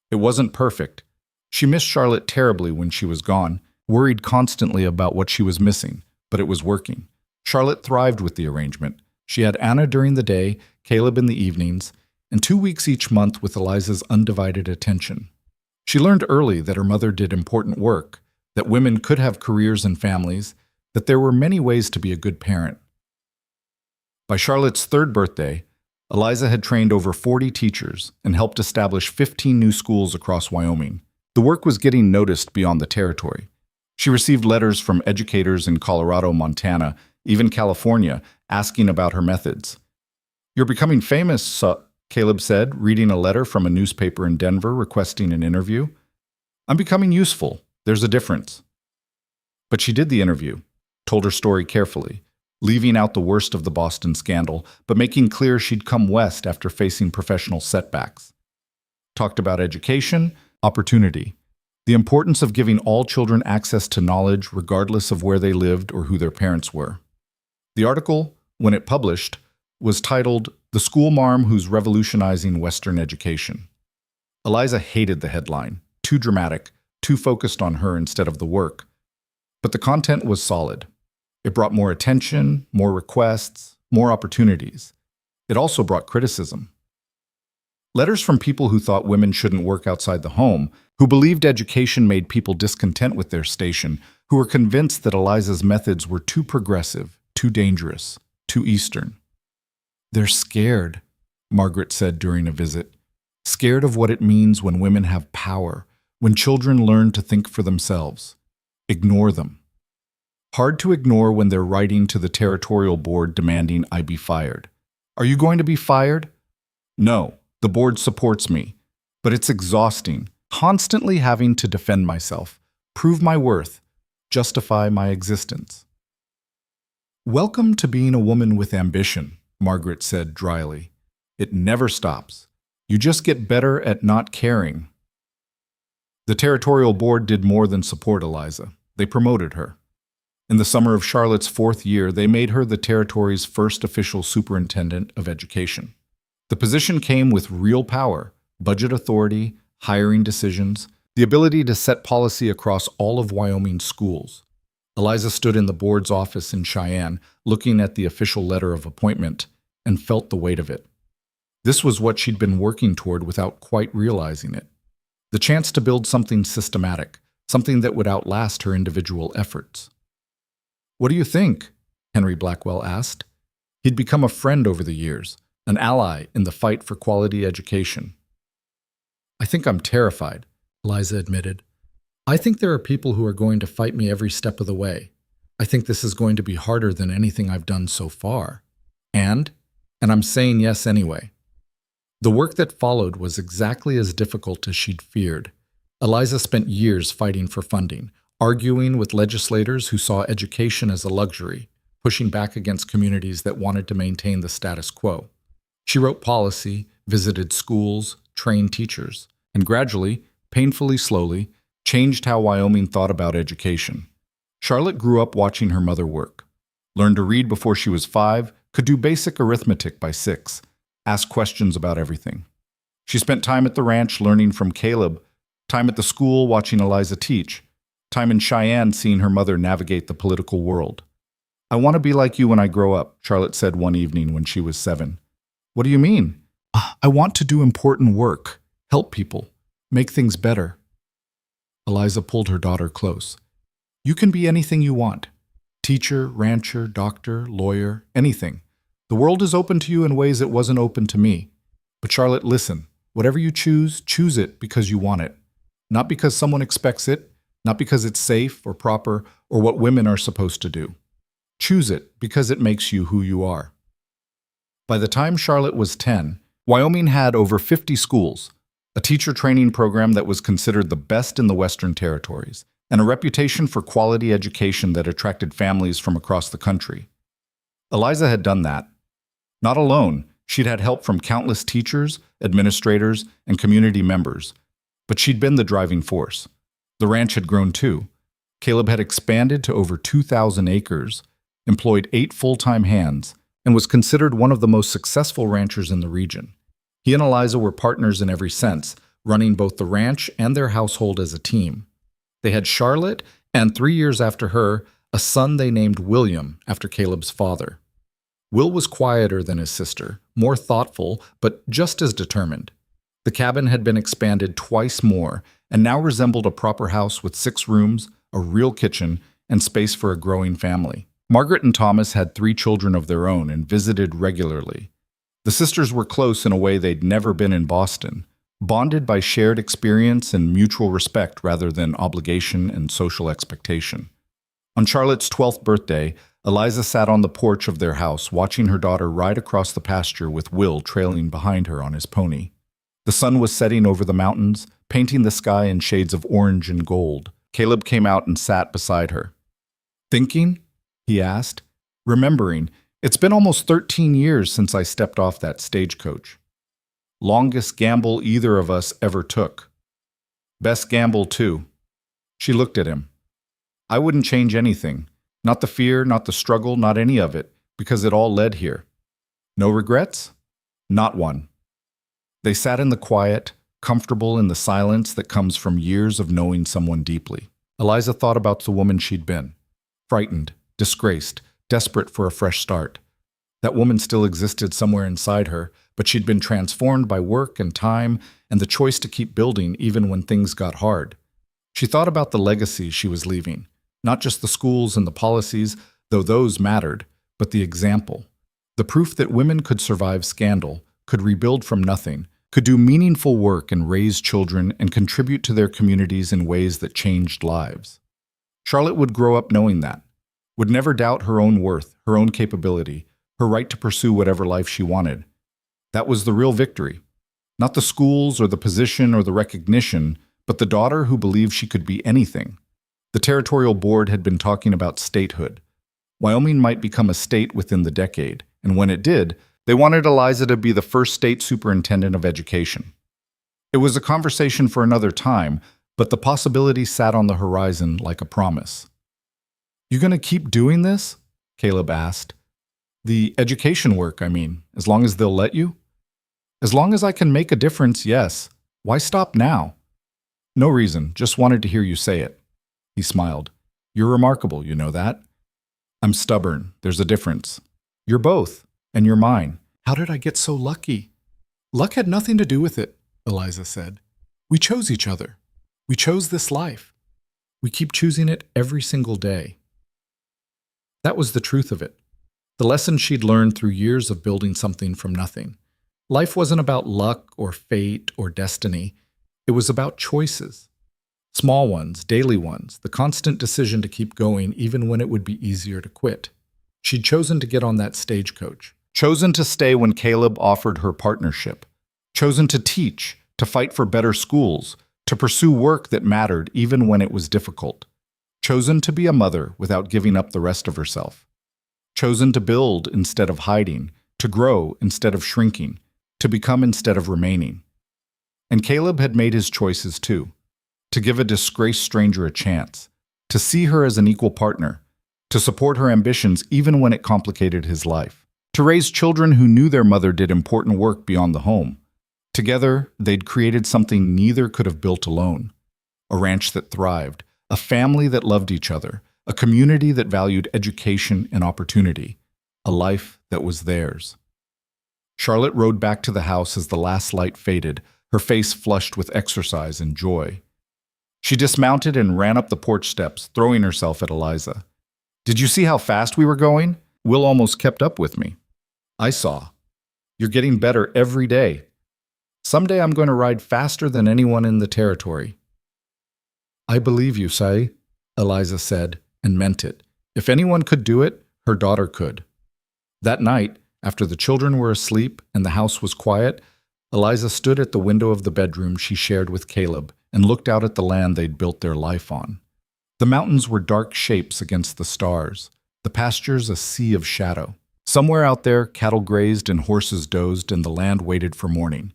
It wasn't perfect. She missed Charlotte terribly when she was gone, worried constantly about what she was missing, but it was working. Charlotte thrived with the arrangement. She had Anna during the day, Caleb in the evenings, and 2 weeks each month with Eliza's undivided attention. She learned early that her mother did important work, that women could have careers and families, that there were many ways to be a good parent. By Charlotte's 3rd birthday, Eliza had trained over 40 teachers and helped establish 15 new schools across Wyoming. The work was getting noticed beyond the territory. She received letters from educators in Colorado, Montana, even California, asking about her methods. "You're becoming famous," Caleb said, reading a letter from a newspaper in Denver requesting an interview. "I'm becoming useful. There's a difference." But she did the interview, told her story carefully, leaving out the worst of the Boston scandal, but making clear she'd come west after facing professional setbacks. Talked about education, opportunity, the importance of giving all children access to knowledge regardless of where they lived or who their parents were. The article, when it published, was titled "The School Marm Who's Revolutionizing Western Education." Eliza hated the headline, too dramatic, too focused on her instead of the work. But the content was solid. It brought more attention, more requests, more opportunities. It also brought criticism. Letters from people who thought women shouldn't work outside the home, who believed education made people discontent with their station, who were convinced that Eliza's methods were too progressive, too dangerous, too Eastern. "They're scared," Margaret said during a visit. "Scared of what it means when women have power, when children learn to think for themselves. Ignore them." Hard to ignore when they're writing to the Territorial Board demanding I be fired. "Are you going to be fired?" "No, the board supports me." But it's exhausting, constantly having to defend myself, prove my worth, justify my existence. "Welcome to being a woman with ambition," Margaret said dryly. "It never stops. You just get better at not caring." The Territorial Board did more than support Eliza. They promoted her. In the summer of Charlotte's 4th year, they made her the territory's first official superintendent of education. The position came with real power, budget authority, hiring decisions, the ability to set policy across all of Wyoming's schools. Eliza stood in the board's office in Cheyenne, looking at the official letter of appointment, and felt the weight of it. This was what she'd been working toward without quite realizing it. The chance to build something systematic, something that would outlast her individual efforts. "What do you think?" Henry Blackwell asked. He'd become a friend over the years, an ally in the fight for quality education. "I think I'm terrified," Eliza admitted. "I think there are people who are going to fight me every step of the way. I think this is going to be harder than anything I've done so far. And And I'm saying yes anyway. The work that followed was exactly as difficult as she'd feared. Eliza spent years fighting for funding, arguing with legislators who saw education as a luxury, pushing back against communities that wanted to maintain the status quo. She wrote policy, visited schools, trained teachers, and gradually, painfully slowly, changed how Wyoming thought about education. Charlotte grew up watching her mother work, learned to read before she was 5, could do basic arithmetic by 6, asked questions about everything. She spent time at the ranch learning from Caleb, time at the school watching Eliza teach, time in Cheyenne seeing her mother navigate the political world. "I want to be like you when I grow up," Charlotte said one evening when she was 7. "What do you mean?" "I want to do important work, help people, make things better." Eliza pulled her daughter close. "You can be anything you want. Teacher, rancher, doctor, lawyer, anything. The world is open to you in ways it wasn't open to me. But Charlotte, listen, whatever you choose it because you want it. Not because someone expects it, not because it's safe or proper or what women are supposed to do. Choose it because it makes you who you are." By the time Charlotte was 10, Wyoming had over 50 schools, a teacher training program that was considered the best in the Western Territories, and a reputation for quality education that attracted families from across the country. Eliza had done that. Not alone, she'd had help from countless teachers, administrators, and community members, but she'd been the driving force. The ranch had grown too. Caleb had expanded to over 2,000 acres, employed 8 full-time hands, and was considered one of the most successful ranchers in the region. He and Eliza were partners in every sense, running both the ranch and their household as a team. They had Charlotte, and 3 years after her, a son they named William after Caleb's father. Will was quieter than his sister, more thoughtful, but just as determined. The cabin had been expanded twice more and now resembled a proper house with 6 rooms, a real kitchen, and space for a growing family. Margaret and Thomas had 3 children of their own and visited regularly. The sisters were close in a way they'd never been in Boston, bonded by shared experience and mutual respect rather than obligation and social expectation. On Charlotte's 12th birthday, Eliza sat on the porch of their house watching her daughter ride across the pasture with Will trailing behind her on his pony. The sun was setting over the mountains, painting the sky in shades of orange and gold. Caleb came out and sat beside her. "Thinking?" he asked. "Remembering. It's been almost 13 years since I stepped off that stagecoach. Longest gamble either of us ever took. Best gamble, too." She looked at him. "I wouldn't change anything. Not the fear, not the struggle, not any of it, because it all led here. No regrets? Not one." They sat in the quiet, comfortable in the silence that comes from years of knowing someone deeply. Eliza thought about the woman she'd been. Frightened, disgraced, desperate for a fresh start. That woman still existed somewhere inside her, but she'd been transformed by work and time and the choice to keep building even when things got hard. She thought about the legacy she was leaving, not just the schools and the policies, though those mattered, but the example. The proof that women could survive scandal, could rebuild from nothing, could do meaningful work and raise children and contribute to their communities in ways that changed lives. Charlotte would grow up knowing that, would never doubt her own worth, her own capability, her right to pursue whatever life she wanted. That was the real victory. Not the schools or the position or the recognition, but the daughter who believed she could be anything. The territorial board had been talking about statehood. Wyoming might become a state within the decade, and when it did, they wanted Eliza to be the first state superintendent of education. It was a conversation for another time, but the possibility sat on the horizon like a promise. "You gonna keep doing this?" Caleb asked. "The education work, I mean, as long as they'll let you?" "As long as I can make a difference, yes. Why stop now?" "No reason, just wanted to hear you say it." He smiled. "You're remarkable, you know that?" "I'm stubborn, there's a difference." "You're both, and you're mine." "How did I get so lucky?" "Luck had nothing to do with it," Eliza said. "We chose each other. We chose this life. We keep choosing it every single day." That was the truth of it. The lesson she'd learned through years of building something from nothing. Life wasn't about luck or fate or destiny. It was about choices. Small ones, daily ones, the constant decision to keep going even when it would be easier to quit. She'd chosen to get on that stagecoach, chosen to stay when Caleb offered her partnership, chosen to teach, to fight for better schools, to pursue work that mattered even when it was difficult, chosen to be a mother without giving up the rest of herself, chosen to build instead of hiding, to grow instead of shrinking, to become instead of remaining. And Caleb had made his choices too, to give a disgraced stranger a chance, to see her as an equal partner, to support her ambitions even when it complicated his life, to raise children who knew their mother did important work beyond the home. Together, they'd created something neither could have built alone. A ranch that thrived, a family that loved each other, a community that valued education and opportunity, a life that was theirs. Charlotte rode back to the house as the last light faded, her face flushed with exercise and joy. She dismounted and ran up the porch steps, throwing herself at Eliza. "Did you see how fast we were going? Will almost kept up with me." "I saw. You're getting better every day. Someday I'm going to ride faster than anyone in the territory." "I believe you, Say," Eliza said, and meant it. If anyone could do it, her daughter could. That night, after the children were asleep and the house was quiet, Eliza stood at the window of the bedroom she shared with Caleb and looked out at the land they'd built their life on. The mountains were dark shapes against the stars, the pastures a sea of shadow. Somewhere out there, cattle grazed and horses dozed, and the land waited for morning.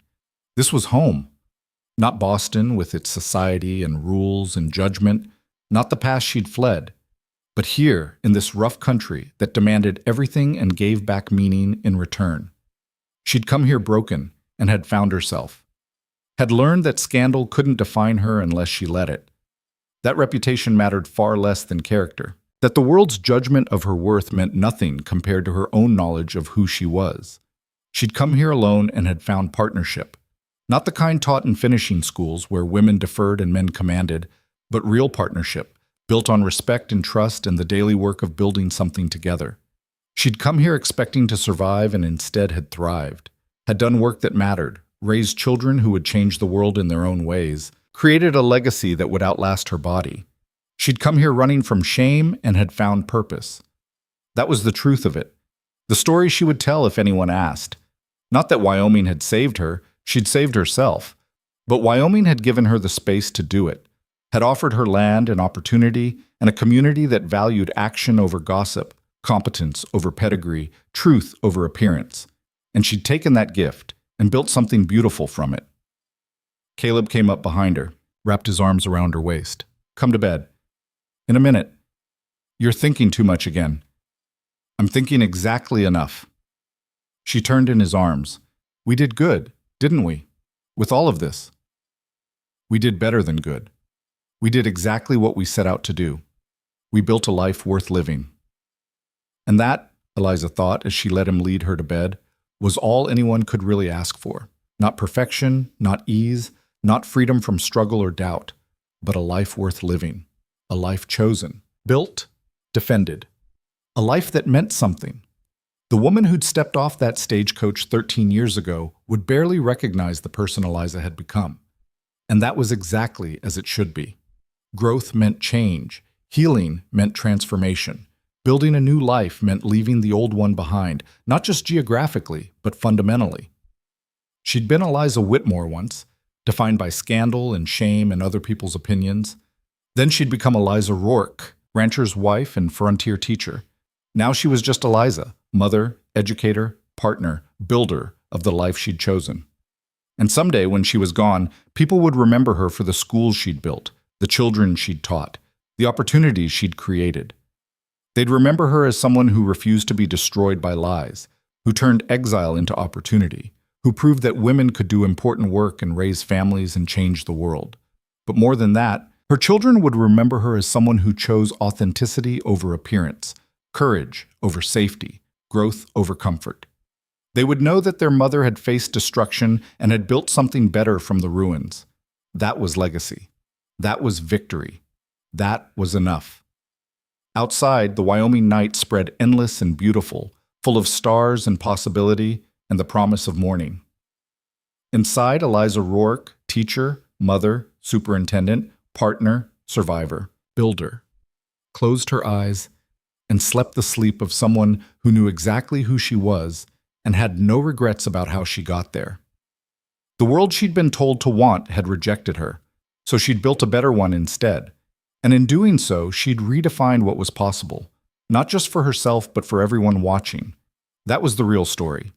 This was home. Not Boston with its society and rules and judgment, not the past she'd fled, but here in this rough country that demanded everything and gave back meaning in return. She'd come here broken and had found herself, had learned that scandal couldn't define her unless she let it. That reputation mattered far less than character, that the world's judgment of her worth meant nothing compared to her own knowledge of who she was. She'd come here alone and had found partnership. Not the kind taught in finishing schools where women deferred and men commanded, but real partnership, built on respect and trust and the daily work of building something together. She'd come here expecting to survive and instead had thrived, had done work that mattered, raised children who would change the world in their own ways, created a legacy that would outlast her body. She'd come here running from shame and had found purpose. That was the truth of it. The story she would tell if anyone asked. Not that Wyoming had saved her, she'd saved herself. But Wyoming had given her the space to do it, had offered her land and opportunity and a community that valued action over gossip, competence over pedigree, truth over appearance. And she'd taken that gift and built something beautiful from it. Caleb came up behind her, wrapped his arms around her waist. "Come to bed." "In a minute." "You're thinking too much again." "I'm thinking exactly enough." She turned in his arms. "We did good, didn't we? With all of this?" "We did better than good. We did exactly what we set out to do. We built a life worth living." And that, Eliza thought as she let him lead her to bed, was all anyone could really ask for. Not perfection, not ease, not freedom from struggle or doubt, but a life worth living, a life chosen, built, defended, a life that meant something. The woman who'd stepped off that stagecoach 13 years ago would barely recognize the person Eliza had become. And that was exactly as it should be. Growth meant change. Healing meant transformation. Building a new life meant leaving the old one behind, not just geographically, but fundamentally. She'd been Eliza Whitmore once, defined by scandal and shame and other people's opinions. Then she'd become Eliza Rourke, rancher's wife and frontier teacher. Now she was just Eliza, mother, educator, partner, builder of the life she'd chosen. And someday, when she was gone, people would remember her for the schools she'd built, the children she'd taught, the opportunities she'd created. They'd remember her as someone who refused to be destroyed by lies, who turned exile into opportunity, who proved that women could do important work and raise families and change the world. But more than that, her children would remember her as someone who chose authenticity over appearance, courage over safety, growth over comfort. They would know that their mother had faced destruction and had built something better from the ruins. That was legacy. That was victory. That was enough. Outside, the Wyoming night spread endless and beautiful, full of stars and possibility and the promise of morning. Inside, Eliza Rourke, teacher, mother, superintendent, partner, survivor, builder, closed her eyes and slept the sleep of someone who knew exactly who she was and had no regrets about how she got there. The world she'd been told to want had rejected her, so she'd built a better one instead. And in doing so, she'd redefined what was possible, not just for herself, but for everyone watching. That was the real story.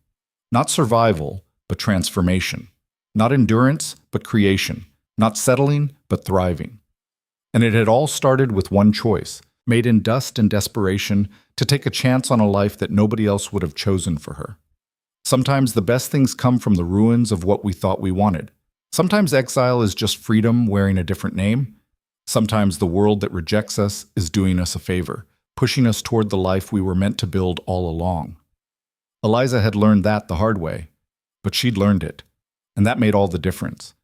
Not survival, but transformation. Not endurance, but creation. Not settling, but thriving. And it had all started with one choice, made in dust and desperation, to take a chance on a life that nobody else would have chosen for her. Sometimes the best things come from the ruins of what we thought we wanted. Sometimes exile is just freedom wearing a different name. Sometimes the world that rejects us is doing us a favor, pushing us toward the life we were meant to build all along. Eliza had learned that the hard way, but she'd learned it, and that made all the difference.